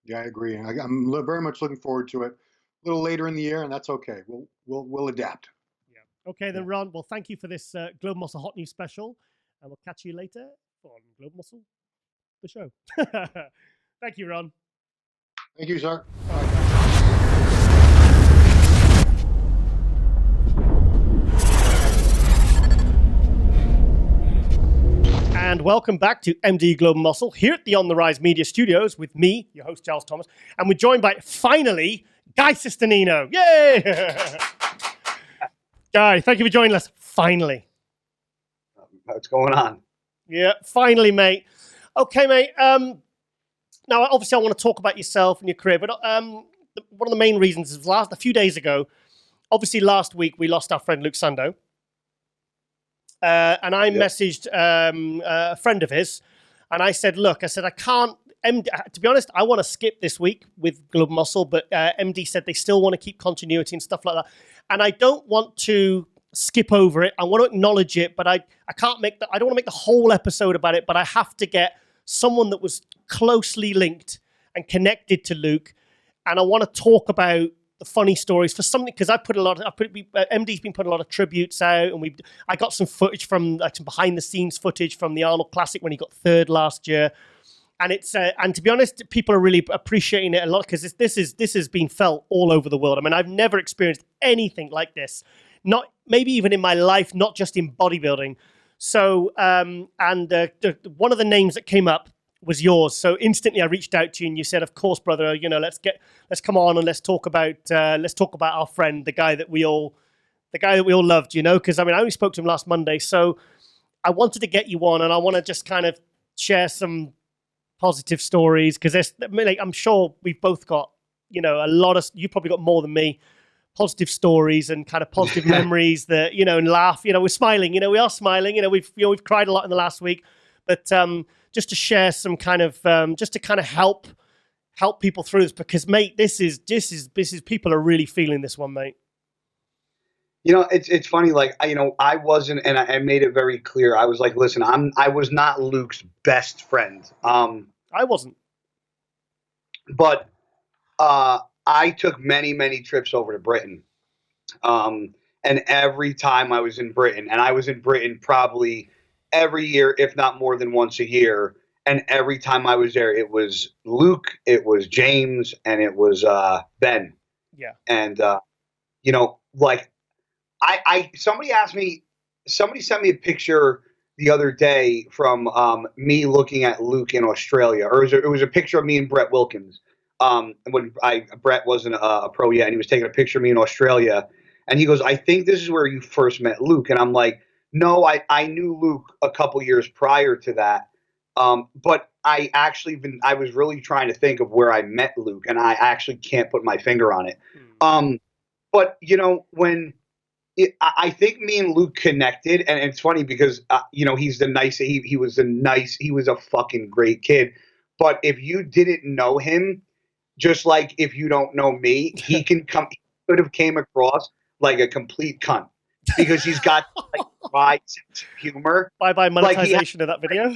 Yeah, I agree. I'm very much looking forward to it. A little later in the year, and that's okay. We'll adapt. Yeah. Okay, then, Ron. Well, thank you for this Global Muscle Hot News special, and we'll catch you later on Global Muscle, the show. Thank you, Ron. Thank you, sir. And welcome back to MD Global Muscle here at the On the Rise Media Studios with me, your host, Giles Thomas. And we're joined by, finally, Guy Cisternino. Yay! Guy, thank you for joining us. Finally. What's going on? Yeah, finally, mate. Okay, mate. Now, obviously, I want to talk about yourself and your career, but one of the main reasons is a few days ago, obviously last week, we lost our friend Luke Sandoe. And I messaged a friend of his, and I said, look, I can't, to be honest, I want to skip this week with Global Muscle, but MD said they still want to keep continuity and stuff like that. And I don't want to skip over it. I want to acknowledge it, but I don't want to make the whole episode about it, but I have to get someone that was closely linked and connected to Luke. And I want to talk about the funny stories for something, because MD's been putting a lot of tributes out, and I got some footage from some behind the scenes footage from the Arnold Classic when he got third last year, and it's and to be honest, people are really appreciating it a lot, because this has been felt all over the world. I mean, I've never experienced anything like this, not maybe even in my life, not just in bodybuilding. So one of the names that came up was yours. So instantly I reached out to you and you said, of course, brother, let's come on and let's talk about our friend, the guy that we all loved, because I mean, I only spoke to him last Monday. So I wanted to get you on, and I want to just kind of share some positive stories, because I'm sure we've both got, you probably got more than me, positive stories and kind of positive memories that, and laugh, we're smiling, we are smiling, we've cried a lot in the last week, but, just to share some kind of, just to kind of help people through this, because mate, this is people are really feeling this one, mate. It's funny. Like, I wasn't, and I made it very clear. I was like, listen, I was not Luke's best friend. I wasn't, but I took many, many trips over to Britain. And every time I was in Britain, and I was in Britain probably every year, if not more than once a year. And every time I was there, it was Luke, it was James, and it was Ben. Yeah. And, like somebody sent me a picture the other day from me looking at Luke in Australia, or it was a picture of me and Brett Wilkins. When Brett wasn't a pro yet, and he was taking a picture of me in Australia. And he goes, I think this is where you first met Luke. And I'm like, no, I knew Luke a couple years prior to that. But I was really trying to think of where I met Luke, and I actually can't put my finger on it. But I think me and Luke connected, and it's funny because, he's he was a fucking great kid. But if you didn't know him, just like if you don't know me, he could have came across like a complete cunt, because he's got like dry sense of humor. Bye monetization of that video.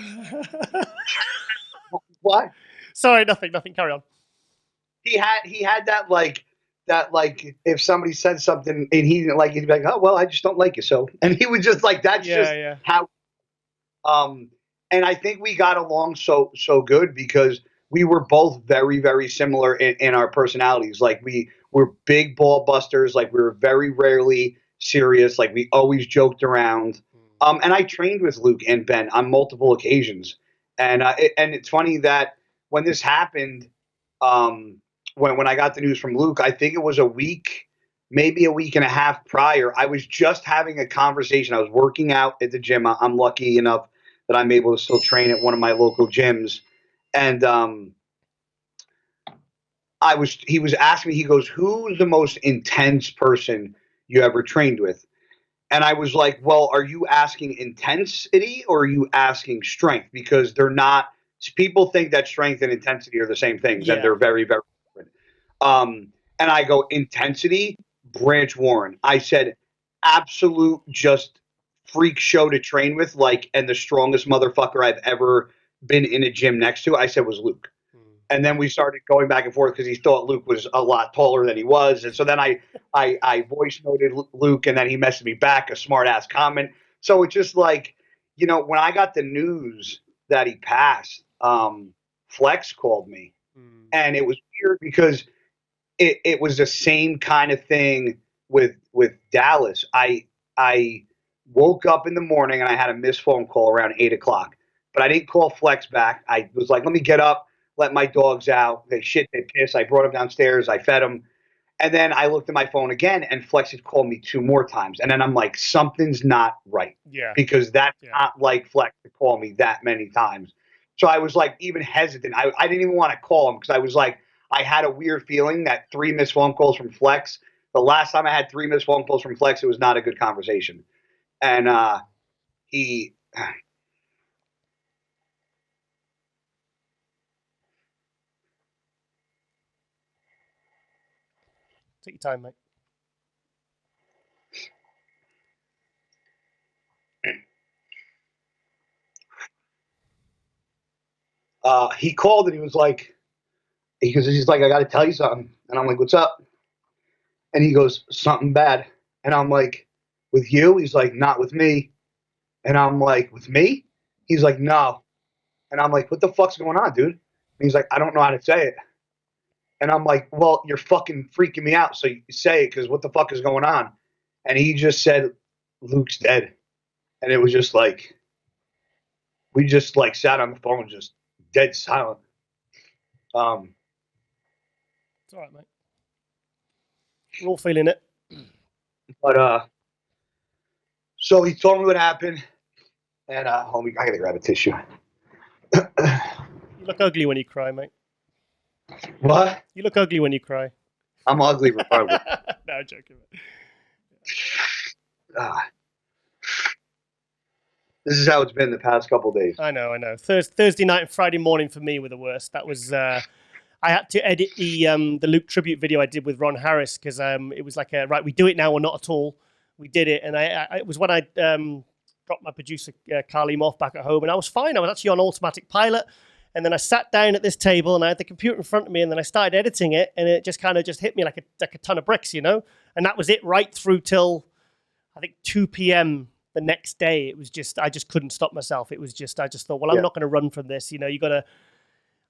What? Sorry, nothing. Carry on. He had that if somebody said something and he didn't like it, he'd be like, oh well, I just don't like you, so. And he was just like, that's how. And I think we got along so good because we were both very, very similar in our personalities. Like, we were big ball busters. Like, we were very rarely serious. Like, we always joked around. And I trained with Luke and Ben on multiple occasions. And it's funny that when this happened, when I got the news from Luke, I think it was maybe a week and a half prior, I was just having a conversation. I was working out at the gym. I'm lucky enough that I'm able to still train at one of my local gyms. And he was asking me, he goes, who's the most intense person you ever trained with? And I was like, well, are you asking intensity or are you asking strength? Because they're not. People think that strength and intensity are the same things, and they're very, very different. And I go, intensity, Branch Warren. I said, absolute just freak show to train with, like, and the strongest motherfucker I've ever been in a gym next to, I said, was Luke. And then we started going back and forth because he thought Luke was a lot taller than he was. And so then I voice noted Luke, and then he messaged me back a smart ass comment. So it's just like, you know, when I got the news that he passed, Flex called me, and it was weird because it was the same kind of thing with Dallas. I woke up in the morning and I had a missed phone call around 8:00, but I didn't call Flex back. I was like, let me get up, let my dogs out. They shit, they piss. I brought them downstairs. I fed them. And then I looked at my phone again, and Flex had called me 2 more times. And then I'm like, something's not right. Yeah. Because that's not like Flex to call me that many times. So I was like even hesitant. I didn't even want to call him because I was like, I had a weird feeling that 3 missed phone calls from Flex. The last time I had 3 missed phone calls from Flex, it was not a good conversation. And he... Take your time, mate. He called and he was like, he's like, I got to tell you something. And I'm like, what's up? And he goes, something bad. And I'm like, with you? He's like, not with me. And I'm like, with me? He's like, no. And I'm like, what the fuck's going on, dude? And he's like, I don't know how to say it. And I'm like, well, you're fucking freaking me out. So you say it, because what the fuck is going on? And he just said, Luke's dead. And it was just like, we just like sat on the phone, just dead silent. It's all right, mate. We're all feeling it. But so he told me what happened, and homie, I gotta grab a tissue. You look ugly when you cry, mate. What? You look ugly when you cry. I'm ugly regardless. No, I'm joking. This is how it's been the past couple days. I know. Thursday night and Friday morning for me were the worst. That was I had to edit the Luke tribute video I did with Ron Harris because it was like right, we do it now or not at all. We did it, and it was when I dropped my producer Carlim off back at home, and I was fine. I was actually on automatic pilot, and then I sat down at this table, and I had the computer in front of me, and then I started editing it, and it just kind of just hit me like a ton of bricks, you know. And that was it right through till I think 2 p.m. the next day. It was just I just couldn't stop myself. It was just I just thought, well, I'm not going to run from this, you know. You got to.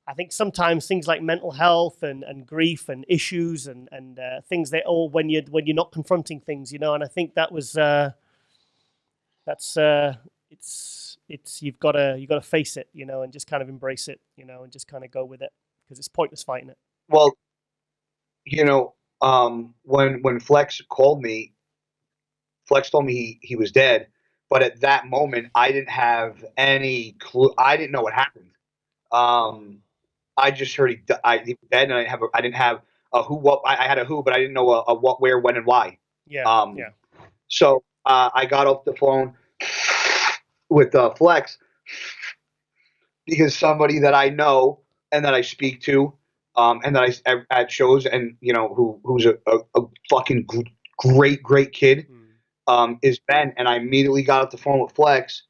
I think sometimes things like mental health and grief and issues and things they all when you're not confronting things, you know. And I think that was it's you've got to face it, you know, and just kind of embrace it, you know, and just kind of go with it because it's pointless fighting it. Well, you know, when Flex called me, Flex told me he was dead, but at that moment I didn't have any clue. I didn't know what happened. I just heard he was dead, and I didn't have a who, what. I had a who, but I didn't know a what, where, when, and why. Yeah. So I got off the phone with Flex because somebody that I know and that I speak to, and that I at shows, and you know who's a fucking great kid, is Ben, and I immediately got off the phone with Flex,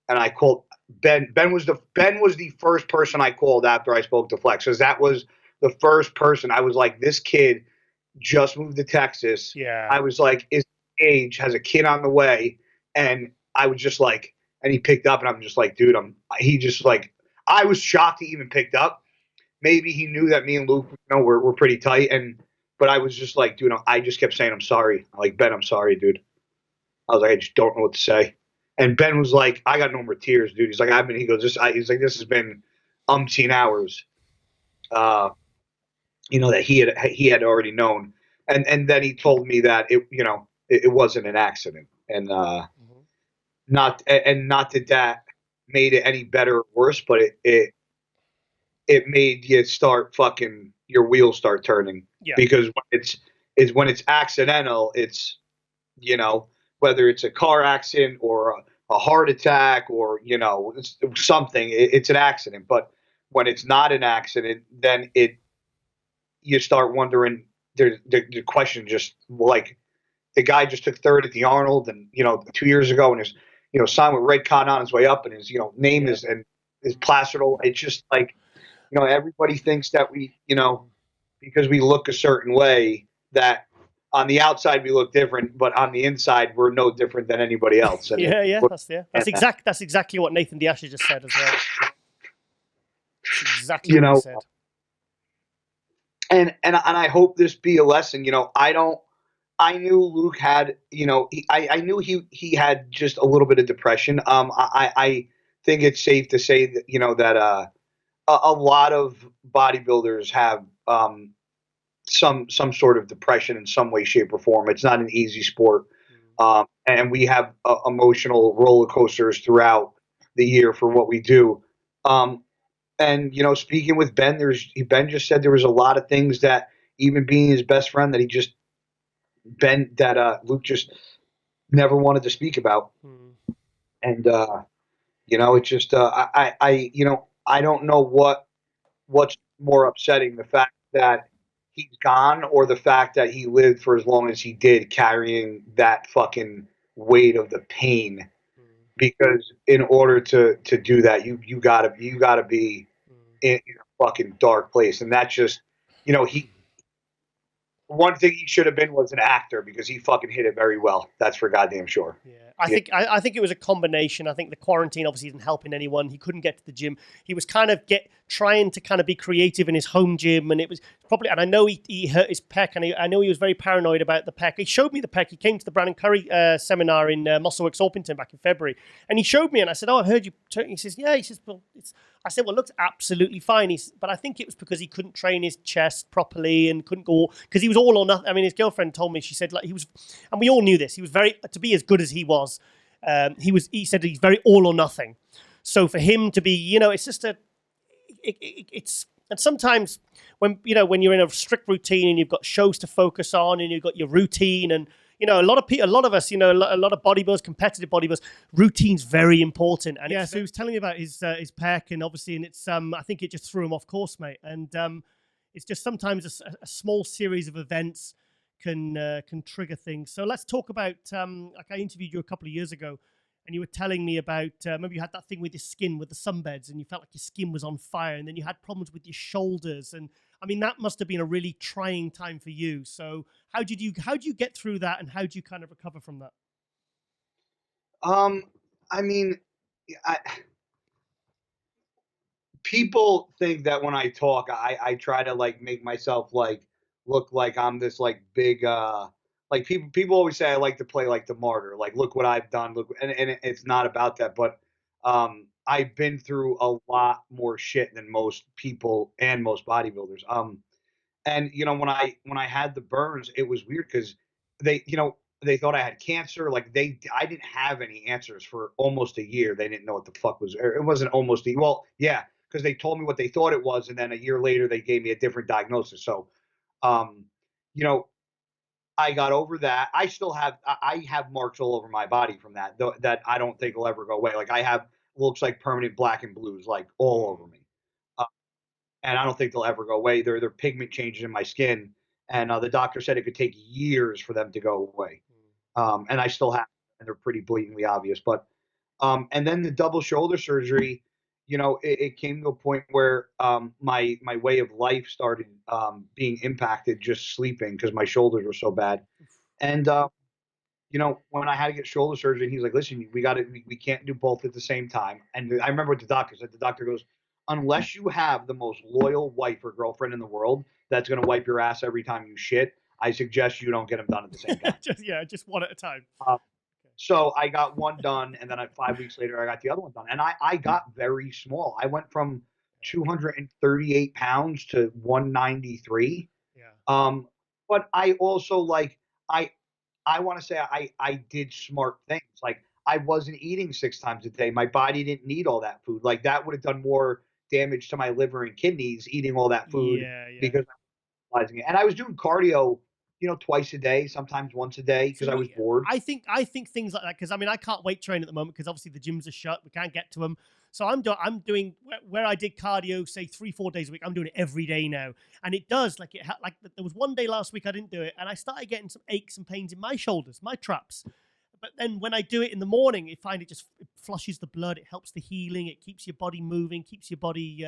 and I called. Ben was the first person I called after I spoke to Flex, because that was the first person. I was like, this kid just moved to Texas. Yeah. I was like, his age has a kid on the way, and I was just like, and he picked up, and I'm just like, dude, I was shocked he even picked up. Maybe he knew that me and Luke, you know, we're pretty tight, but I was just like, dude, I just kept saying, I'm sorry. I'm like, Ben, I'm sorry, dude. I was like, I just don't know what to say. And Ben was like, I got no more tears, dude. He's like, this has been umpteen hours, you know, that he had already known. And then he told me that it wasn't an accident, and not that made it any better or worse, but it made you start fucking your wheels start turning. Yeah. Because when it's accidental, it's, you know, whether it's a car accident or a heart attack or, something, it's an accident. But when it's not an accident, then you start wondering, the question just like, the guy just took third at the Arnold and, 2 years ago, and his, signed with Red Cotton on his way up, and his, name is placerable. It's just like, everybody thinks that we, because we look a certain way, that on the outside we look different, but on the inside we're no different than anybody else. And that's exactly what Nathan De Asha just said as well. That's exactly what he said. And I hope this be a lesson. I knew Luke had, I knew he had just a little bit of depression. I think it's safe to say that, that a lot of bodybuilders have some sort of depression in some way, shape, or form. It's not an easy sport. And we have emotional roller coasters throughout the year for what we do. And, speaking with Ben, Ben just said there was a lot of things that, even being his best friend, that Luke just never wanted to speak about. And, it's just, I don't know what's more upsetting, the fact that he's gone or the fact that he lived for as long as he did, carrying that fucking weight of the pain. Because in order to do that, you gotta be in a fucking dark place. And that's just, one thing he should have been was an actor, because he fucking hit it very well. That's for goddamn sure. Yeah, I think it was a combination. I think the quarantine obviously isn't helping anyone. He couldn't get to the gym. He was kind of trying to kind of be creative in his home gym, and it was probably. And I know he hurt his pec, and I know he was very paranoid about the pec. He showed me the pec. He came to the Brandon Curry seminar in Muscleworks Orpington back in February, and he showed me, and I said, "Oh, I heard you." He says, "Yeah." He says, "Well, I said, well, it looks absolutely fine." But I think it was because he couldn't train his chest properly and couldn't go, because he was all or nothing. I mean, his girlfriend told me, she said, like, he was, and we all knew this, he was to be as good as he was, he said he's very all or nothing. So for him to be, it's just and sometimes when you're in a strict routine and you've got shows to focus on and you've got your routine, and a lot of us, a lot of bodybuilders, competitive bodybuilders, routine's very important. And so he was telling me about his pec, and obviously, and it's I think it just threw him off course, mate. And it's just sometimes a small series of events can trigger things. So let's talk about like, I interviewed you a couple of years ago, and you were telling me about maybe you had that thing with your skin, with the sunbeds, and you felt like your skin was on fire, and then you had problems with your shoulders, and I mean, that must have been a really trying time for you. So how did you get through that, and how did you kind of recover from that? I mean, people think that when I talk, I try to like make myself like look like I'm this like big like people always say I like to play like the martyr, like look what I've done, and it's not about that, but I've been through a lot more shit than most people and most bodybuilders. And when I had the burns, it was weird because they thought I had cancer. Like I didn't have any answers for almost a year. They didn't know what the fuck was. It wasn't almost well, yeah, because they told me what they thought it was, and then a year later they gave me a different diagnosis. So, I got over that. I still have marks all over my body from that, though, that I don't think will ever go away. Like I have looks like permanent black and blues like all over me. And I don't think they'll ever go away. They're pigment changes in my skin, and the doctor said it could take years for them to go away. And I still have, and they're pretty blatantly obvious. But and then the double shoulder surgery, it came to a point where my way of life started being impacted just sleeping, because my shoulders were so bad. And when I had to get shoulder surgery, he's like, "Listen, we can't do both at the same time." And I remember what the doctor said. The doctor goes, "Unless you have the most loyal wife or girlfriend in the world that's going to wipe your ass every time you shit, I suggest you don't get them done at the same time." just one at a time. So I got one done, and then 5 weeks later, I got the other one done. And I got very small. I went from 238 pounds to 193. Yeah. But I also I want to say I did smart things. Like I wasn't eating 6 times a day. My body didn't need all that food. Like that would have done more damage to my liver and kidneys eating all that food because I'm utilizing it. And I was doing cardio twice a day, sometimes once a day because I was bored. I think things like that, because I mean I can't weight train at the moment because obviously the gyms are shut. We can't get to them. So I'm doing where I did cardio, say 3-4 days a week. I'm doing it every day now, and it does like there was one day last week I didn't do it, and I started getting some aches and pains in my shoulders, my traps. But then when I do it in the morning, I find it flushes the blood. It helps the healing. It keeps your body moving. Keeps your body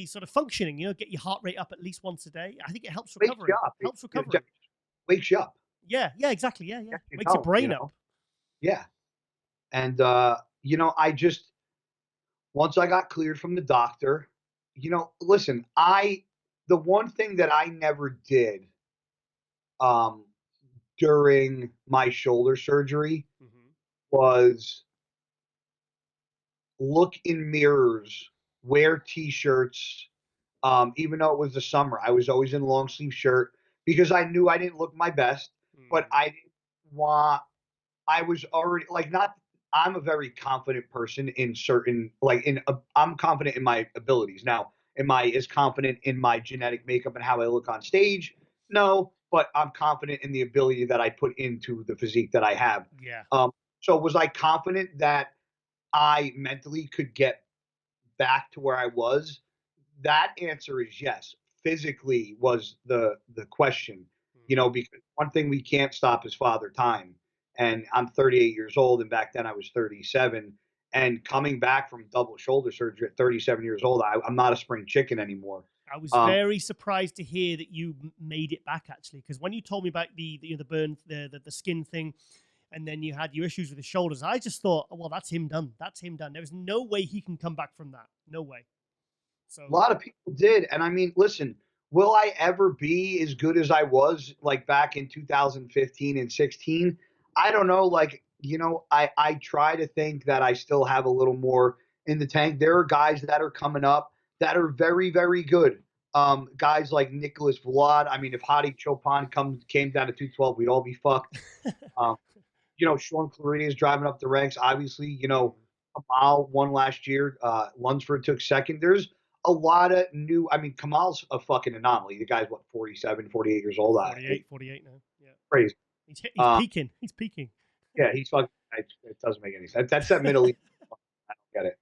sort of functioning. Get your heart rate up at least once a day. I think it helps recovery. Helps recovery. Wakes you up. Yeah, exactly. Yeah. Wakes your brain up. Yeah, and I just. Once I got cleared from the doctor, listen, the one thing that I never did during my shoulder surgery was look in mirrors, wear T-shirts. Even though it was the summer, I was always in long sleeve shirt because I knew I didn't look my best, but I was already not. I'm a very confident person in certain, I'm confident in my abilities. Now, am I as confident in my genetic makeup and how I look on stage? No, but I'm confident in the ability that I put into the physique that I have. Yeah. So was I confident that I mentally could get back to where I was? That answer is yes. Physically was the question, because one thing we can't stop is father time. And I'm 38 years old, and back then I was 37. And coming back from double shoulder surgery at 37 years old, I'm not a spring chicken anymore. I was very surprised to hear that you made it back, actually, because when you told me about the burn, the skin thing, and then you had your issues with the shoulders, I just thought, oh, well, that's him done. That's him done. There's no way he can come back from that. No way. So a lot of people did, and I mean, listen, will I ever be as good as I was back in 2015 and 16? I don't know. I try to think that I still have a little more in the tank. There are guys that are coming up that are very, very good. Guys like Nicholas Vlad. I mean, if Hadi Chopin came down to 212, we'd all be fucked. Sean Clarita is driving up the ranks. Obviously, Kamal won last year. Lunsford took second. There's a lot of new. I mean, Kamal's a fucking anomaly. The guy's 47, 48 years old. 48 now. Yeah. Crazy. He's peaking. He's peaking. Yeah, he's fucking. It doesn't make any sense. That's that Middle East. I don't get it.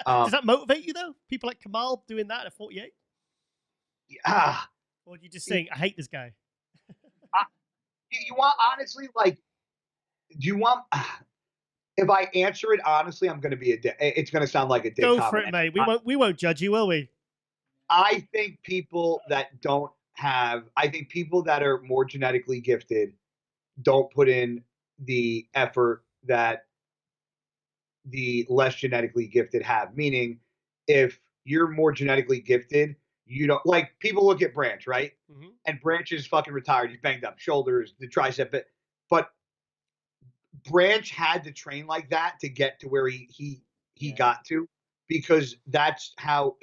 Does that motivate you though? People like Kamal doing that at 48? Yeah. Or do you just saying, I hate this guy? You want honestly, do you want? If I answer it honestly, I'm going to be a dick. It's going to sound like a dick. Go for it, mate. We won't judge you, will we? I think people that don't have, I think people that are more genetically gifted don't put in the effort that the less genetically gifted have. Meaning, if you're more genetically gifted, you don't people look at Branch, right? Mm-hmm. And Branch is fucking retired. He's banged up shoulders, the tricep, but Branch had to train like that to get to where he got to, because that's how,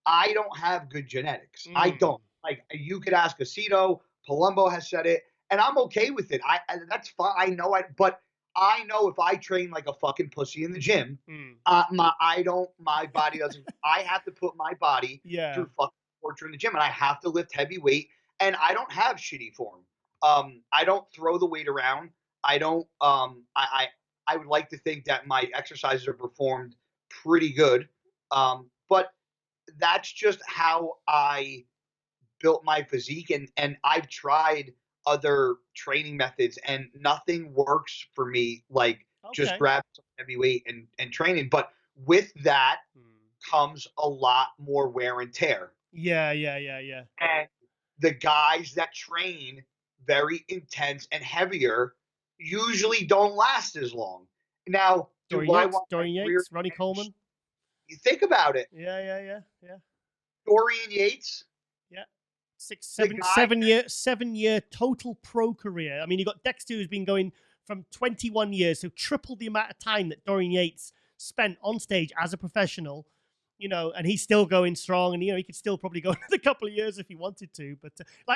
I don't have good genetics. I don't. You could ask Aceto, Palumbo has said it, and I'm okay with it. That's fine. I know but I know if I train like a fucking pussy in the gym, my body doesn't, I have to put my body through fucking torture in the gym, and I have to lift heavy weight, and I don't have shitty form. I don't throw the weight around. I don't, I would like to think that my exercises are performed pretty good. But that's just how I built my physique, and I've tried other training methods and nothing works for me just grab some heavy weight and training. But with that comes a lot more wear and tear. Yeah. And the guys that train very intense and heavier usually don't last as long. Now, Dorian Yates, Ronnie Coleman. You think about it. Yeah. Dorian Yates. Yeah. 7-year total pro career. I mean, you got Dexter, who's been going from 21 years, so triple the amount of time that Dorian Yates spent on stage as a professional, and he's still going strong, and he could still probably go another couple of years if he wanted to. But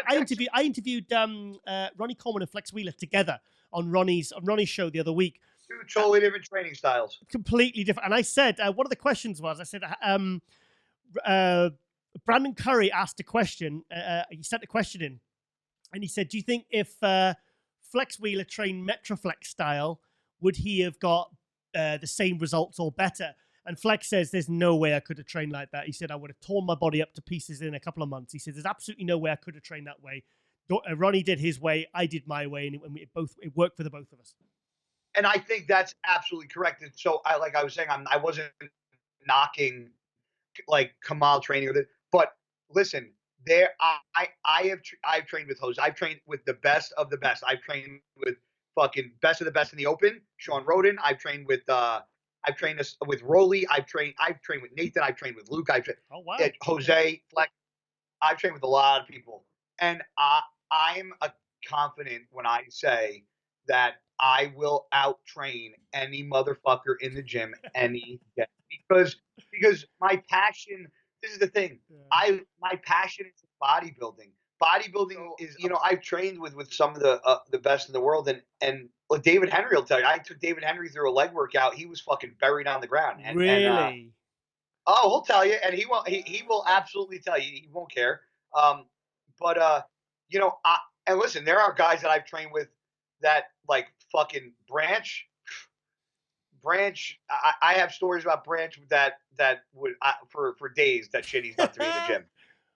I interviewed Ronnie Coleman and Flex Wheeler together on Ronnie's show the other week. Two totally different training styles. Completely different. And I said, one of the questions was, I said, Brandon Curry asked a question. He sent a question in, And he said, do you think if Flex Wheeler trained Metroflex style, would he have got the same results or better? And Flex says, there's no way I could have trained like that. He said, I would have torn my body up to pieces in a couple of months. He said, there's absolutely no way I could have trained that way. Ronnie did his way, I did my way, and it worked for the both of us. And I think that's absolutely correct. And so, like I was saying, I wasn't knocking like Kamal training, but listen, I've trained with Jose. I've trained with the best of the best. I've trained with fucking best of the best in the open. Sean Roden. I've trained with with Rolly. I've trained with Nathan. I've trained with Luke. Jose, Flex. I've trained with a lot of people, and I'm confident when I say that I will out train any motherfucker in the gym any day because my passion. This is the thing. My passion is bodybuilding. Bodybuilding is, I've trained with some of the best in the world, and what David Henry will tell you. I took David Henry through a leg workout. He was fucking buried on the ground. Really? He'll tell you, and he will absolutely tell you. He won't care. And listen, there are guys that I've trained with that like fucking Branch. I have stories about Branch that would for days that shit he's done to me in the gym.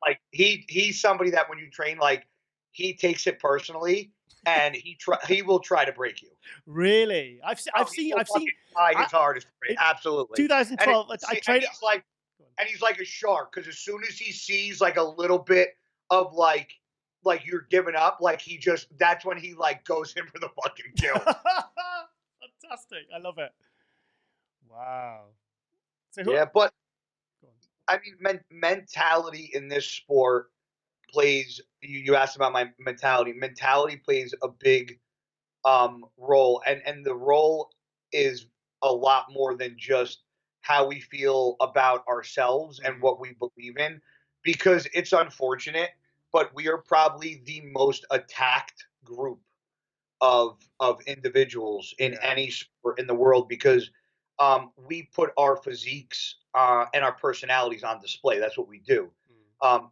Like he's somebody that when you train, like he takes it personally and he will try to break you. Really? I've seen try his hardest. Absolutely. 2012. I trained. And he's like a shark because as soon as he sees like a little bit of like you're giving up, like that's when he like goes in for the fucking kill. Fantastic! I love it. Wow. So but I mean, mentality in this sport plays. You asked about my mentality. Mentality plays a big role, and the role is a lot more than just how we feel about ourselves and what we believe in. Because it's unfortunate, but we are probably the most attacked group of individuals in any sport in the world because we put our physiques and our personalities on display. That's what we do. Sorry,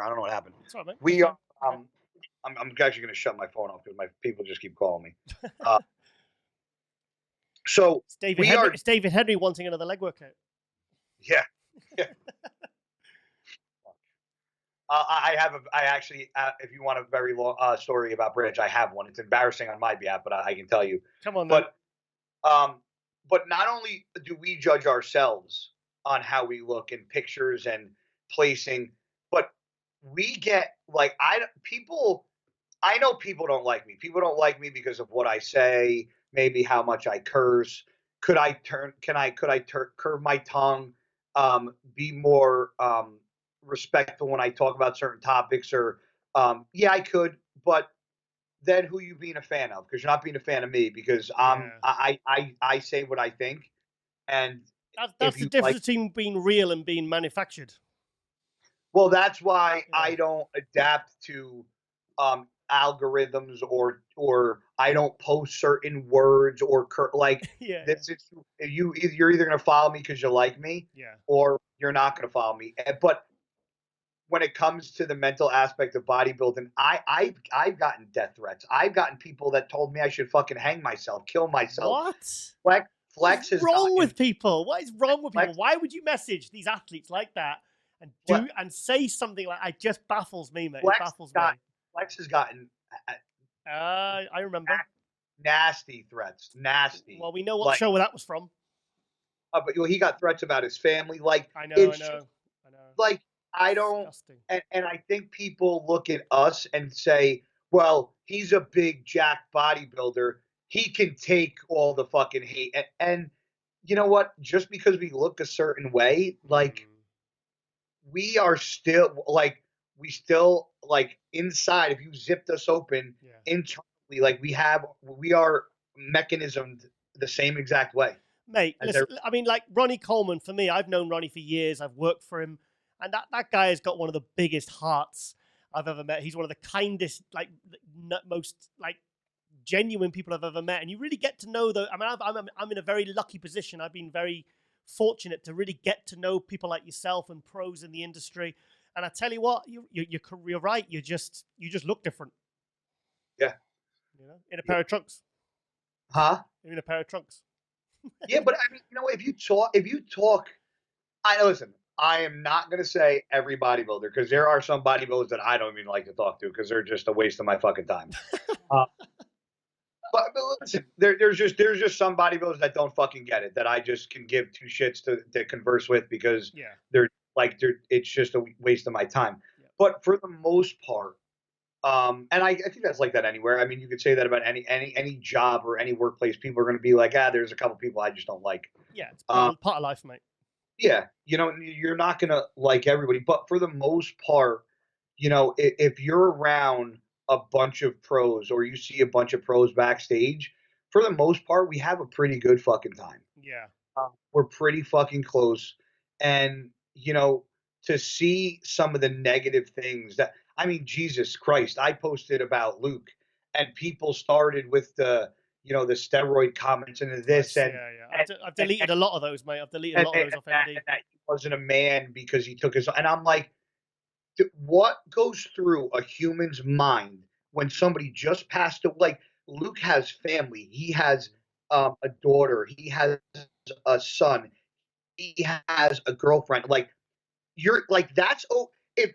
I don't know what happened. That's all right, we are. I'm actually going to shut my phone off because my people just keep calling me. So it's David Henry wanting another leg workout. Yeah. I actually, if you want a very long story about Branch, I have one. It's embarrassing on my behalf, but I can tell you. Come on, but not only do we judge ourselves on how we look in pictures and placing, but we get like I know people don't like me. People don't like me because of what I say, maybe how much I curse. Could I curve my tongue? Be more respectful when I talk about certain topics, or I could, but then who you being a fan of? Because you're not being a fan of me because I say what I think, and that's the difference between being real and being manufactured. Well, that's why I don't adapt to algorithms or I don't post certain words or this is you're either going to follow me because you like me or you're not going to follow me. But when it comes to the mental aspect of bodybuilding, I've gotten death threats. I've gotten people that told me I should fucking hang myself, kill myself. What? Flex What's wrong with people? What is wrong with people? Why would you message these athletes like that and say something like it just baffles me, mate. It baffles me. Flex has gotten I remember nasty threats. Nasty. Well, we know what show that was from. But he got threats about his family. Like I know. Like I don't, and I think people look at us and say, "Well, he's a big jack bodybuilder. He can take all the fucking hate." And you know what? Just because we look a certain way, like we are still like. We still like inside. If you zipped us open internally, like we are mechanismed the same exact way, mate. Listen, I mean, like Ronnie Coleman. For me, I've known Ronnie for years. I've worked for him, and that guy has got one of the biggest hearts I've ever met. He's one of the kindest, like most like genuine people I've ever met, and you really get to know. I mean, I'm in a very lucky position. I've been very fortunate to really get to know people like yourself and pros in the industry. And I tell you what, you're right. You just look different. Yeah. You know, in a pair of trunks. Huh? In a pair of trunks. Yeah, but I mean, you know, if you talk, listen, I am not going to say every bodybuilder, because there are some bodybuilders that I don't even like to talk to because they're just a waste of my fucking time. But listen, there's just some bodybuilders that don't fucking get it, that I just can give two shits to converse with, because it's just a waste of my time. Yeah. But for the most part, and I think that's like that anywhere. I mean, you could say that about any job or any workplace. People are going to be like, there's a couple people I just don't like. Yeah, it's part of life, mate. Yeah, you know, you're not going to like everybody, but for the most part, you know, if you're around a bunch of pros, or you see a bunch of pros backstage, for the most part, we have a pretty good fucking time. Yeah. We're pretty fucking close. And, you know, to see some of the negative things that, I mean, Jesus Christ, I posted about Luke, and people started with the steroid comments and this. And I've deleted a lot of those, mate. I've deleted a lot of those off MD. And that he wasn't a man because he took his, and I'm like, what goes through a human's mind when somebody just passed away? Like, Luke has family. He has a daughter. He has a son. He has a girlfriend. Like, you're like, that's if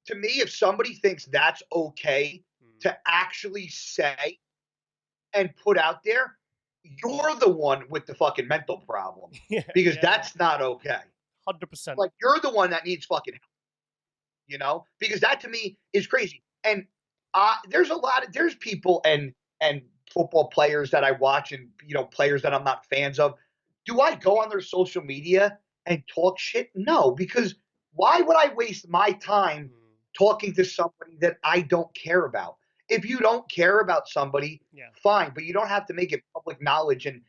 to me, if somebody thinks that's okay to actually say and put out there, you're the one with the fucking mental problem. Because that's not okay. 100%. Like, you're the one that needs fucking help. You know, because that to me is crazy. And there's people and football players that I watch, and, you know, players that I'm not fans of. Do I go on their social media and talk shit? No, because why would I waste my time talking to somebody that I don't care about? If you don't care about somebody, fine, but you don't have to make it public knowledge and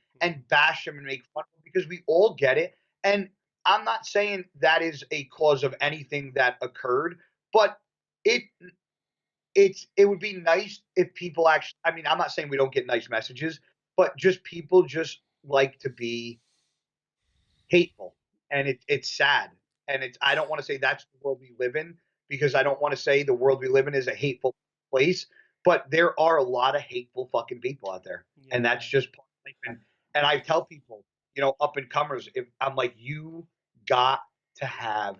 bash them and make fun of them, because we all get it. And I'm not saying that is a cause of anything that occurred, but it would be nice if people actually, I mean, I'm not saying we don't get nice messages, but just people just like to be hateful, and it's sad. And I don't want to say that's the world we live in, because I don't want to say the world we live in is a hateful place, but there are a lot of hateful fucking people out there. And that's just part of life. And I tell people, you know, up and comers, if I'm like, you got to have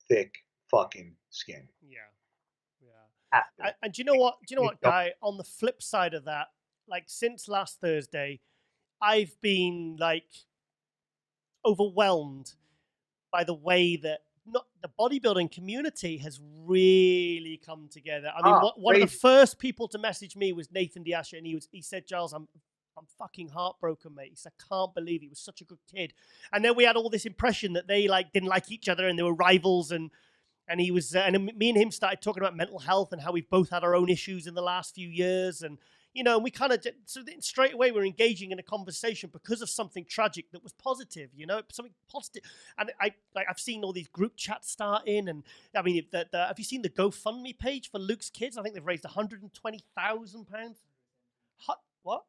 thick fucking skin. And do you know what? Guy? On the flip side of that, like, since last Thursday, I've been like overwhelmed by the way that the bodybuilding community has really come together. I mean, one of the first people to message me was Nathan De Asha, and he said, Giles, I'm fucking heartbroken, mate. He said, I can't believe he was such a good kid. And then we had all this impression that they didn't like each other and they were rivals, and he was, and me and him started talking about mental health and how we've both had our own issues in the last few years. And, you know, we kind of, so straight away we're engaging in a conversation because of something tragic that was positive, you know, something positive. And I've seen all these group chats starting, and I mean, have you seen the GoFundMe page for Luke's kids? I think they've raised £120,000. What?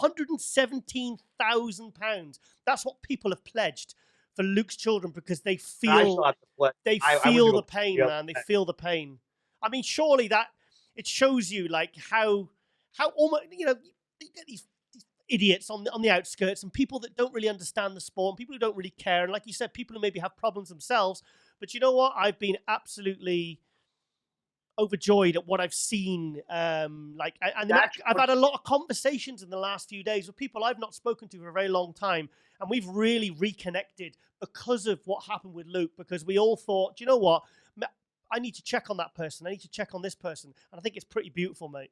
£117,000. That's what people have pledged for Luke's children, because they feel the pain, man. They feel the pain. I mean, surely that it shows you like how almost, you know, you get these idiots on the outskirts, and people that don't really understand the sport, and people who don't really care, and like you said, people who maybe have problems themselves. But you know what? I've been absolutely overjoyed at what I've seen. I've had a lot of conversations in the last few days with people I've not spoken to for a very long time, and we've really reconnected because of what happened with Luke, because we all thought, you know what, I need to check on that person, I need to check on this person, and I think it's pretty beautiful, mate.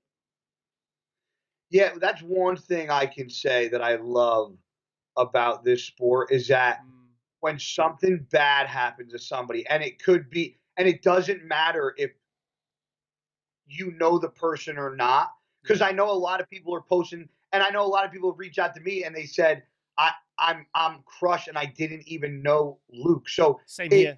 Yeah, that's one thing I can say that I love about this sport, is that when something bad happens to somebody, and it could be, and it doesn't matter if you know the person or not, because I know a lot of people are posting, and I know a lot of people have reached out to me and they said, I'm crushed and I didn't even know Luke. So same here.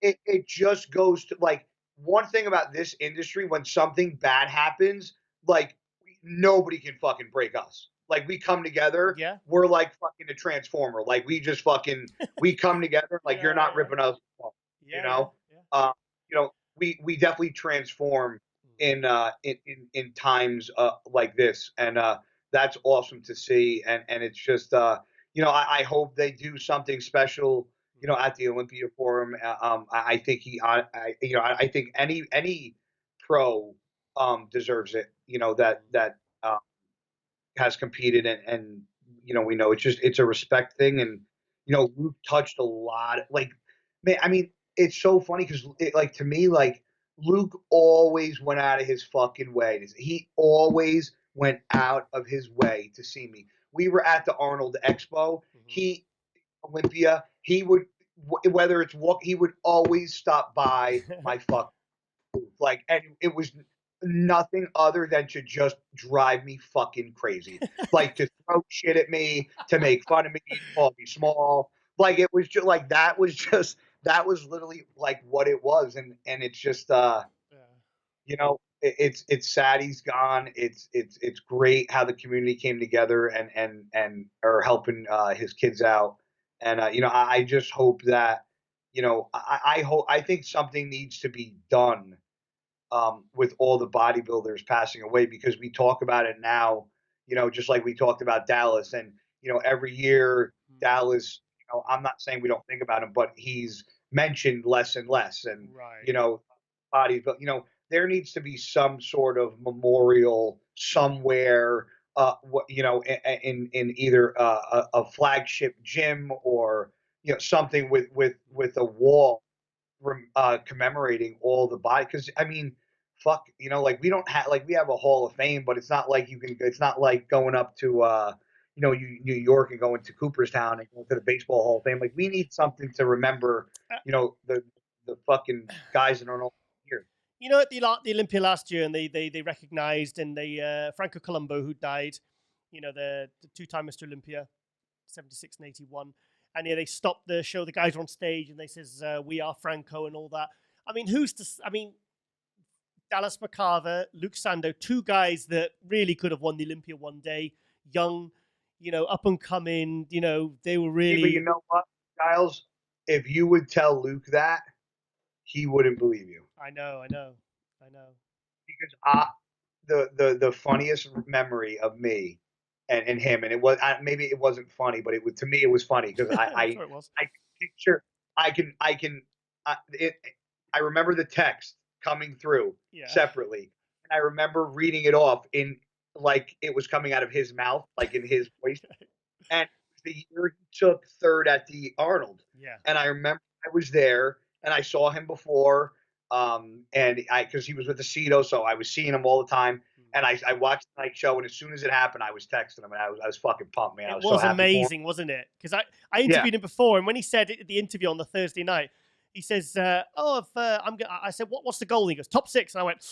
It just goes to, like, one thing about this industry, when something bad happens, like, nobody can fucking break us. Like we come together, Yeah. we're like fucking a transformer. Like we just fucking we come together. Like you're not ripping us off. You know, we definitely transform in times like this, and that's awesome to see. And it's just I hope they do something special. At the Olympia for him. I think I think any pro deserves it. That has competed, and we know it's a respect thing. And Luke touched a lot. Like, man, I mean, it's so funny because like to me, like Luke always went out of his fucking way. He always went out of his way to see me. We were at the Arnold Expo. Olympia. He would, whether it's walk, he would always stop by my fucking booth. Like, and it was nothing other than to just drive me fucking crazy. Like to throw shit at me, to make fun of me, call me small. Like it was just like that was literally like what it was. And it's just it's sad he's gone. It's great how the community came together and are helping his kids out. And I just hope that I think something needs to be done with all the bodybuilders passing away, because we talk about it now, just like we talked about Dallas. And every year Dallas, I'm not saying we don't think about him, but he's mentioned less and less. And bodies, but there needs to be some sort of memorial somewhere, in either a flagship gym or something with a wall commemorating all the body. Because I mean, fuck, like we don't have, like we have a Hall of Fame, but it's not like it's not like going up to New York and going to Cooperstown and going to the Baseball Hall of Fame. Like we need something to remember the fucking guys that are no here. At the Olympia last year, and they recognized, and they Franco Colombo, who died, the two-time Mr. Olympia, 76 and 81. And they stopped the show. The guys are on stage, and they says, "We are Franco," and all that. I mean, Dallas McCarver, Luke Sandoe, two guys that really could have won the Olympia one day. Young, up and coming. They were really. But you know what, Giles? If you would tell Luke that, he wouldn't believe you. I know. Because the funniest memory of me and him, and it was maybe it wasn't funny, but to me it was funny because I sure it was. I can picture I remember the text coming through separately, and I remember reading it off in like it was coming out of his mouth, like in his voice. And the year he took third at the Arnold, and I remember I was there and I saw him before, and because he was with the Aceto, so I was seeing him all the time. And I watched the night show, and as soon as it happened, I was texting him, and I was fucking pumped, man. It was so amazing, wasn't it? Because I interviewed him before, and when he said it at the interview on the Thursday night, he says, I said, what's the goal? And he goes, top 6. And I went,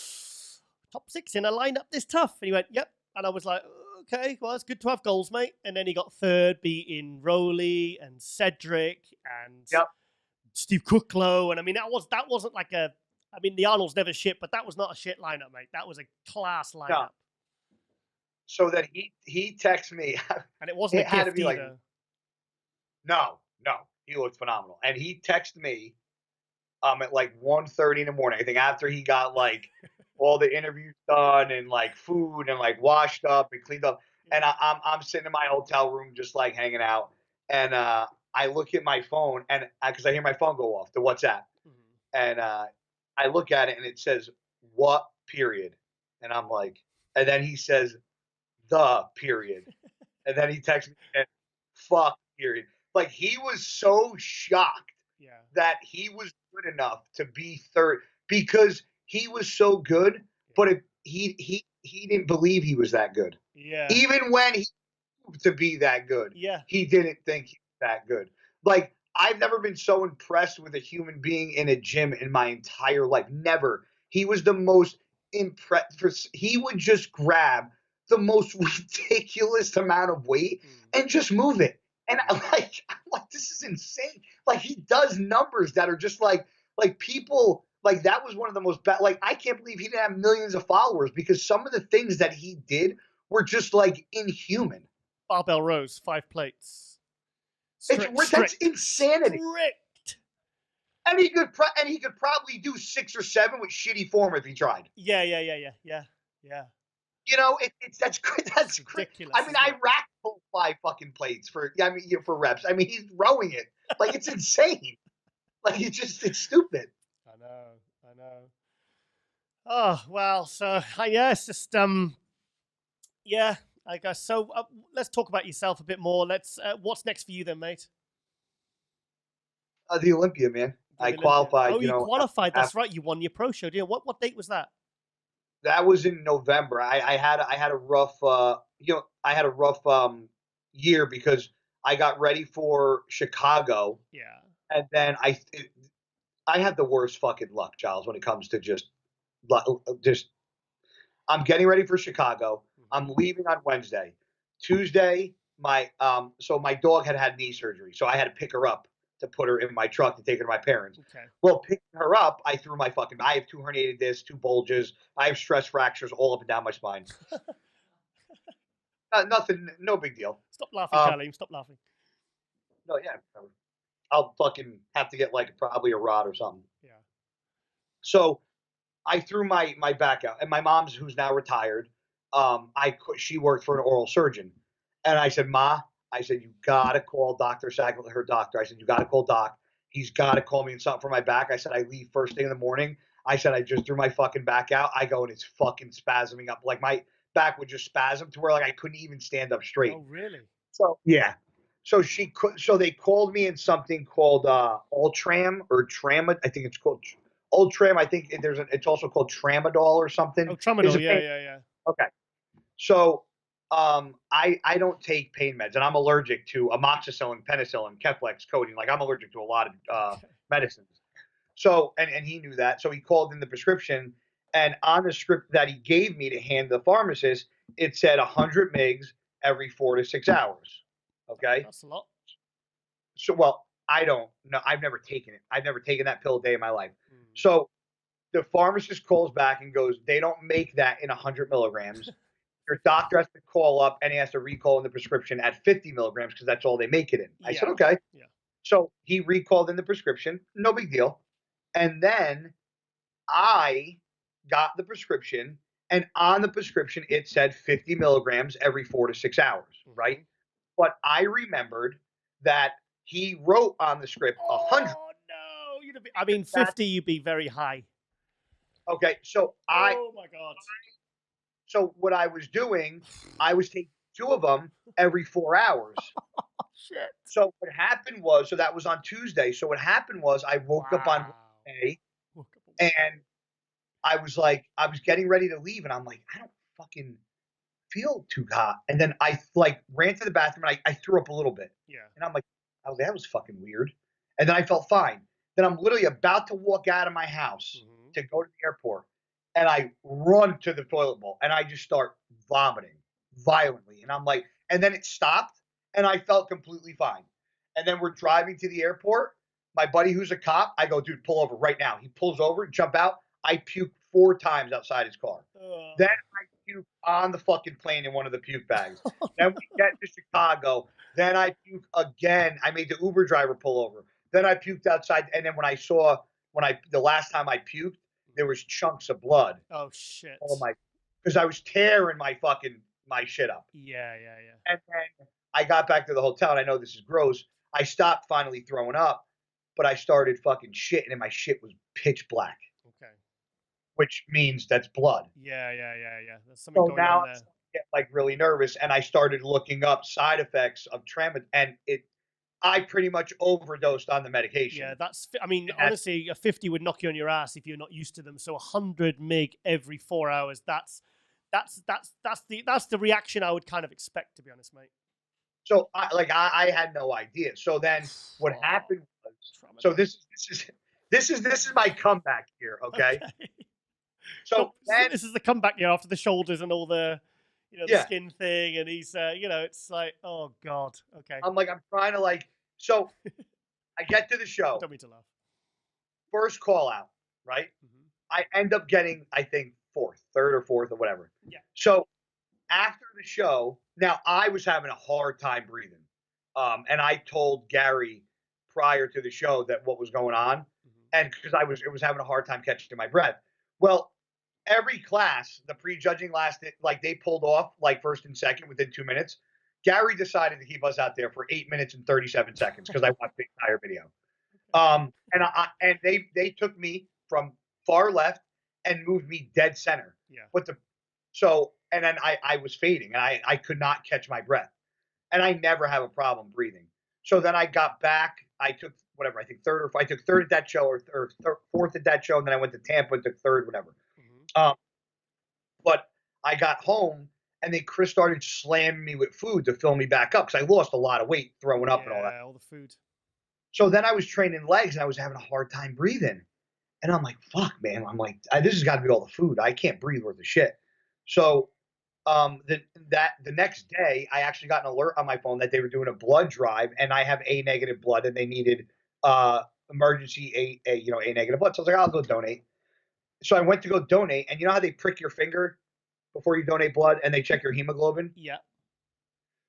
top 6 in a lineup this tough? And he went, yep. And I was like, okay, well, it's good to have goals, mate. And then he got third, beating Rowley and Cedric and Steve Cooklow. And I mean, that wasn't like the Arnold's never shit, but that was not a shit lineup, mate. That was a class lineup. No. So that he texted me, and it wasn't. It had to be like, no, he looked phenomenal, and he texted me, at like 1:30 in the morning. I think after he got like all the interviews done and like food and like washed up and cleaned up, and I'm sitting in my hotel room just like hanging out, and I look at my phone and because I hear my phone go off, the WhatsApp, and I look at it and it says, "What period?" And I'm like, and then he says, "The period." And then he texts me, "Fuck period." Like he was so shocked that he was good enough to be third because he was so good, but he didn't believe he was that good. Yeah. Even when he proved to be that good, he didn't think he was that good. Like, I've never been so impressed with a human being in a gym in my entire life. Never. He was the most impressed. He would just grab the most ridiculous amount of weight and just move it. And I'm like, this is insane. Like, he does numbers that are just like people, like, that was one of the most, like, I can't believe he didn't have millions of followers because some of the things that he did were just like inhuman. Barbell rows, 5 plates. That's insanity. Strict. And he could probably do 6 or 7 with shitty form if he tried. Yeah. You know, that's ridiculous. I mean, I rack pull 5 fucking plates for reps. I mean, he's rowing it like it's insane. Like it's stupid. I know. Oh well, so yeah, it's just yeah, I guess so. Let's talk about yourself a bit more. What's next for you then, mate? The Olympia, man. I qualified. Oh, you qualified. That's right. You won your pro show. Yeah. What date was that? That was in November. I had a rough year because I got ready for Chicago. Yeah. And then I had the worst fucking luck, Giles, when it comes to just I'm getting ready for Chicago. I'm leaving on Wednesday. Tuesday, my dog had knee surgery, so I had to pick her up to put her in my truck to take her to my parents. Okay. Well, picking her up, I have 2 herniated discs, 2 bulges. I have stress fractures all up and down my spine. Nothing, no big deal. Stop laughing, Charlie. Stop laughing. No, yeah. I'll fucking have to get probably a rod or something. Yeah. So I threw my back out, and my mom's, who's now retired, she worked for an oral surgeon, and I said, Ma, you gotta call Dr. Sackler, her doctor. I said, you gotta call Doc. He's gotta call me in something for my back. I said, I leave first thing in the morning. I said, I just threw my fucking back out. I go, and it's fucking spasming up. Like my back would just spasm to where I couldn't even stand up straight. Oh, really? So yeah. So they called me in something called Ultram or Trama. I think it's called Ultram. I think it's also called Tramadol or something. Oh, Tramadol. Yeah. Okay. So I don't take pain meds, and I'm allergic to amoxicillin, penicillin, Keflex, codeine. Like I'm allergic to a lot of medicines. So and he knew that. So he called in the prescription, and on the script that he gave me to hand the pharmacist, it said 100 mgs every 4 to 6 hours. Okay. That's a lot. So, well, I don't know. I've never taken it. I've never taken that pill a day in my life. So the pharmacist calls back and goes, they don't make that in 100 milligrams. Your doctor has to call up and he has to recall in the prescription at 50 milligrams because that's all they make it in. I said, okay. Yeah. So he recalled in the prescription. No big deal. And then I got the prescription, and on the prescription, it said 50 milligrams every 4 to 6 hours, right? But I remembered that he wrote on the script 100. Oh, no. 50, you'd be very high. Okay, so oh, my God. So what I was doing, I was taking 2 of them every 4 hours. Shit. So what happened was, so that was on Tuesday. So what happened was I woke up on Wednesday, and I was getting ready to leave, and I'm like, I don't fucking feel too hot. And then I ran to the bathroom, and I threw up a little bit. Yeah. And I'm like, oh, that was fucking weird. And then I felt fine. Then I'm literally about to walk out of my house to go to the airport, and I run to the toilet bowl, and I just start vomiting violently. And I'm like, and then it stopped, and I felt completely fine. And then we're driving to the airport. My buddy, who's a cop, I go, dude, pull over right now. He pulls over and jump out. I puke 4 times outside his car. Then I puke on the fucking plane in one of the puke bags. Then we get to Chicago. Then I puke again. I made the Uber driver pull over. Then I puked outside. And then the last time I puked, there was chunks of blood. Oh shit. Because I was tearing my shit up. Yeah. And then I got back to the hotel, and I know this is gross. I stopped finally throwing up, but I started fucking shitting, and my shit was pitch black. Okay. Which means that's blood. Yeah. There's something going on there. I get really nervous, and I started looking up side effects of Tramadol, and I pretty much overdosed on the medication. Yeah, honestly, a 50 would knock you on your ass if you're not used to them. So 100 mg every 4 hours, that's the reaction I would kind of expect, to be honest, mate. So I had no idea. So then what happened was, so this is my comeback here, okay? So this is the comeback here after the shoulders and all the the skin thing, and he's it's like, oh God, okay. I'm trying to so I get to the show. Don't mean to laugh. First call out, right? I end up getting, I think, third or fourth or whatever. Yeah. So after the show, now I was having a hard time breathing. And I told Gary prior to the show that what was going on. And because it was having a hard time catching my breath. Well, every class, the prejudging lasted, like they pulled off like first and second within 2 minutes. Gary decided to keep us out there for 8 minutes and 37 seconds because I watched the entire video. And they took me from far left and moved me dead center. Yeah. And then I was fading and I could not catch my breath. And I never have a problem breathing. So then I got back. I took whatever, I think I took third at that show or fourth at that show. And then I went to Tampa and took third, whatever. But I got home and then Chris started slamming me with food to fill me back up because I lost a lot of weight throwing up and all that. Yeah, all the food. So then I was training legs and I was having a hard time breathing. And I'm like, fuck, man. I'm like, this has got to be all the food. I can't breathe worth of shit. So the next day, I actually got an alert on my phone that they were doing a blood drive, and I have A negative blood, and they needed emergency A negative blood. So I was like, I'll go donate. So I went to go donate, and you know how they prick your finger before you donate blood, and they check your hemoglobin? Yeah.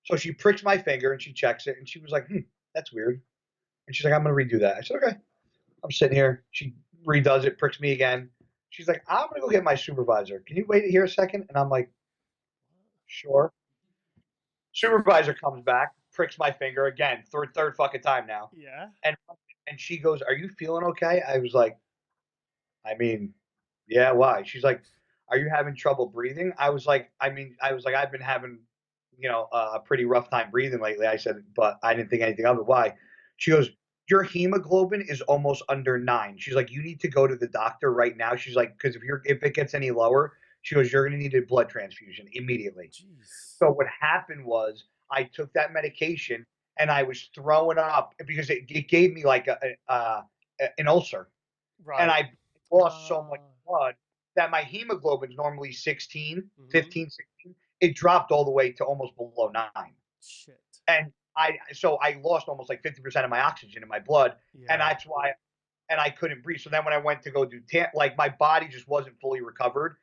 So she pricks my finger, and she checks it, and she was like, that's weird. And she's like, I'm going to redo that. I said, okay. I'm sitting here. She redoes it, pricks me again. She's like, I'm going to go get my supervisor. Can you wait here a second? And I'm like, sure. Supervisor comes back, pricks my finger again, third fucking time now. Yeah. And she goes, are you feeling okay? I was like, I mean, yeah, why? She's like, are you having trouble breathing? I was like, I've been having, a pretty rough time breathing lately. I said, but I didn't think anything of it. Why? She goes, your hemoglobin is almost under 9. She's like, you need to go to the doctor right now. She's like, because if it gets any lower, she goes, you're going to need a blood transfusion immediately. Jeez. So what happened was I took that medication and I was throwing up because it gave me like an ulcer. Right. And I lost so much blood that my hemoglobin is normally 15, 16. It dropped all the way to almost below 9. Shit. And I lost almost like 50% of my oxygen in my blood. Yeah. And that's why, and I couldn't breathe. So then when I went to go do, my body just wasn't fully recovered.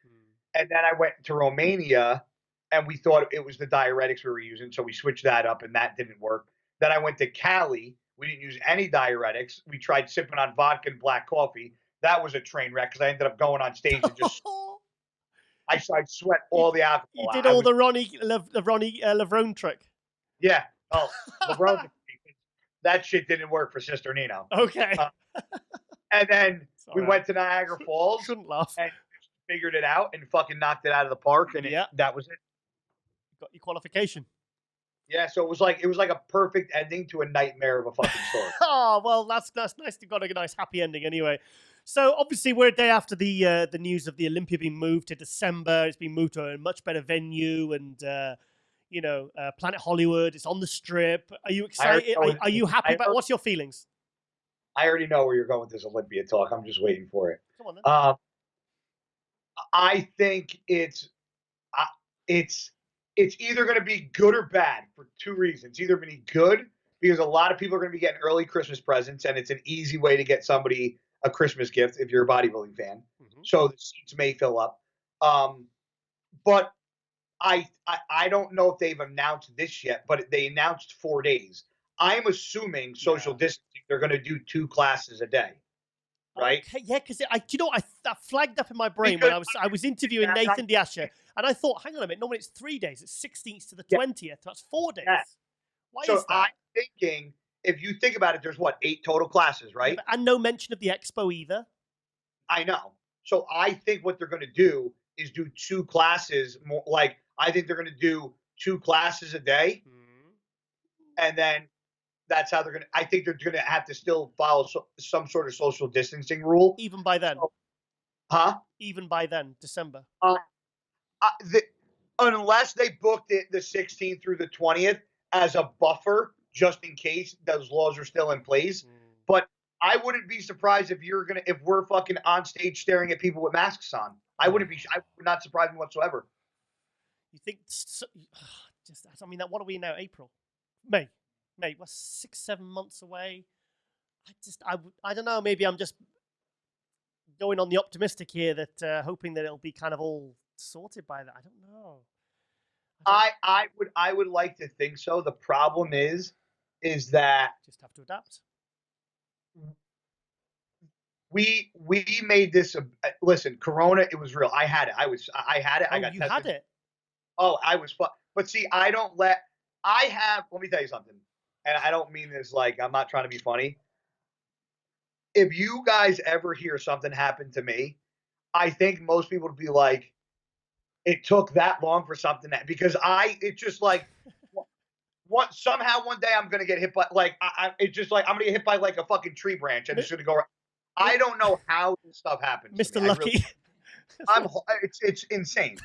And then I went to Romania and we thought it was the diuretics we were using. So we switched that up and that didn't work. Then I went to Cali. We didn't use any diuretics. We tried sipping on vodka and black coffee. That was a train wreck because I ended up going on stage and just I sweat all the alcohol. You did all the Ronnie Lavrone trick. Yeah. Oh, LeBron, that shit didn't work for Cisternino. Okay. And then we went to Niagara Falls. Shouldn't laugh. And figured it out and fucking knocked it out of the park. And that was it. You got your qualification. Yeah, so it was like a perfect ending to a nightmare of a fucking story. Oh, well, that's nice. You've got a nice happy ending anyway. So obviously we're a day after the news of the Olympia being moved to December. It's been moved to a much better venue and Planet Hollywood. It's on the Strip. Are you excited? Are you happy about? What's your feelings? I already know where you're going with this Olympia talk. I'm just waiting for it. Come on then. I think it's either going to be good or bad for 2 reasons. It's either going to be good because a lot of people are going to be getting early Christmas presents, and it's an easy way to get somebody a Christmas gift if you're a bodybuilding fan. So the seats may fill up. But I don't know if they've announced this yet, but they announced 4 days. I'm assuming social distancing, they're going to do 2 classes a day. Right? Okay, yeah, because I flagged up in my brain when I was interviewing Nathan De Asha, and I thought, hang on a minute, normally it's 3 days. It's 16th to the 20th. That's 4 days. Yeah. Why is that? I'm thinking, if you think about it, there's 8 total classes, right? Yeah, and no mention of the expo either. I know. So I think what they're going to do is do 2 classes more. Like I think they're going to do 2 classes a day, and then. That's how they're going to. I think they're going to have to still follow some sort of social distancing rule. Even by then, Even by then, December. Unless they booked it the 16th through the 20th as a buffer, just in case those laws are still in place. But I wouldn't be surprised if we're fucking on stage staring at people with masks on. I would not surprise me whatsoever. You think? What are we now? April, May. Mate, we're 6-7 months away. I don't know. Maybe I'm just going on the optimistic here that hoping that it'll be kind of all sorted by that. I don't know. I would like to think so. The problem is that just have to adapt. We made this listen, Corona, it was real. I had it. I had it. I got tested. Had it. Oh, I was but see, let me tell you something. And I don't mean this like I'm not trying to be funny. If you guys ever hear something happen to me, I think most people would be like, it took that long for something because it's just like somehow one day I'm gonna get hit by it's just like I'm gonna get hit by like a fucking tree branch and it's gonna go. I don't know how this stuff happens. Mr. Lucky. It's insane.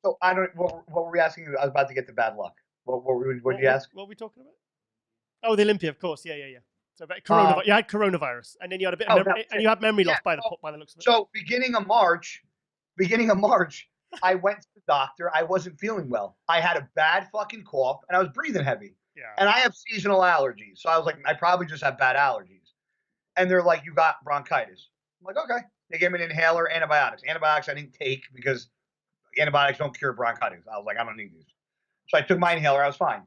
So I don't. What were we asking you? I was about to get to bad luck. What did you ask? What were we talking about? Oh, the Olympia, of course. Yeah. So about coronavirus. You had coronavirus, and then you had a bit of and you had memory loss by the looks of it. So beginning of March, I went to the doctor. I wasn't feeling well. I had a bad fucking cough, and I was breathing heavy. Yeah. And I have seasonal allergies, so I was like, I probably just have bad allergies. And they're like, you got bronchitis. I'm like, okay. They gave me an inhaler, antibiotics. Antibiotics I didn't take because antibiotics don't cure bronchitis. I was like, I don't need these. So I took my inhaler. I was fine.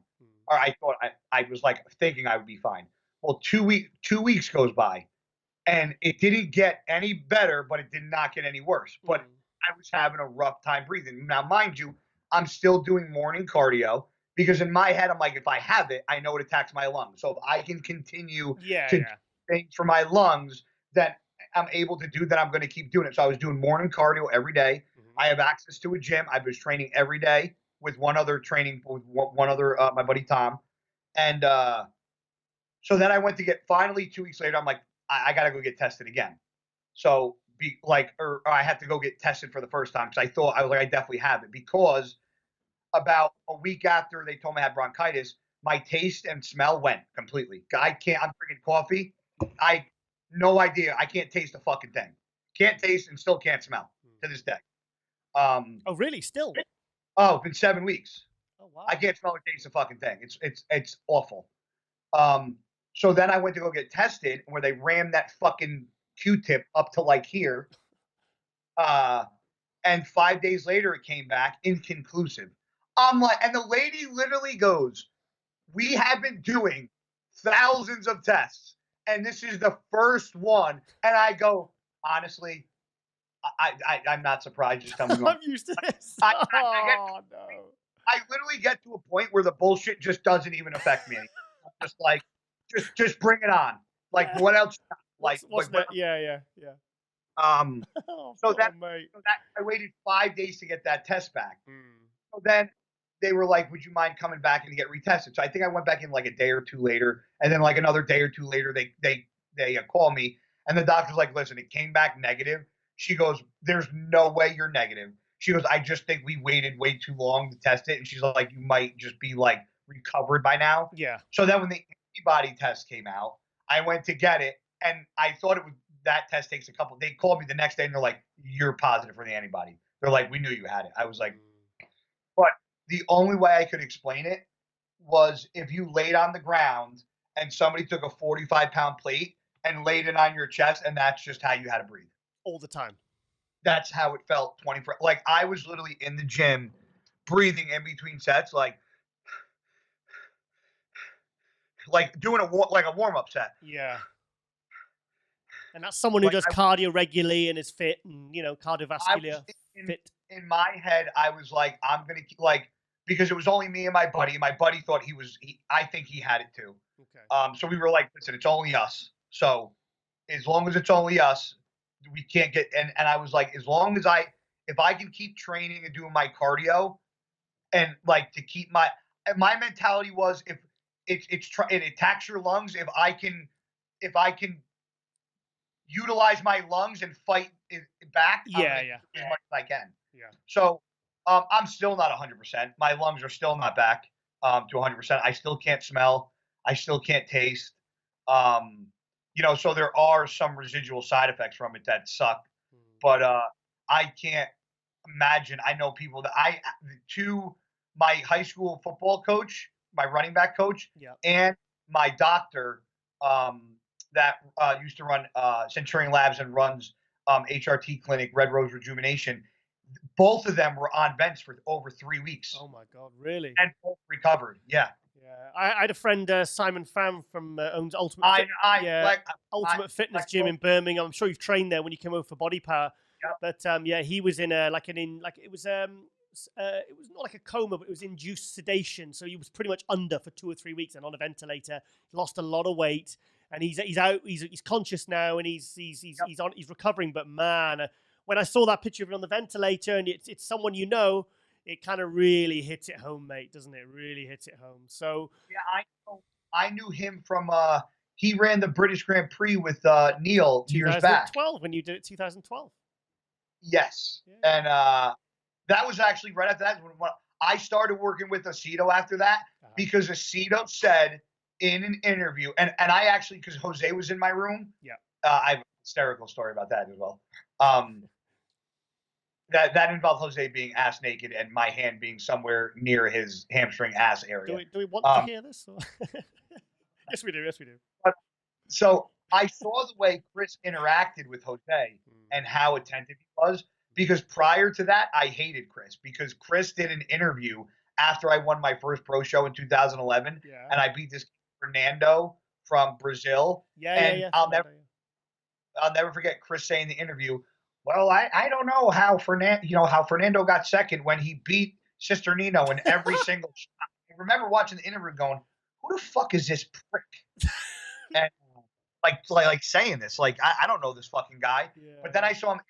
Or I thought I was like thinking I would be fine. Well, 2 weeks goes by, and it didn't get any better, but it did not get any worse. But I was having a rough time breathing. Now, mind you, I'm still doing morning cardio because in my head, I'm like, if I have it, I know it attacks my lungs. So if I can continue to do things for my lungs that I'm able to do, that I'm going to keep doing it. So I was doing morning cardio every day. I have access to a gym. I was training every day with one other my buddy Tom. And so then I went to finally 2 weeks later, I'm like, I got to go get tested again. So I had to go get tested for the first time because I was like, I definitely have it, because about a week after they told me I had bronchitis, my taste and smell went completely. I'm drinking coffee. No idea. I can't taste a fucking thing. Can't taste and still can't smell to this day. Oh, really? Still? Oh, it's been 7 weeks. Oh, wow. I can't smell or taste a fucking thing. It's awful. So then I went to go get tested, where they rammed that fucking Q-tip up to like here. And 5 days later, it came back inconclusive. I'm like, and the lady literally goes, we have been doing thousands of tests, and this is the first one. And I go, honestly, I'm not surprised. Just tell me. I'm used to this. No. I literally get to a point where the bullshit just doesn't even affect me. I'm just like, just bring it on. Like, what else? What's that? Yeah. So I waited 5 days to get that test back. So then they were like, would you mind coming back and to get retested? So I think I went back in like a day or two later, and then like another day or two later, they call me, and the doctor's like, listen, it came back negative. She goes, there's no way you're negative. She goes, I just think we waited way too long to test it. And she's like, you might just be like recovered by now. Yeah. So then when the antibody test came out, I went to get it, and I thought that test takes they called me the next day, and they're like, you're positive for the antibody. They're like, we knew you had it. I was like, but the only way I could explain it was if you laid on the ground and somebody took a 45-pound plate and laid it on your chest, and that's just how you had to breathe. All the time. That's how it felt 24. Like, I was literally in the gym breathing in between sets, like doing a warm-up set. Yeah. And that's someone who does cardio regularly and is fit and, cardiovascular fit. In my head, I was like, I'm going to because it was only me and my buddy. My buddy thought I think he had it too. Okay. So we were like, listen, it's only us. So as long as it's only us, we can't get, and I was like, as long as if I can keep training and doing my cardio, and like to keep my mentality was, if it attacks your lungs, if I can utilize my lungs and fight it back, as much as I can. Yeah. So I'm still not 100%. My lungs are still not back to 100%. I still can't smell. I still can't taste. So there are some residual side effects from it that suck. But I can't imagine. I know people that my high school football coach, my running back coach, and my doctor that used to run Centurion Labs and runs HRT clinic, Red Rose Rejuvenation. both of them were on vents for over 3 weeks. Oh my God, really? And both recovered. Yeah. Yeah, I had a friend, Simon Pham, from owns Ultimate Ultimate Fitness Gym in Birmingham. I'm sure you've trained there when you came over for Body Power. Yep. But yeah, he was in it was not like a coma, but it was induced sedation. So he was pretty much under for 2 or 3 weeks and on a ventilator. He lost a lot of weight, and he's out. He's conscious now, and he's recovering. But man, when I saw that picture of him on the ventilator, and it's someone you know, it kind of really hits it home, mate, doesn't it? Really hits it home. So yeah, I knew him from he ran the British Grand Prix with Neil 2 years back. 2012, when you did it, 2012. Yes, yeah. And that was actually right after that. When I started working with Aceto after that, because Aceto said in an interview, and I actually, because Jose was in my room. Yeah, I have an hysterical story about that as well. That involved Jose being ass naked and my hand being somewhere near his hamstring ass area. Do we want to hear this? Yes, we do. Yes, we do. So I saw the way Chris interacted with Jose and how attentive he was, because prior to that, I hated Chris, because Chris did an interview after I won my first pro show in 2011, and I beat this Fernando from Brazil. I'll never forget Chris saying in the interview, well, I don't know how Fernando got second when he beat Cisternino in every single shot. I remember watching the interview going, who the fuck is this prick? And like saying this, like, I don't know this fucking guy. Yeah. But then I saw him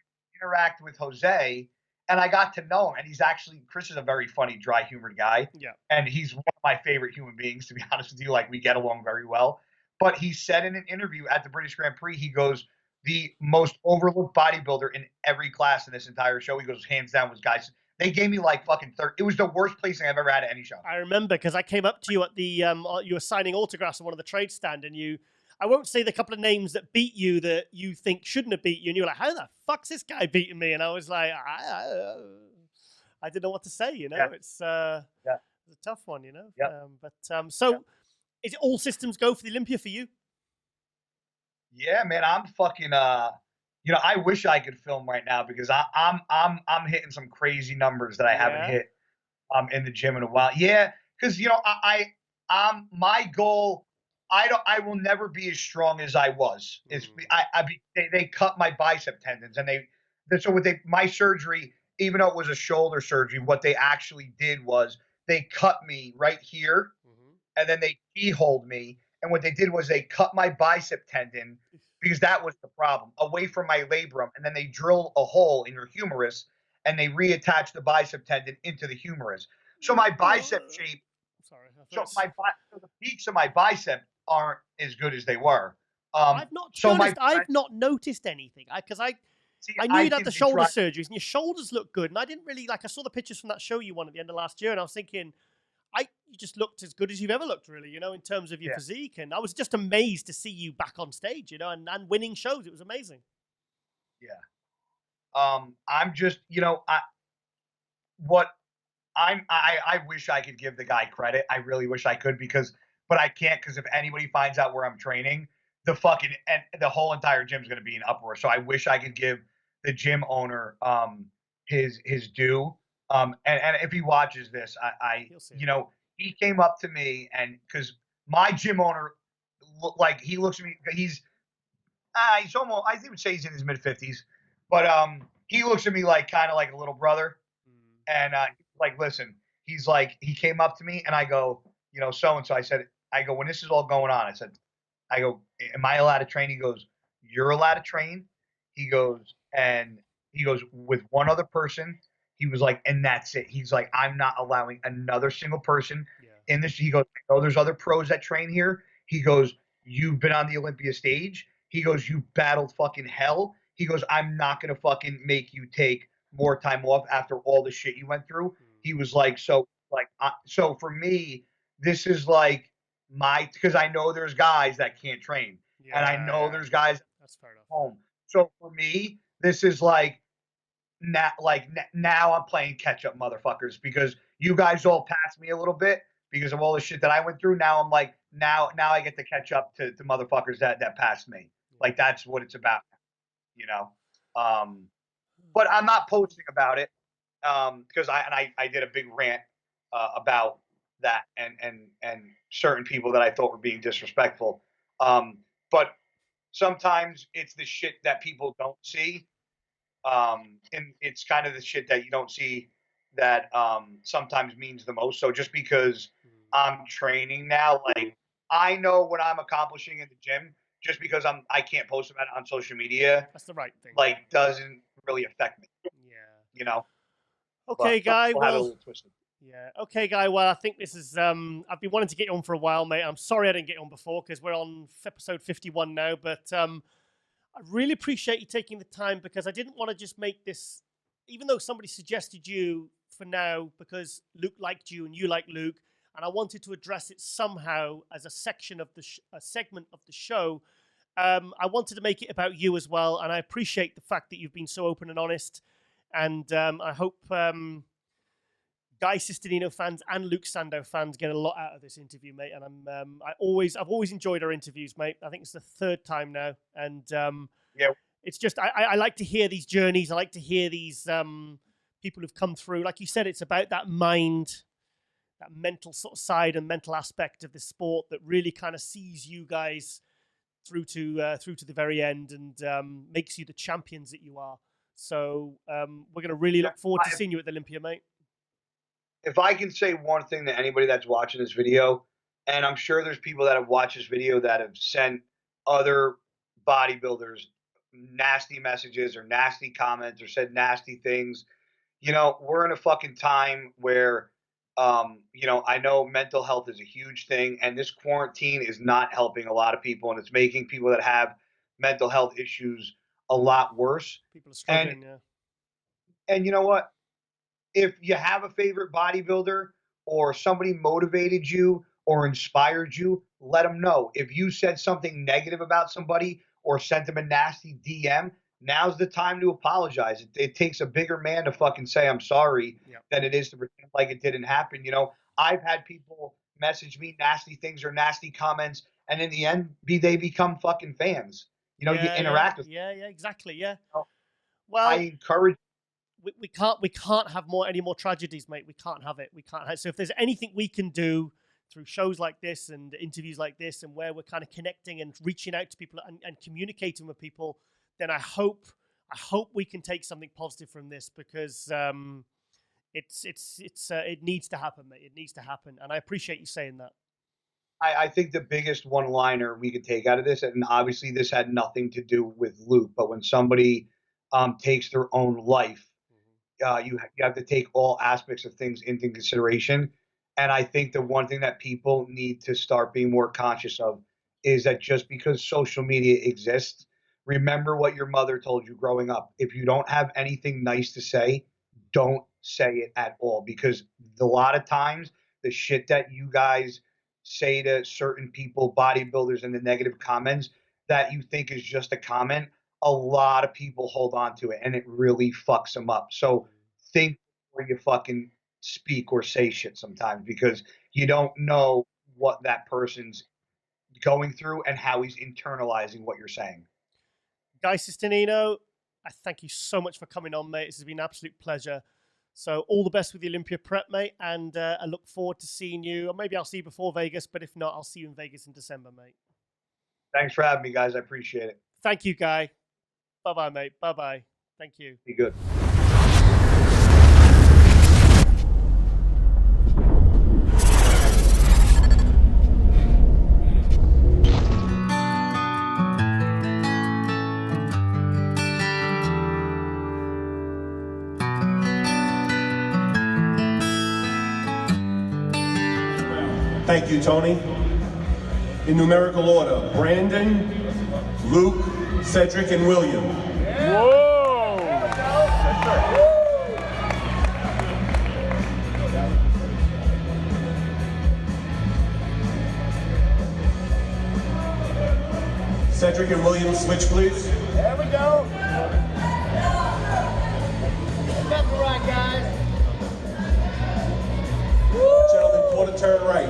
interact with Jose, and I got to know him. And Chris is a very funny, dry humored guy. Yeah. And he's one of my favorite human beings, to be honest with you. Like, we get along very well. But he said in an interview at the British Grand Prix, he goes, the most overlooked bodybuilder in every class in this entire show, he goes, hands down, was Guys. They gave me like fucking it was the worst placing I've ever had at any show. I remember, because I came up to you at the you were signing autographs on one of the trade stand, and I won't say the couple of names that beat you that you think shouldn't have beat you, and you were like, how the fuck's this guy beating me? And I was like, I didn't know what to say, you know. Yeah. It's a tough one, you know. Yeah. Is it all systems go for the Olympia for you? Yeah, man, I'm fucking I wish I could film right now, because I'm hitting some crazy numbers that I haven't hit in the gym in a while. Yeah, because I'm my goal. I will never be as strong as I was. They cut my bicep tendons, and my surgery, even though it was a shoulder surgery, what they actually did was they cut me right here, and then they keyholed me. And what they did was they cut my bicep tendon, because that was the problem, away from my labrum. And then they drill a hole in your humerus, and they reattach the bicep tendon into the humerus. So my bicep shape, so the peaks of my bicep aren't as good as they were. I've not noticed anything, because I knew you'd had the shoulder surgeries, and your shoulders look good. And I didn't really, I saw the pictures from that show you won at the end of last year, and I was thinking, you just looked as good as you've ever looked, really, you know, in terms of your physique. And I was just amazed to see you back on stage, you know, and winning shows. It was amazing. Yeah. I'm just, I wish I could give the guy credit. I really wish I could, but I can't, because if anybody finds out where I'm training, the whole entire gym's going to be in uproar. So I wish I could give the gym owner his due. And if he watches this, he came up to me, and because my gym owner, he looks at me, he's almost, I would say he's in his mid-50s, but he looks at me like kind of like a little brother. And listen, he's like, he came up to me, and I go, so-and-so, I go, when this is all going on, I go, am I allowed to train? He goes, you're allowed to train. He goes, with one other person. He was like, and that's it. He's like, I'm not allowing another single person in this. He goes, I know there's other pros that train here. He goes, you've been on the Olympia stage. He goes, you battled fucking hell. He goes, I'm not going to fucking make you take more time off after all the shit you went through. He was like, so for me, this is like because I know there's guys that can't train. And I know there's guys that's fair enough. Home. So for me, this is like, now I'm playing catch up, motherfuckers, because you guys all passed me a little bit because of all the shit that I went through. Now I'm like, now I get to catch up to motherfuckers that passed me. Like, that's what it's about, But I'm not posting about it. because I did a big rant about that and certain people that I thought were being disrespectful. But sometimes it's the shit that people don't see. And it's kind of the shit that you don't see that sometimes means the most. So just because I'm training now, like I know what I'm accomplishing in the gym, just because I can't post about it on social media. That's the right thing. Like doesn't really affect me. Yeah. You know. Okay, Guy. Well, yeah. Okay, Guy. Well, I think this is. I've been wanting to get you on for a while, mate. I'm sorry I didn't get you on before because we're on episode 51 now. But I really appreciate you taking the time because I didn't want to just make this, even though somebody suggested you for now because Luke liked you and you like Luke, and I wanted to address it somehow as a section of the a segment of the show. I wanted to make it about you as well, and I appreciate the fact that you've been so open and honest. And I hope Guy Cisternino fans and Luke Sandoe fans get a lot out of this interview, mate. And I've always enjoyed our interviews, mate. I think it's the third time now, and it's just I like to hear these journeys. I like to hear these people who've come through. Like you said, it's about that mind, that mental sort of side and mental aspect of the sport that really kind of sees you guys through to the very end and makes you the champions that you are. So we're going to really look forward to seeing you at the Olympia, mate. If I can say one thing to anybody that's watching this video, and I'm sure there's people that have watched this video that have sent other bodybuilders nasty messages or nasty comments or said nasty things. You know, we're in a fucking time where, you know, I know mental health is a huge thing, and this quarantine is not helping a lot of people, and it's making people that have mental health issues a lot worse. People are struggling, And you know what? If you have a favorite bodybuilder or somebody motivated you or inspired you, let them know. If you said something negative about somebody or sent them a nasty DM, now's the time to apologize. It takes a bigger man to fucking say I'm sorry than it is to pretend like it didn't happen. You know, I've had people message me nasty things or nasty comments, and in the end, they become fucking fans. You know, you interact with them. Yeah, exactly. Yeah. Well, I encourage. We can't have any more tragedies, mate. We can't have it. We can't have. So if there's anything we can do through shows like this and interviews like this, and where we're kind of connecting and reaching out to people and communicating with people, then I hope we can take something positive from this because it needs to happen, mate. It needs to happen, and I appreciate you saying that. I think the biggest one-liner we could take out of this, and obviously this had nothing to do with Luke, but when somebody takes their own life, you have to take all aspects of things into consideration. And I think the one thing that people need to start being more conscious of is that just because social media exists, remember what your mother told you growing up. If you don't have anything nice to say, don't say it at all, because a lot of times the shit that you guys say to certain people, bodybuilders, in the negative comments that you think is just a comment, a lot of people hold on to it, and it really fucks them up. So think before you fucking speak or say shit sometimes, because you don't know what that person's going through and how he's internalizing what you're saying. Guy Cisternino, I thank you so much for coming on, mate. This has been an absolute pleasure. So all the best with the Olympia prep, mate, and I look forward to seeing you. Or maybe I'll see you before Vegas, but if not, I'll see you in Vegas in December, mate. Thanks for having me, guys. I appreciate it. Thank you, Guy. Bye-bye, mate. Bye-bye. Thank you. Be good. Thank you, Tony. In numerical order, Brandon, Luke, Cedric, and William. Whoa! Cedric and William, switch, please. There we go. Left to right, guys. Gentlemen, quarter turn right.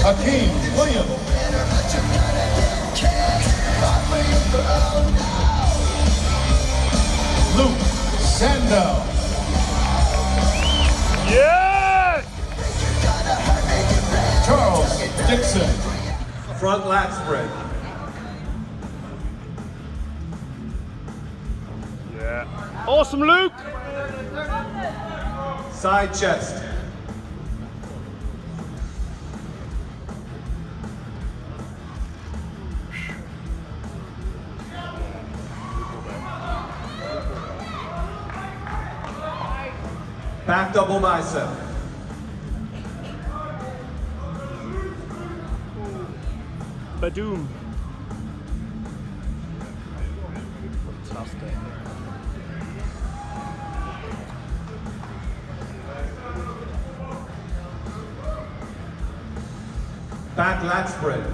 Hakeem, William. Luke Sandoe. Yeah! Charles Dixon. Front lat spread. Yeah. Awesome, Luke. Side chest. Back double bicep. Badoom. Fantastic. Back lat spread.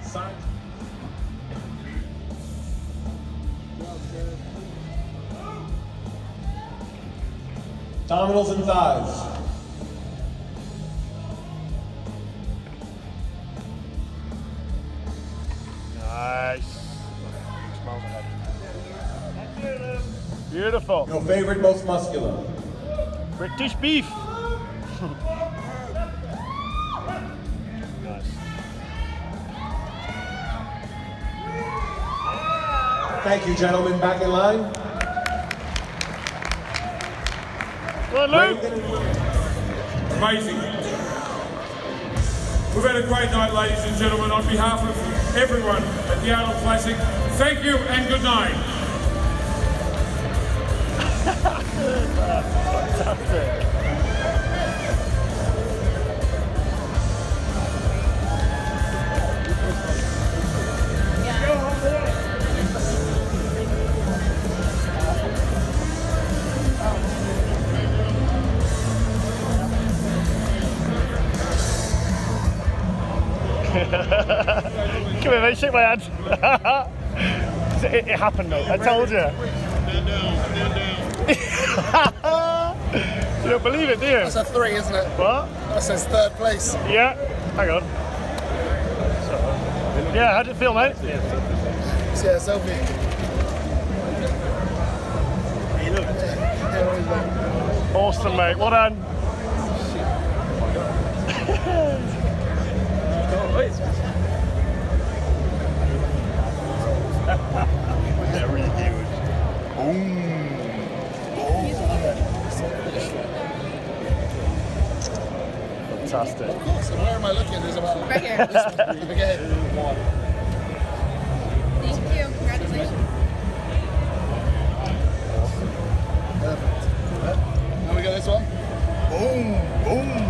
Side. Abdominals and thighs. Nice. Smiles ahead. Beautiful. Your favorite, most muscular. British beef. Nice. Thank you, gentlemen. Back in line. Well, Luke. Amazing. We've had a great night, ladies and gentlemen. On behalf of everyone at the Arnold Classic, thank you and good night. Fantastic. Come here, mate, shake my hand. It happened, though. I told you. Stand down. You don't believe it, do you? That's a 3, isn't it? What? That says 3rd place. Yeah. Hang on. Yeah, how did it feel, mate? Yeah, selfie. Awesome, mate. Well done. Very huge. Fantastic. Of course, and where am I looking? There's about Right here. this one. Okay. Thank you. Congratulations. Perfect. Now we got this one. Boom, boom.